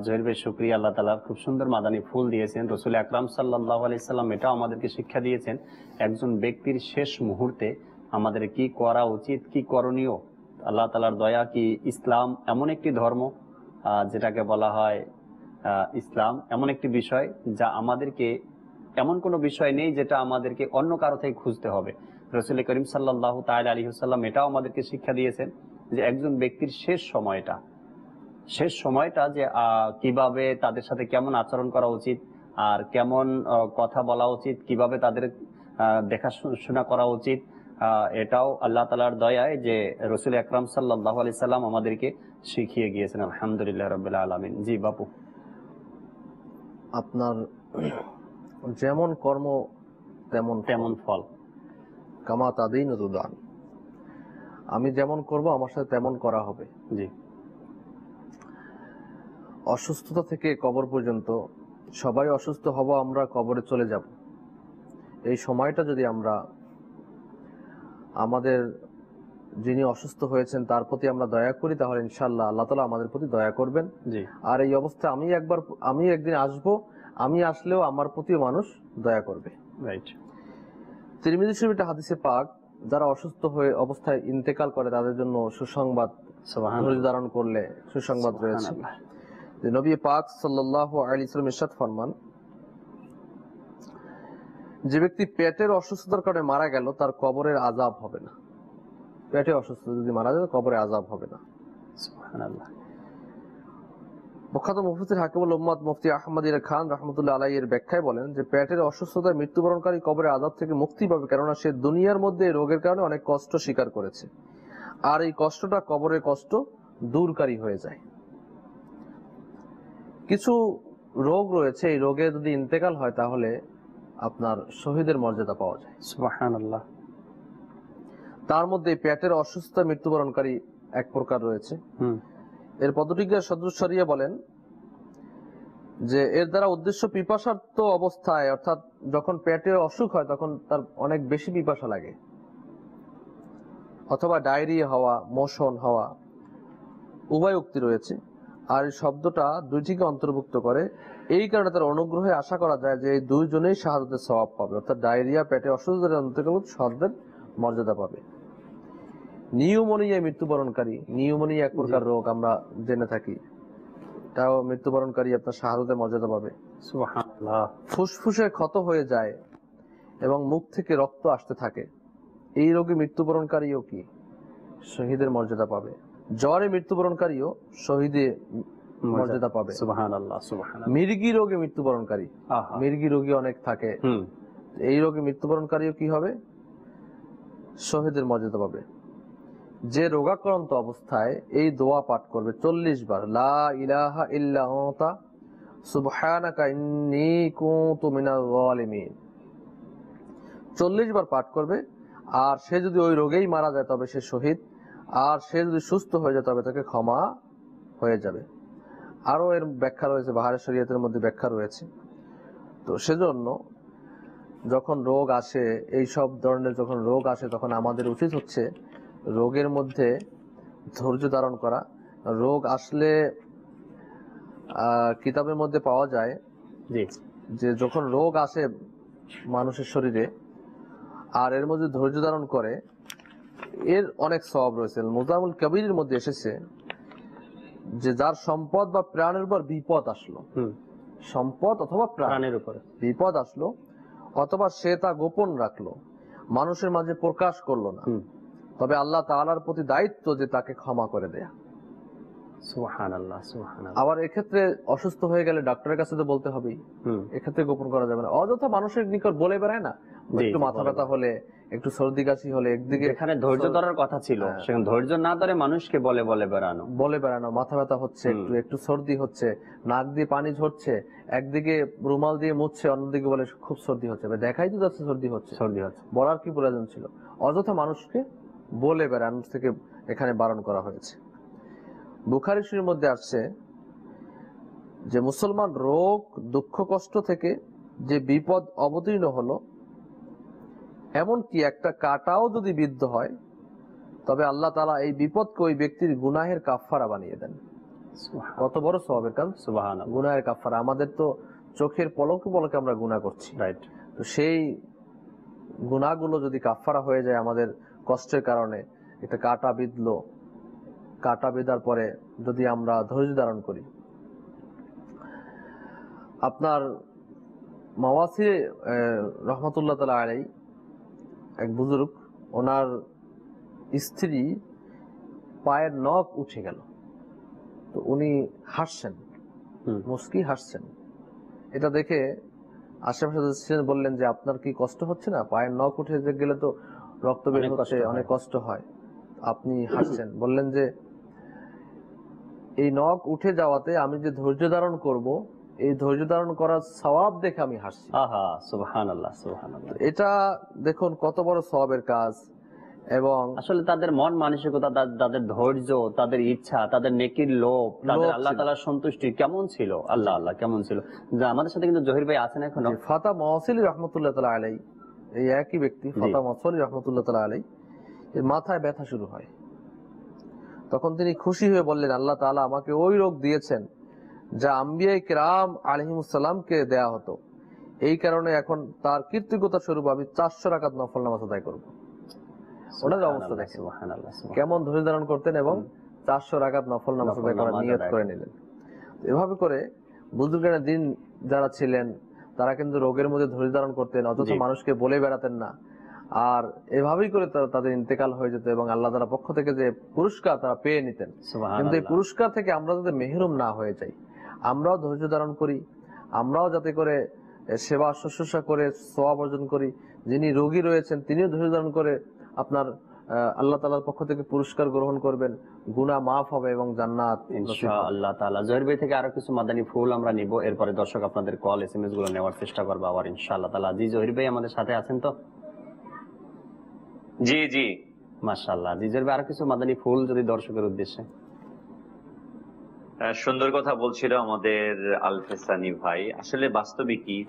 জহির ভাই শুকরিয়া, আল্লাহ তাআলা খুব সুন্দর মাদানী ফুল দিয়েছেন। রাসূল আকরাম সাল্লাল্লাহু আলাইহি সাল্লাম এটাও আমাদেরকে শিক্ষা দিয়েছেন, একজন ব্যক্তির শেষ মুহূর্তে আমাদের কি করা উচিত, কি করণীয়। আল্লাহ তাআলার দয়া কি, ইসলাম এমন একটি ধর্ম যেটাকে বলা হয় ইসলাম এমন একটি বিষয় যা আমাদেরকে, এমন কোনো বিষয় নেই যেটা আমাদেরকে অন্য কারো থেকে খুঁজতে হবে। রাসূল করিম সাল্লাল্লাহু তাআলা আলাইহি ওয়াসাল্লাম এটাও আমাদেরকে শিক্ষা দিয়েছেন যে একজন ব্যক্তির শেষ সময়টা যে কিভাবে তাদের সাথে কেমন আচরণ করা উচিত আর কেমন কথা বলা উচিত, কিভাবে তাদের দেখাশোনা করা উচিত, এটাও আল্লাহ তাআলার দয়ায় যে রাসূল আকরাম সাল্লাল্লাহু আলাইহি সাল্লাম আমাদেরকে শিখিয়ে গিয়েছেন। আলহামদুলিল্লাহ রাব্বিল আলামিন। জি বাপু। আপনার যেমন কর্ম তেমন ফল, কামা তাদিন তুদান, আমি যেমন করব আমার সাথে তেমন করা হবে। জি। অসুস্থতা থেকে কবর পর্যন্ত সবাই অসুস্থ হব, আমরা কবরে চলে যাব। এই সময়টা যদি আমরা আমাদের যিনি অসুস্থ হয়েছেন তার প্রতি আমরা দয়া করি, তাহলে ইনশাআল্লাহ আল্লাহ তাআলা আমাদের প্রতি দয়া করবেন। আর এই অবস্থায় আমি একদিন আসব, আমি আসলেও আমার প্রতিও মানুষ দয়া করবে। রাইট। তিরমিজি শরীফে একটা হাদিসে পাক, যারা অসুস্থ হয়ে অবস্থায় ইন্তেকাল করে তাদের জন্য সুসংবাদ, ধৈর্য ধারণ করলে সুসংবাদ রয়েছে। যে নবী পাক সাল্লাল্লাহু আলাইহি ওয়াসাল্লাম ইরশাদ ফরমান, যে ব্যক্তি পেটের অসুস্থতার কারণে মারা গেল তার কবরের আযাব হবে না। পেটে অসুস্থ যদি মারা যায় কবরে আযাব হবে না। সুবহানাল্লাহ। বিখ্যাত মুফাসসির হাকিমুল উম্মাত মুফতি আহমদ ইবনে খান রাহমাতুল্লাহ আলাইহি এর ব্যাখ্যায় বলেন যে পেটের অসুস্থতায় মৃত্যুবরণকারী কবরের আযাব থেকে মুক্তি পাবে, কেননা সে দুনিয়ার মধ্যে এই রোগের কারণে অনেক কষ্ট স্বীকার করেছে, আর এই কষ্টটা কবরের কষ্ট দূরকারী হয়ে যায়। কিছু রোগ রয়েছে, এই রোগে যদি ইন্তেকাল হয় তাহলে আপনার শহীদের মর্যাদা পাওয়া যায়। সুবহানাল্লাহ। তার মধ্যে পেটের অসুস্থতা মৃত্যুবরণকারী এক প্রকার রয়েছে। এর পদ্ধতিজ্ঞ সদরুস শরিয়া বলেন যে এর দ্বারা উদ্দেশ্য পিপাসার্ত অবস্থায়, অর্থাৎ যখন পেটে অসুখ হয় তখন তার অনেক বেশি পিপাসা লাগে, অথবা ডায়রিয়া হওয়া, মোশন হওয়া, উভয় উক্তি রয়েছে। আর এই শব্দটা দুইটিকে অন্তর্ভুক্ত করে, এই কারণে তার অনুগ্রহে আশা করা যায় যে এই দুইজনেই শাহাদাতের সওয়াব পাবে, অর্থাৎ ডায়রিয়া পেটে অসুস্থতার অন্তর্গত শাহাদাতের মর্যাদা পাবে। নিউমোনিয়া মৃত্যুবরণকারী, নিউমোনিয়া এক প্রকার রোগ আমরা জেনে থাকি, তাও মৃত্যুবরণকারী আপনার শাহাদাতের মর্যাদা পাবে। সুবহানাল্লাহ। ফুসফুসে ক্ষত হয়ে যায় এবং মুখ থেকে রক্ত আসতে থাকে, এই রোগে মৃত্যুবরণকারীও কি শহীদের মর্যাদা পাবে। জ্বরে মৃত্যুবরণকারীও মর্যাদা পাবে। সুবহানাল্লাহ, সুবহানাল্লাহ। মির্গি রোগে মৃত্যুবরণকারী, মির্গি রোগী অনেক থাকে, এই রোগে মৃত্যুবরণকারীও কি হবে? শহীদের মর্যাদা পাবে। যে রোগাক্রান্ত অবস্থায় এই দোয়া পাঠ করবে 40 বার, লা ইলাহা ইল্লা আনতা সুবহানাকা ইন্নী কুনতু মিনাজ জালিমিন, 40 বার পাঠ করবে। আর সে যদি ওই রোগেই মারা যায় তবে সে শহীদ, আর সে যদি সুস্থ হয়ে যায় তবে তাকে ক্ষমা হয়ে যাবে। আরো এর ব্যাখ্যা রয়েছে, বাহারে শরীয়তের মধ্যে ব্যাখ্যা রয়েছে। তো সেজন্য যখন রোগ আসে, এই সব ধরনের যখন রোগ আসে, তখন আমাদের উচিত হচ্ছে রোগের মধ্যে ধৈর্য ধারণ করা। রোগ আসলে কিতাবের মধ্যে পাওয়া যায় যে যখন রোগ আসে মানুষের শরীরে আর এর মধ্যে ধৈর্য ধারণ করে, এর অনেক সওয়াব রয়েছে। মুজামুল কবিরের মধ্যে এসেছে যে যার সম্পদ বা প্রাণের উপর বিপদ আসলো, সম্পদ অথবা প্রাণের উপরে বিপদ আসলো, অথবা সে তা গোপন রাখলো, মানুষের মাঝে প্রকাশ করলো না, তবে আল্লাহ তাআলার প্রতি দায়িত্ব যে তাকে ক্ষমা করে দেয়া। সুবহানাল্লাহ, সুবহানাল্লাহ। আবার এক্ষেত্রে অসুস্থ হয়ে গেলে ডাক্তারের কাছে তো বলতে হবেই, এক্ষেত্রে গোপন করা যাবে না। অযথা মানুষের নিকট বলে বেড়ায় না, একটু মাথা ব্যথা হলে, একটু সর্দি কাশি হলে, একদিকে এখানে ধৈর্য ধরার কথা ছিল, সেখানে ধৈর্য না ধরে মানুষকে বলে বেড়ানো, মাথা ব্যথা হচ্ছে, একটু সর্দি হচ্ছে, নাক দিয়ে পানি ঝরছে, একদিকে রুমাল দিয়ে মুছছে, অন্যদিকে বলে খুব সর্দি হচ্ছে। দেখাই তো যাচ্ছে সর্দি হচ্ছে, বলার কি প্রয়োজন ছিল? অযথা মানুষকে বলে বেড়ানোর থেকে এখানে বারণ করা হয়েছে। বুখারী শরীফের মধ্যে আসছে যে মুসলমান রোগ দুঃখ কষ্ট থেকে যে বিপদ অবতীর্ণ হলো, এমনকি একটা কাঁটাও যদি বিদ্ধ হয়, তবে আল্লাহ তাআলা এই বিপদকে ওই ব্যক্তির গুনাহের কাফফারা বানিয়ে দেন। কত বড় সওয়াবের কাজ! সুবহানাল্লাহ। গুনাহের কাফফারা। আমাদের তো চোখের পলকে পলকে আমরা গুনাহ করছি, রাইট? তো সেই গুনাহগুলো যদি কাফফারা হয়ে যায় আমাদের কষ্টের কারণে, একটা কাঁটা বিঁধলো, কাঁটা বেঁধার পরে যদি আমরা ধৈর্য ধারণ করি। আপনার মাওয়াসি রহমতুল্লাহ তাআলা আলাইহি এক বুজুর্গ, ওনার স্ত্রী পায়ের নখ উঠে গেল, তো উনি হাসছেন, মুস্কি হাসছেন। এটা দেখে আশেপাশে বললেন যে আপনার কি কষ্ট হচ্ছে না? পায়ের নখ উঠে গেলে তো রক্ত বের হচ্ছে, অনেক কষ্ট হয়, আপনি হাসছেন। বললেন যে এই নখ উঠে যাওয়াতে আমি যে ধৈর্য ধারণ করব, এই ধৈর্য ধারণ করার সওয়াব দেখে আমি হাসছি। সুবহানাল্লাহ, সুবহানাল্লাহ। এটা দেখুন কত বড় সওয়াবের কাজ। এবং আসলে তাদের মন মানসিকতা, তাদের ধৈর্য, তাদের ইচ্ছা, তাদের নেকির লোভ, তাদের আল্লাহ তাআলার সন্তুষ্টি কেমন ছিল, আল্লাহ আল্লাহ কেমন ছিল। আমাদের সাথে কিন্তু জহির ভাই আছেন এখনো, ফাতা মাওসিলি রহমতুল্লাহ তাআলা আলাইহি, এই একই ব্যক্তি ফাতা মাওসিলি রহমতুল্লাহ তাআলা আলাইহি, এর মাথায় ব্যথা শুরু হয়। তখন তিনি খুশি হয়ে বললেন, আল্লাহ তাআলা আমাকে ওই রোগ দিয়েছেন যা আম্বিয়ায়ে কেরাম আলাইহিমুস সালামকে দেয়া হতো, এই কারণে এখন তার কৃতজ্ঞতা স্বরূপ আমি 400 রাকাত নফল নামাজ আদায় করব। ওনার অবস্থা দেখেন, কেমন ধৈর্য ধারণ করতেন এবং 400 রাকাত নফল নামাজ আদায় করার নিয়ত করে নিলেন। এভাবে করে বুজুর্গানের দিন যারা ছিলেন তারা কিন্তু রোগের মধ্যে ধৈর্য ধারণ করতেন, অথচ মানুষকে বলে বেড়াতেন না। আর এভাবেই করে তাদের ইন্তেকাল হয়ে যেত এবং আল্লাহ তাআলার পক্ষ থেকে যে পুরস্কার তারা পেয়ে নিতেন। কিন্তু এই পুরস্কার থেকে আমরা যাতে মেহরুম না হয়ে যাই, আমরাও ধৈর্য ধারণ করি, আমরাও যাতে করে সেবা শুশ্রূষা করে সওয়াব অর্জন করি। যিনি রোগী রয়েছেন তিনিও ধৈর্য ধারণ করে আপনার আল্লাহ তাআলার পক্ষ থেকে পুরস্কার গ্রহণ করবেন, গুনাহ মাফ হবে এবং জান্নাত ইনশাআল্লাহ তাআলা। জহির ভাই থেকে আরো কিছু মাদানী ফুল আমরা নিব, এরপরে দর্শক আপনাদের কল এসএমএস গুলো নেওয়ার চেষ্টা করব আবার ইনশাআল্লাহ তাআলা। জি জহির ভাই আমাদের সাথে আছেন তো? জি জি, মাশাআল্লাহ। জি জহির ভাই আরো কিছু মাদানী ফুল যদি দর্শকের উদ্দেশ্যে। সুন্দর কথা বলছিল আমাদের আলফেসানি ভাই। আসলে বাস্তবিকই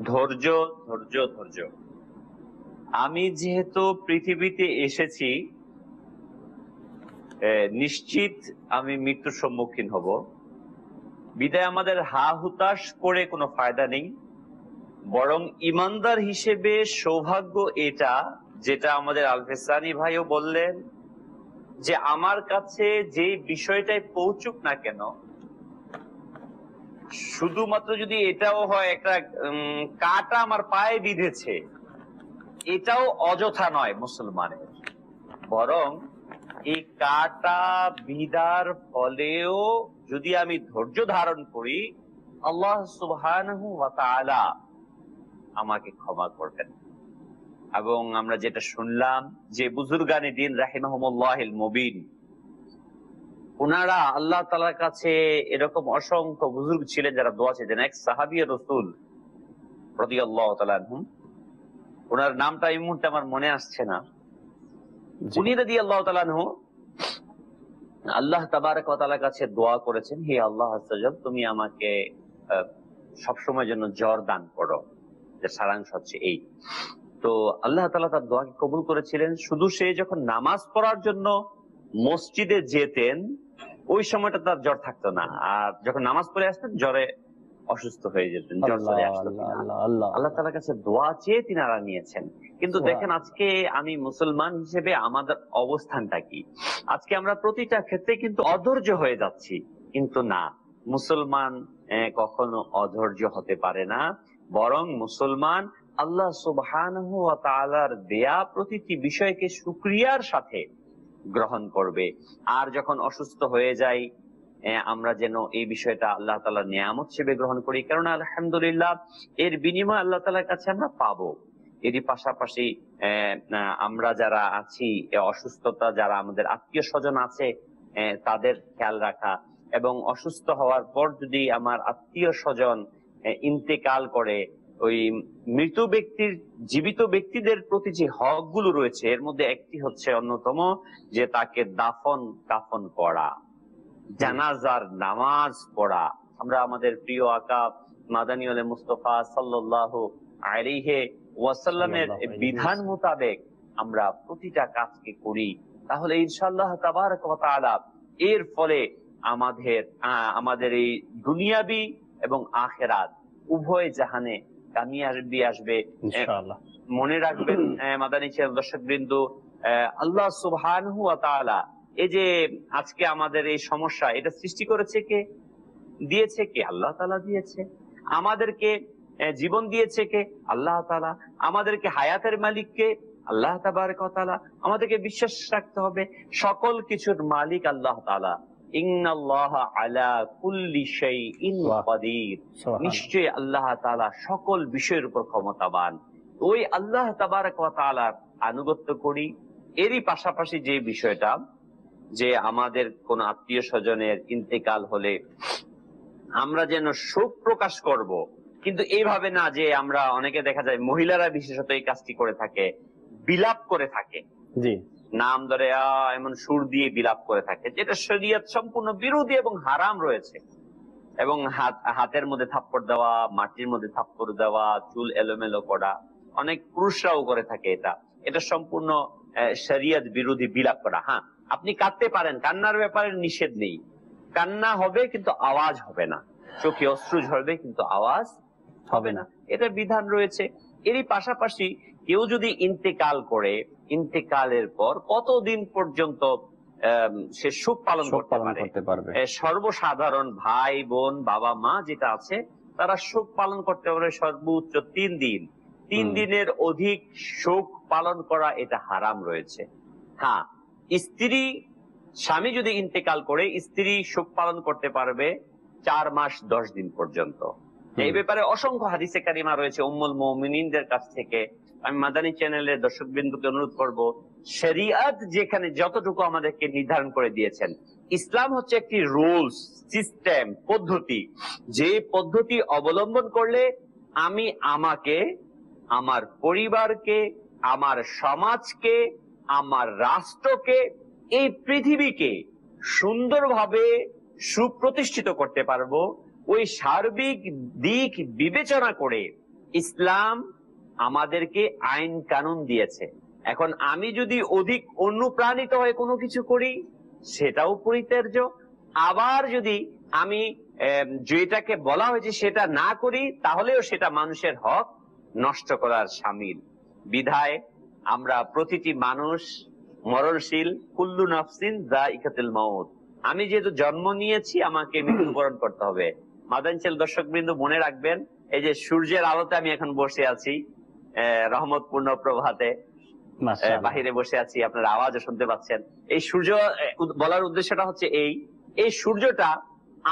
ধৈর্য ধৈর্য ধৈর্য। আমি যেহেতু পৃথিবীতে এসেছি, নিশ্চিত আমি মৃত্যুর সম্মুখীন হব, বিদায় আমাদের হা হুতাশ করে কোনো ফায়দা নেই। বরং ইমানদার হিসেবে সৌভাগ্য এটা, যেটা আমাদের আলফেসানি ভাইও বললেন, যে আমার কাছে যে বিষয়টাই পৌঁছুক না কেন, শুধুমাত্র যদি এটাও হয় একটা কাঁটা আমার পায়ে বিঁধেছে, এটাও অযথা নয় মুসলমানের, বরং এই কাঁটা বিঁধার ফলেও যদি আমি ধৈর্য ধারণ করি, আল্লাহ সুবহানাহু ওয়া তাআলা আমাকে ক্ষমা করবেন। এবং আমরা যেটা শুনলাম যে বুজুর্গানে দিন রাহিমাহুমুল্লাহিল মুবিন, ওনারা আল্লাহ তাআলার কাছে এরকম অসংখ্য বুজুর্গ ছিলেন যারা দোয়া চেতেন। এক সাহাবী রাসূল রাদিয়াল্লাহু তাআলা আনহুম, ওনার নামটা এই মুহূর্তে আমার মনে আসছে না, উনি রাদিয়াল্লাহু তাআলা আনহু আল্লাহ তাবারক ওয়া তাআলার কাছে দোয়া করেছেন, হে আল্লাহ আযজা ওয়া জাল, তুমি আমাকে সবসময় জন্য জ্বর দান করো। যে সারাংশ হচ্ছে এই। তো আল্লাহ তাআলা তার দোয়াকে কবুল করেছিলেন। শুধু সে যখন নামাজ পড়ার জন্য মসজিদে যেতেন ওই সময়টা তার জ্বর থাকতো না, আর যখন নামাজ পড়ে আসতেন জ্বরে অসুস্থ হয়ে যেতেন, জ্বর চলে আসতো। আল্লাহ তাআলার কাছে দোয়া চেয়ে তিনারা নিয়েছেন। কিন্তু দেখেন আজকে আমি মুসলমান হিসেবে আমাদের অবস্থানটা কি? আজকে আমরা প্রতিটা ক্ষেত্রে কিন্তু অধৈর্য হয়ে যাচ্ছি। কিন্তু না, মুসলমান কখনো অধৈর্য হতে পারে না, বরং মুসলমান আল্লাহ সুবহানাহু ওয়া তাআলার দেয়া প্রতিটি বিষয়কে শুকরিয়ার সাথে গ্রহণ করবে। আর যখন অসুস্থ হয়ে যাই আমরা যেন এই বিষয়টা আল্লাহ তাআলার নিয়ামত হিসেবে গ্রহণ করি, কারণ আলহামদুলিল্লাহ এর বিনিময় আল্লাহ তাআলার কাছে আমরা পাবো। এরই পাশাপাশি আমরা যারা আছি, অসুস্থতা যারা আমাদের আত্মীয় স্বজন আছে তাদের খেয়াল রাখা, এবং অসুস্থ হওয়ার পর যদি আমার আত্মীয় স্বজন ইন্তেকাল করে, ওই মৃত ব্যক্তির জীবিত ব্যক্তিদের প্রতি যে হক গুলো রয়েছে এর মধ্যে একটি হচ্ছে অন্যতম যে তাকে দাফন কাফন করা, জানাজার নামাজ পড়া। আমরা আমাদের প্রিয় আকা মাদানী ওয়ালে মুস্তাফা সাল্লাল্লাহু আলাইহি ওয়াসাল্লামের বিধান মোতাবেক আমরা প্রতিটা কাজকে করি, তাহলে ইনশাআল্লাহ তাবারক ওয়া তাআলা এর ফলে আমাদের এই দুনিয়াবি এবং আখিরাত উভয় জাহানে কামিয়াবি আসবে। মনে রাখবেন মাদানী দর্শকবৃন্দ, আল্লাহ সুবহানাহু ওয়া তাআলা এই যে আজকে আমাদের এই সমস্যা এটা সৃষ্টি করেছে কে? দিয়েছে কে? আল্লাহ তাআলা দিয়েছে। আমাদেরকে জীবন দিয়েছে কে? আল্লাহ তাআলা। আমাদেরকে হায়াতের মালিক কে? আল্লাহ তাবারক ওয়া তাআলা। আমাদেরকে বিশ্বাস রাখতে হবে সকল কিছুর মালিক আল্লাহ তাআলা। ইন্নাল্লাহা আলা কুল্লি শাইইন কাদির, নিশ্চয়ই আল্লাহ তাআলা সকল বিষয়ের উপর ক্ষমতাবান। ওই আল্লাহ তাবারক ওয়া তাআলার আনুগত্য করি। এরই পাশাপাশি যে বিষয়টা যে আমাদের কোন আত্মীয় স্বজনের ইন্তেকাল হলে আমরা যেন শোক প্রকাশ করব, কিন্তু এইভাবে না যে আমরা, অনেকে দেখা যায় মহিলারা বিশেষত এই কাজটি করে থাকে, বিলাপ করে থাকে, জি নাম ধরে এমন সুর দিয়ে বিলাপ করে থাকে, যেটা শরীয়ত সম্পূর্ণ বিরোধী এবং হারাম রয়েছে। এবং হাতের মধ্যে থাপ্পড় দেওয়া, মাটির মধ্যে থাপ্পড় দেওয়া, চুল এলোমেলো করা, অনেক পুরুষরাও করে থাকে। এটা সম্পূর্ণ শরীয়ত বিরোধী বিলাপ করা। হ্যাঁ, আপনি কাঁদতে পারেন, কান্নার ব্যাপারে নিষেধ নেই, কান্না হবে কিন্তু আওয়াজ হবে না, চোখে অশ্রু ঝরবে কিন্তু আওয়াজ হবে না, এটা বিধান রয়েছে। এরই পাশাপাশি কেউ যদি ইন্তেকাল করে, ইন্তেকালের পর কতদিন পর্যন্ত সে শোক পালন করতে পারবে? সর্বসাধারণ ভাই বোন বাবা মা যেটা আছে তারা শোক পালন করতে পারে সর্বোচ্চ 3 দিন। 3 দিনের অধিক শোক পালন করা এটা হারাম রয়েছে। হ্যাঁ, স্বামী যদি ইন্তেকাল করে স্ত্রী শোক পালন করতে পারবে 4 মাস 10 দিন পর্যন্ত। এই ব্যাপারে অসংখ্য হাদিসে কারিমা রয়েছে উম্মুল মুমিনিনদের কাছ থেকে। আমি মাদানী চ্যানেলের দর্শকবৃন্দকে অনুরোধ করব, শরিয়ত যেখানে যতটুকু আমাদেরকে নির্ধারণ করে দিয়েছেন, ইসলাম হচ্ছে একটি রুলস সিস্টেম পদ্ধতি, যে পদ্ধতি অবলম্বন করলে আমি আমাকে, আমার পরিবারকে, আমার সমাজকে, আমার রাষ্ট্রকে, এই পৃথিবীকে সুন্দরভাবে সুপ্রতিষ্ঠিত করতে পারবো। ওই সার্বিক দিক বিবেচনা করে ইসলাম আমাদেরকে আইন কানুন দিয়েছে। এখন আমি যদি অধিক অনুপ্রাণিত হয়ে কোনো কিছু করি সেটাও পরিত্যাজ্য, আবার যদি আমি যেটাকে বলা হয়েছে সেটা না করি তাহলেও সেটা মানুষের হক নষ্ট করার শামিল। বিধায় আমরা প্রতিটি মানুষ মরণশীল, কুল্লু নাফসিন যায়িকাতুল মাউত, আমি যেহেতু জন্ম নিয়েছি আমাকে মৃত্যুবরণ করতে হবে। মাদানী দর্শকবৃন্দ মনে রাখবেন, এই যে সূর্যের আলোতে আমি এখন বসে আছি, রহমতপূর্ণ প্রভাতে বাহিরে বসে আছি, আপনার আওয়াজও শুনতে পাচ্ছেন। এই সূর্য বলার উদ্দেশ্যটা হচ্ছে এই সূর্যটা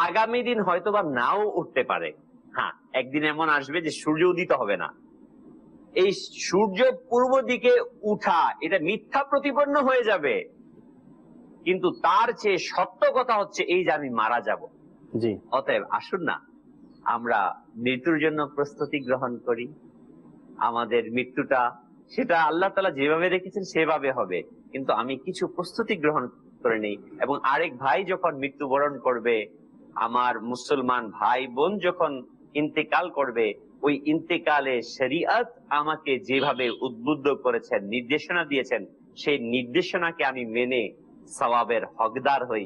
আগামী দিন হয়তোবা নাও উঠতে পারে। হ্যাঁ, একদিন এমন আসবে যে সূর্য উদিত হবে না। এই সূর্য পূর্ব দিকে উঠা এটা মিথ্যা প্রতিপন্ন হয়ে যাবে, কিন্তু তার চেয়ে সত্য কথা হচ্ছে এই যে আমি মারা যাব। জি, অতএব আসুন না আমরা মৃত্যুর জন্য প্রস্তুতি গ্রহণ করি। আমাদের মৃত্যুটা সেটা আল্লাহ তাআলা যেভাবে রেখেছেন সেভাবে হবে, কিন্তু আমি কিছু প্রস্তুতি গ্রহণ করে নেই। এবং আরেক ভাই যখন মৃত্যুবরণ করবে, আমার মুসলমান ভাই বোন যখন ইন্তেকাল করবে, ওই ইন্তেকালে শরীয়ত আমাকে যেভাবে উদ্বুদ্ধ করেছেন, নির্দেশনা দিয়েছেন, সেই নির্দেশনাকে আমি মেনে সওয়াবের হকদার হই।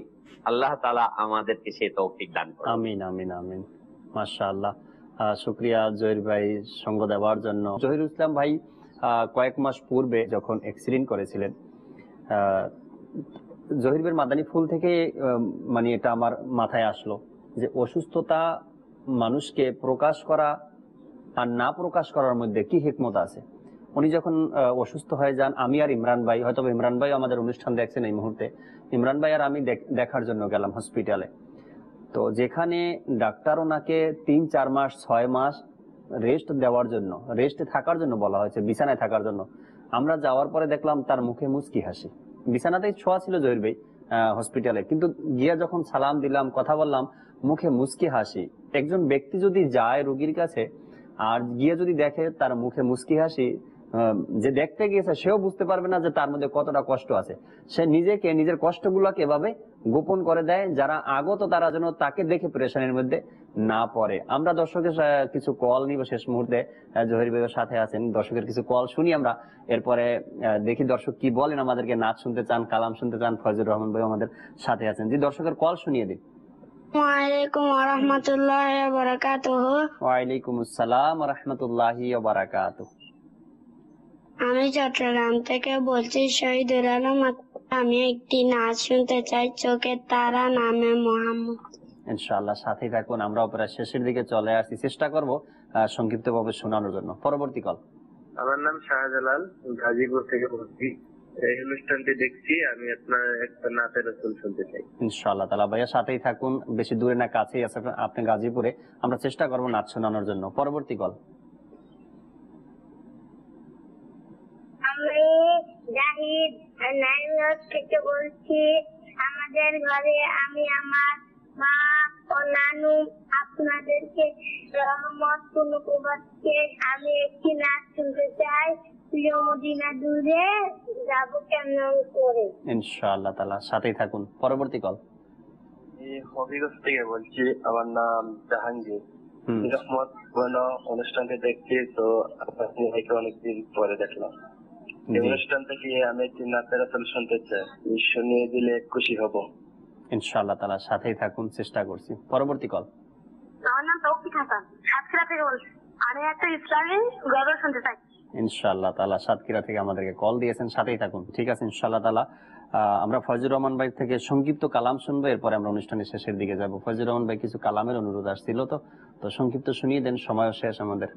আল্লাহ তাআলা আমাদেরকে সেই তৌফিক দান করুন। আমিন আমিন আমিন। মাশাআল্লাহ, শুকরিয়া জহির ভাই সঙ্গ দেওয়ার জন্য। জহিরুল ইসলাম ভাই কয়েক মাস পূর্বে যখন অ্যাক্সিডেন্ট করেছিলেন, জহির ভাইয়ের মাদানী ফুল থেকে মানে এটা আমার মাথায় আসলো যে অসুস্থতা মানুষকে প্রকাশ করা আর না প্রকাশ করার মধ্যে কি হিকমত আছে। উনি যখন অসুস্থ হয়ে যান, আমি আর ইমরান ভাই, হয়তো ইমরান ভাই আমাদের অনুষ্ঠান দেখছেন এই মুহূর্তে, ইমরান ভাই আর আমি দেখার জন্য গেলাম হসপিটালে। তো যেখানে ডাক্তার ওনাকে 3-4 মাস 6 মাস রেস্ট দেওয়ার জন্য, রেস্টে থাকার জন্য বলা হয়েছে, বিছানায় থাকার জন্য, আমরা যাওয়ার পরে দেখলাম তার মুখে মুচকি হাসি। বিছানাতেই ছোঁয়া ছিল জহির ভাই হসপিটালে, কিন্তু গিয়া যখন সালাম দিলাম, কথা বললাম, মুখে মুচকি হাসি। একজন ব্যক্তি যদি যায় রোগীর কাছে আর গিয়ে যদি দেখে তার মুখে মুচকি হাসি, যে দেখতে গিয়েছে সেও বুঝতে পারবে না যে তার মধ্যে কতটা কষ্ট আছে। সে নিজেকে, নিজের কষ্টগুলোকে এভাবে গোপন করে দেয়, যারা আগত তারা যেন তাকে দেখে প্রেশানের মধ্যে না পড়ে। আমরা দর্শকের কিছু কল নিব শেষ মুহূর্তে, জহির ভাইয়ের সাথে আছেন, দর্শকের কিছু কল শুনি আমরা, এরপরে দেখি দর্শক কি বলেন। আমাদেরকে নাচ শুনতে চান, কালাম শুনতে চান, ফয়জুর রহমান ভাই আমাদের সাথে আছেন। জি, দর্শকের কল শুনিয়ে দিন। ওয়ালাইকুম ওয়া বারাকাতুহু। ওয়ালাইকুম আসসালাম ওয়া রাহমাতুল্লাহি ওয়া বারাকাতুহু। আমি চট্টগ্রাম থেকে বলছি, শহীদুল আলম। আমি একটি নাচ শুনতে চাই, চোখের তারা নামে মোহাম্মদ। ইনশাআল্লাহ সাথেই থাকুন, আমরা প্রায় শেষের দিকে চলে আসছি, চেষ্টা করব সংক্ষিপ্ত ভাবে শোনানোর জন্য। পরবর্তী কল। আমার নাম শাহজালাল, গাজীপুর থেকে বলছি। এই অনুষ্ঠানটি দেখছি, আমি আপনার একটা নাতের রসুল শুনতে চাই। ইনশাআল্লাহ তাআলা ভাইয়া সাথেই থাকুন, বেশি দূরে না কাছেই আছে আপনি গাজীপুরে, আমরা চেষ্টা করব নাচ শোনানোর জন্য। পরবর্তী কল। আমি জাহিদ নারায়ণগঞ্জ থেকে বলছি। আমাদের ঘরে আমি, আমার মা ও নানু আপনাদেরকে রহমত পুনঃপ্রবাদকে আমি একটি নাচ শুনতে চাই। প্রিয় মদিনা দূরে যাব কেমন করে। ইনশাআল্লাহ তাআলা সাথেই থাকুন। পরবর্তী কল। হবিগঞ্জ থেকে বলছি। আমার নাম জাহাঙ্গীর। রহমত অনুষ্ঠানটি দেখছি, তো আপনাকে অনেকদিন পরে দেখলাম। এই অনুষ্ঠান থেকে আমি একটি নাতের রসুল শুনতে চাই, শুনিয়ে দিলে খুশি হব। ইনশাআল্লাহ তাআলা সাথেই থাকুন, চেষ্টা করছি। পরবর্তী কল। আমার নাম তৌফিক হাসান, সাতক্ষীরা থেকে বলছি। আমি একটা ইসলামী গজল শুনতে চাই। ইনশাআল্লাহ তাআলা সাতক্ষীরা থেকে আমাদেরকে কল দিয়েছেন, সাথেই থাকুন। ঠিক আছে, ইনশাআল্লাহ তাআলা আমরা ফয়জুর রহমান ভাই থেকে সংক্ষিপ্ত কালাম শুনবো, এরপরে আমরা অনুষ্ঠানের শেষের দিকে যাব। ফয়জুর রহমান ভাই কিছু কালামের অনুরোধ আসছিল, তো সংক্ষিপ্ত শুনিয়ে দেন, সময় শেষ আমাদের।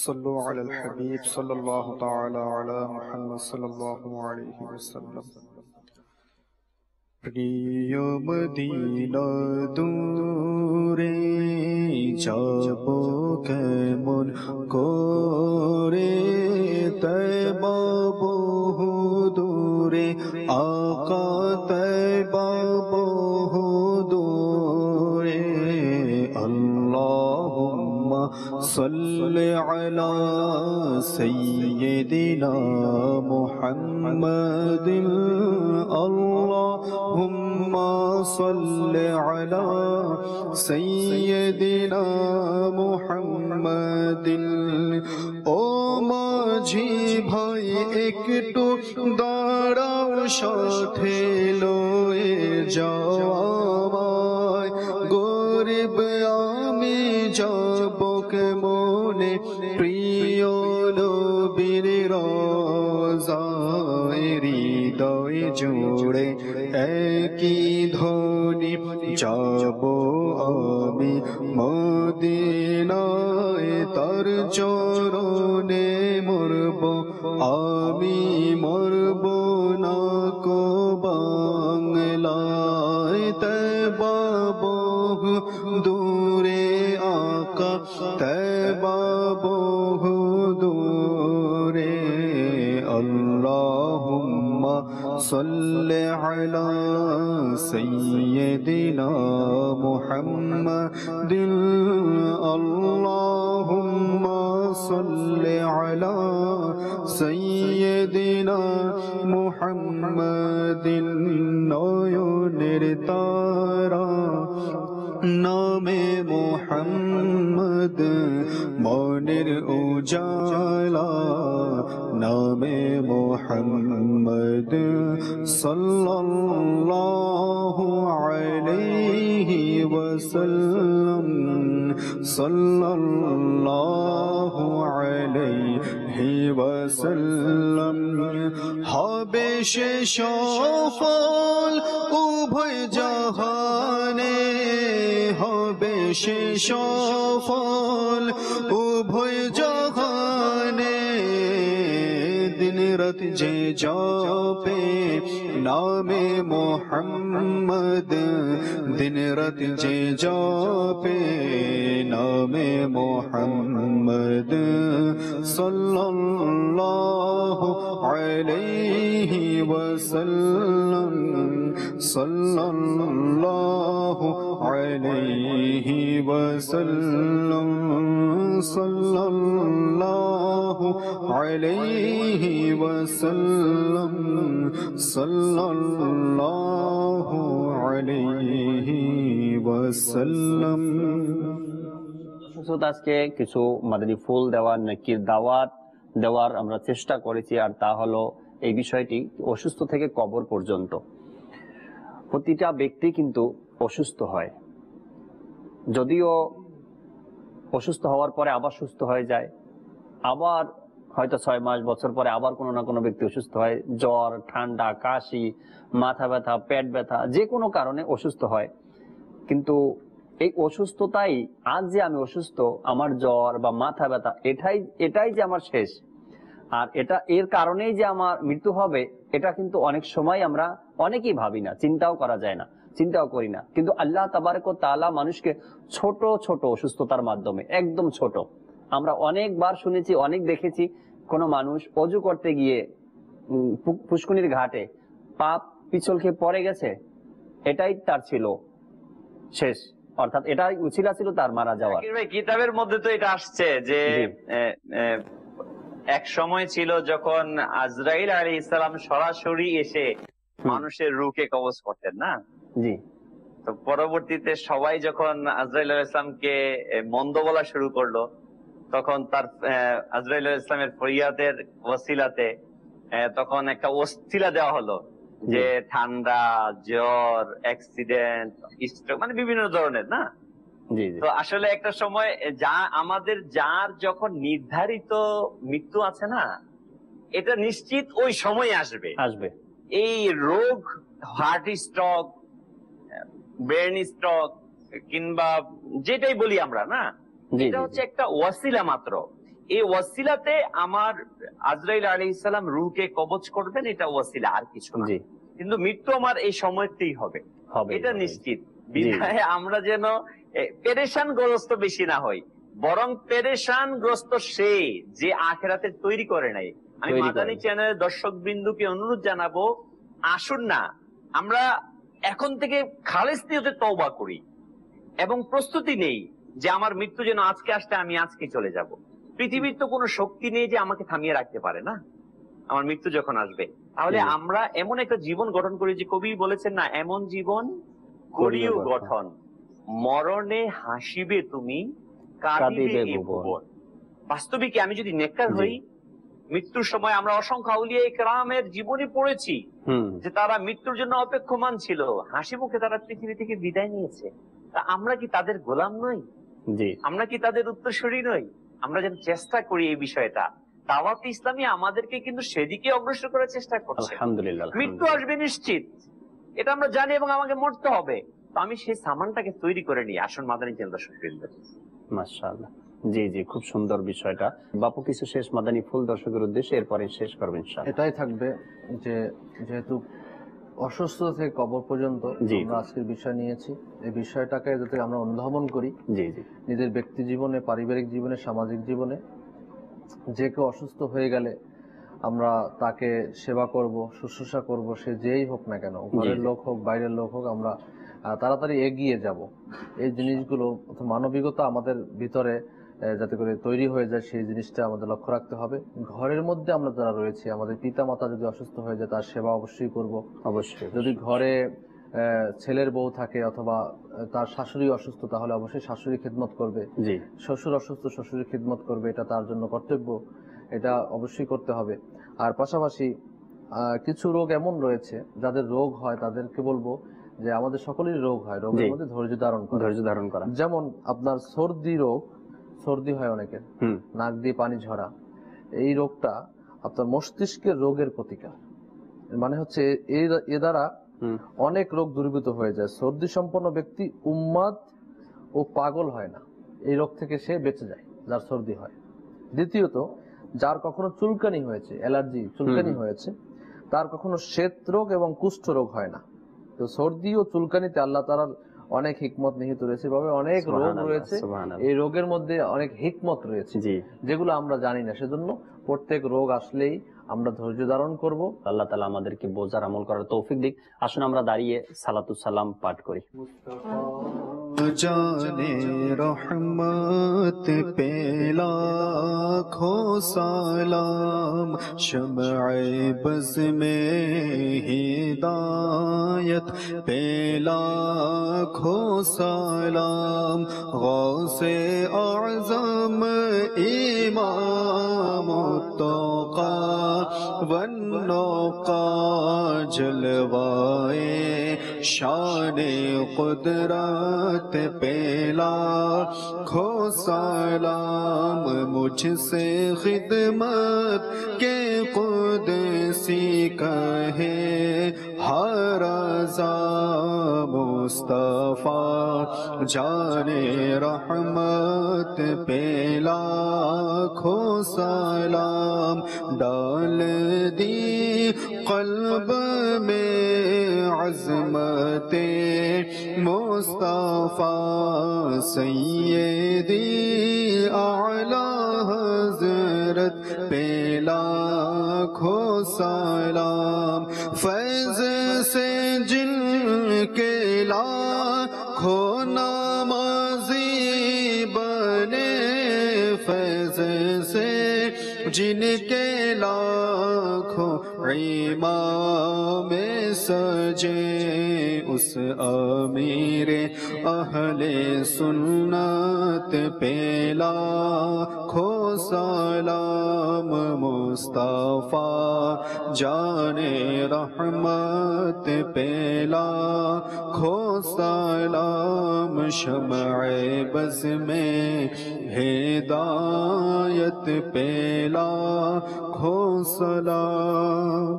সাল্লু আলাল হাবিব সাল্লাল্লাহু তাআলা আলা মুহাম্মদ সাল্লাল্লাহু আলাইহি ওয়াসাল্লাম। প্রিয় মদিনা দূরে যাব কেমন করে, তয়বা বহু দূরে আকা, তয়বা বহু দূরে। আল্লাহুম্মা সাল্লি আলা সাইয়্যিদিনা মুহাম্মাদিন। আল্লাহুম্মা সাল্লি আলা সাইয়্যিদিনা মুহাম্মাদিন। ও মাঝি ভাই একটু দাঁড়াও, সাথে লয়ে যাও আমায়। গরিব আমি যাব কেমনে, প্রিয় নবীর রওজায়। হৃদয় জুড়ে একই ধ্বনি, যাব আমি মদিনায়। তার চরণে মরব আমি, মরব না কো বাংলায়। তয়বা তৈবা বহু দূরে আল্লাহুম্মা সাল্লি আলা সাইয়্যিদিনা মুহাম্মাদিন আল্লাহুম্মা সাল্লি আলা সাইয়্যিদিনা মুহাম্মাদিন নয়নের তারা নামে মুহাম্মদ মনের উজালা নামে মুহাম্মদ সাল্লাল্লাহু আলাইহি ওয়াসাল্লাম সাল্লাল্লাহু আলাইহি ওয়াসাল্লাম হবে সে সফল উভয় জাহানে হবে সে সফল উভয় জাহানে দিন রাত যে জপে নামে মুহাম্মদ দিন রাত যে জপে নামে মুহাম্মদ সাল্লাল্লাহু আলাইহি ওয়াসাল্লাম সাল্লাল্লাহু আলাইহি ওয়াসাল্লাম সাল্লাল্লাহু আলাইহি ওয়াসাল্লাম সাল্লাল্লাহু আলাইহি ওয়াসাল্লাম। আজকে কিছু মাদানী ফুল দেওয়ার নেকির দাওয়াত দেওয়ার আমরা চেষ্টা করেছি, আর তা হলো এই বিষয়টি অসুস্থ থেকে কবর পর্যন্ত। প্রতিটা ব্যক্তি কিন্তু অসুস্থ হয়, যদিও অসুস্থ হওয়ার পরে আবার সুস্থ হয়ে যায়, আবার হয়তো 6 মাস বছর পরে আবার কোনো না কোনো ব্যক্তি অসুস্থ হয়, জ্বর, ঠান্ডা, কাশি, মাথা ব্যথা, পেট ব্যথা, যে কোনো কারণে অসুস্থ হয়। কিন্তু এই অসুস্থতাই, আজ যে আমি অসুস্থ, আমার জ্বর বা মাথা ব্যথা, এটাই যে আমার শেষ, আর এর কারণেই যে আমার মৃত্যু হবে, এটা কিন্তু অনেক সময় আমরা অনেকেই ভাবি না, চিন্তাও করা যায় না, চিন্তাও করি না। কিন্তু আল্লাহ তাবারক ওয়া তাআলা মানুষকে ছোট ছোট অসুস্থতার মাধ্যমে, একদম ছোট, আমরা অনেকবার শুনেছি, অনেক দেখেছি, কোন মানুষ অজু করতে গিয়ে পুষ্কুনির ঘাটে পা পিছল খেয়ে পড়ে গেছে, এটাই তার ছিল শেষ, অর্থাৎ এটাই উছিলা ছিল তার মারা যাওয়ার। কিতাবের মধ্যে তো এটা আসছে যে এক সময় ছিল যখন আজরাইল আলাইহিস সালাম সরাসরি এসে মানুষের রূহকে কবজ করতেন না। জি। তো পরবর্তীতে সবাই যখন আজরাইল আলাইহিস সালামকে মন্দ বলা শুরু করলো, তখন তার আজরাইল আলাইহিস সালামের ফরিয়াদের ওসিলাতে তখন একটা ওসিলা দেওয়া হলো যে ঠান্ডা, জ্বর, অ্যাক্সিডেন্ট, স্ট্রোক, মানে বিভিন্ন ধরনের না। তো আসলে একটা সময় যার যখন নির্ধারিত মৃত্যু আছে না, এটা নিশ্চিত ওই সময় আসবে। এই রোগ, হার্ট স্ট্রোক, ব্রেন স্ট্রোক কিংবা যেটাই বলি আমরা না, এটা হচ্ছে একটা ওয়াসিলা মাত্র। এই ওয়াসিলাতে আমার আজরাইল আলাইহিস সালাম রূহকে কবজ করবেন, এটা ওয়াসিলা, আর কিছু না। কিন্তু মৃত্যু আমার এই সময়তেই হবে, এটা নিশ্চিত। বিধায় আমরা যেন পেরেশানগ্রস্ত বেশি না হই, বরং পেরেশানগ্রস্ত সে যে আখিরাতের তৈরি করে নাই। আমি মাদানী চ্যানেলের দর্শক বিন্দুকে অনুরোধ জানাবো, আসুন না আমরা এখন থেকে খালেস নিয়তে তওবা করি এবং প্রস্তুতি নেই যে আমার মৃত্যু যেন আজকে আসতে, আমি আজকে চলে যাব। পৃথিবীর তো কোনো শক্তি নেই যে আমাকে থামিয়ে রাখতে পারে না। আমার মৃত্যু যখন আসবে, তাহলে আমরা এমন একটা জীবন গঠন করি, যে কবি বলেছেন না, এমন জীবন করিও গঠন, মরণে হাসিবে তুমি, কাঁদিবে এ ভুবন। বাস্তবিক আমি যদি নেককার হই, মৃত্যুর সময় আমরা অসংখ্য আউলিয়া ইকরামের জীবনী পড়েছি যে তারা মৃত্যুর জন্য অপেক্ষমান ছিল, হাসি মুখে তারা পৃথিবী থেকে বিদায় নিয়েছে। তা আমরা কি তাদের গোলাম নই? আমরা কি তাদের উত্তরসূরি নই? আমরা যেন চেষ্টা করি এই বিষয়টা। দাওয়াত ইসলামী আমাদেরকে কিন্তু সেদিকে অগ্রসর করার চেষ্টা করছে। আলহামদুলিল্লাহ, মৃত্যু আসবে নিশ্চিত, এটা আমরা জানি, এবং আমাকে মরতে হবে। তো আমি সেই সামানটাকে তৈরি করে নিই। আসুন মাদানী চ্যানেল দর্শক বৃন্দ। মাশাআল্লাহ, জি জি, খুব সুন্দর বিষয়টা। বাপু কিছু শেষ মাদানী ফুল দর্শকের উদ্দেশ্যে, এরপরে শেষ করবেন ইনশাআল্লাহ। এটাই থাকবে যে যেহেতু অসুস্থ থেকে কবর পর্যন্ত আমরা আজকের বিষয় নিয়েছি। এই বিষয়টাকে যাতে আমরা অনুধাবন করি নিজের ব্যক্তি জীবনে, পারিবারিক জীবনে, সামাজিক জীবনে। যে কেউ অসুস্থ হয়ে গেলে আমরা তাকে সেবা করব, শুশ্রূষা করব, সে যেই হোক না কেন, ঘরের লোক হোক বাইরের লোক হোক, আমরা তাড়াতাড়ি এগিয়ে যাব। এই জিনিসগুলো মানবিকতা আমাদের ভিতরে যাতে করে তৈরি হয়ে যায় সেই জিনিসটা আমাদের লক্ষ্য রাখতে হবে। ঘরের মধ্যে আমরা যারা রয়েছি, আমাদের পিতা মাতা যদি অসুস্থ হয়ে যায় তার সেবা অবশ্যই করব। অবশ্যই যদি ঘরে ছেলের বউ থাকে অথবা তার শাশুড়ি অসুস্থ, তাহলে অবশ্যই শাশুড়ি খিদমত করবে। শ্বশুর অসুস্থ, শ্বশুরি খিদমত করবে, এটা তার জন্য কর্তব্য, এটা অবশ্যই করতে হবে। আর পাশাপাশি কিছু রোগ এমন রয়েছে যাদের রোগ হয় তাদেরকে বলবো যে আমাদের সকলেরই রোগ হয়, রোগের মধ্যে ধৈর্য ধারণ করা। যেমন আপনার সর্দি হয় অনেকের, নাক দিয়ে পানি ঝরা, এই রোগটা আপনার মস্তিষ্কের রোগের প্রতিকার। মানে হচ্ছে এ দ্বারা অনেক রোগ দূরীভূত হয়ে যায়। সর্দি সম্পন্ন ব্যক্তি উন্মাদ ও পাগল হয় না, এই রোগ থেকে সে বেঁচে যায় যার সর্দি হয়। দ্বিতীয়ত, যার কখনো চুলকানি হয়েছে, অ্যালার্জি চুলকানি হয়েছে, তার কখনো শ্বেত রোগ এবং কুষ্ঠ রোগ হয় না। তো সর্দি ও চুলকানিতে আল্লাহ তাআলার অনেক হিকমত নিহিত রয়েছে, ভাবে অনেক রোগ রয়েছে, এই রোগের মধ্যে অনেক হিকমত রয়েছে যেগুলো আমরা জানি না। সেজন্য প্রত্যেক রোগ আসলেই আমরা ধৈর্য ধারণ করব। আল্লাহ তাআলা আমাদেরকে বোঝার আমল করার তৌফিক দিক। আসুন আমরা দাঁড়িয়ে সালাতুস সালাম পাঠ করি। जाने रहमत पे लाखों सलाम, शम्अ बज़ में हिदायत पे लाखों सलाम, गौसे आज़म इमाम तौक़ा वन्नौक़ा, जलवाए शाने कुदरत पे लाखों सलाम, मुझसे खिदमत के कुदसी कहे हर रज़ा, मुस्तफा जाने रहमत पे लाखों सलाम, डाल दी क़ल्ब में अज़मते मुस्तफा, सैयदी आला हज़रत पे लाखों सलाम, फैज़ से जिनके लाखों नमाज़ी बने, फैज़ से जिनके लाखों इमाम सजे, उस अमीर अहले सुन्नत पे लाखों सलाम, मुस्तफा जाने रहमत पे लाखों सलाम, शम्अ बज़ में हिदायत पे लाखों सलाम।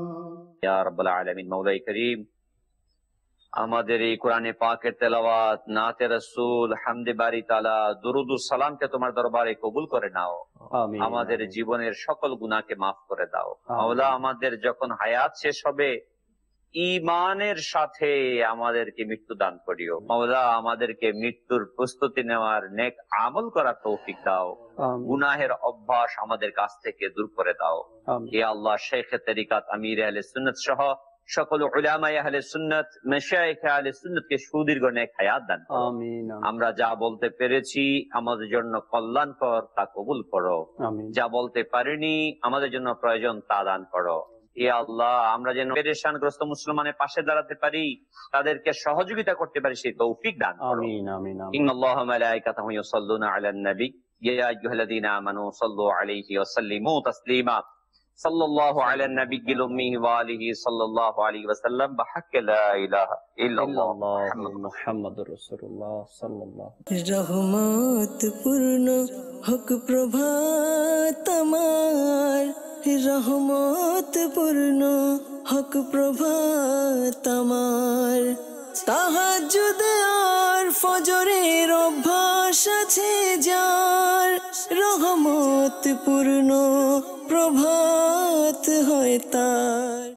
या रब्बुल आलमीन, मौलाई करीम, আমাদের এই কোরআনে পাকের তেলাওয়াত, নাতে রাসূল, হামদে বারি তাআলা, দুরুদ ও সালামকে তোমার দরবারে কবুল করে নাও। আমাদের জীবনের সকল গুনাহকে মাফ করে দাও মাওলা। আমাদের যখন হায়াত শেষ হবে, ঈমানের সাথে আমাদেরকে মৃত্যু দান করিও মাওলা। আমাদেরকে মৃত্যুর প্রস্তুতি নেওয়ার নেক আমল করার তৌফিক দাও। গুনাহের অভ্যাস আমাদের কাছ থেকে দূর করে দাও। হে আল্লাহ, শেখ তরিকাত, আমির আহলে সুন্নাত সহ সকল উলামায়ে আহলে সুন্নাত, মাশায়েখে আহলে সুন্নাতকে সুদীর্ঘ নেক হায়াত দান করো। আমিন। আমরা যা বলতে পেরেছি আমাদের জন্য কল্যাণকর, তা কবুল করো। যা বলতে পারিনি আমাদের জন্য প্রয়োজন, তা দান করো। ইয়া আল্লাহ, আমরা যেন পেরেশানগ্রস্ত মুসলমানের পাশে দাঁড়াতে পারি, তাদেরকে সহযোগিতা করতে পারি, সেই তৌফিক দান করো। আমিন আমিন। ইন্নাল্লাহা ওয়া মালাইকাতাহু ইউসাল্লুনা আলান নবী, ইয়া আইয়ুহাল্লাযীনা আমানু সাল্লু আলাইহি ওয়া সাল্লিমু তাসলিমা, সাল্লাল্লাহু আলান নাবিয়্যিল উম্মি ওয়া আলিহি সাল্লাল্লাহু আলাইহি ওয়া সাল্লাম, বিহাক্কি লা ইলাহা ইল্লাল্লাহ মুহাম্মাদুর রাসূলুল্লাহ সাল্লাল্লাহু। রহমত পূর্ণ হক প্রভাত আমার, রহমত পূর্ণ হক প্রভাত আমার, তাহাজ্জুদ আর ফজরের অভ্যাস আছে যার, রহমত পূর্ণ প্রভাত হয় তার।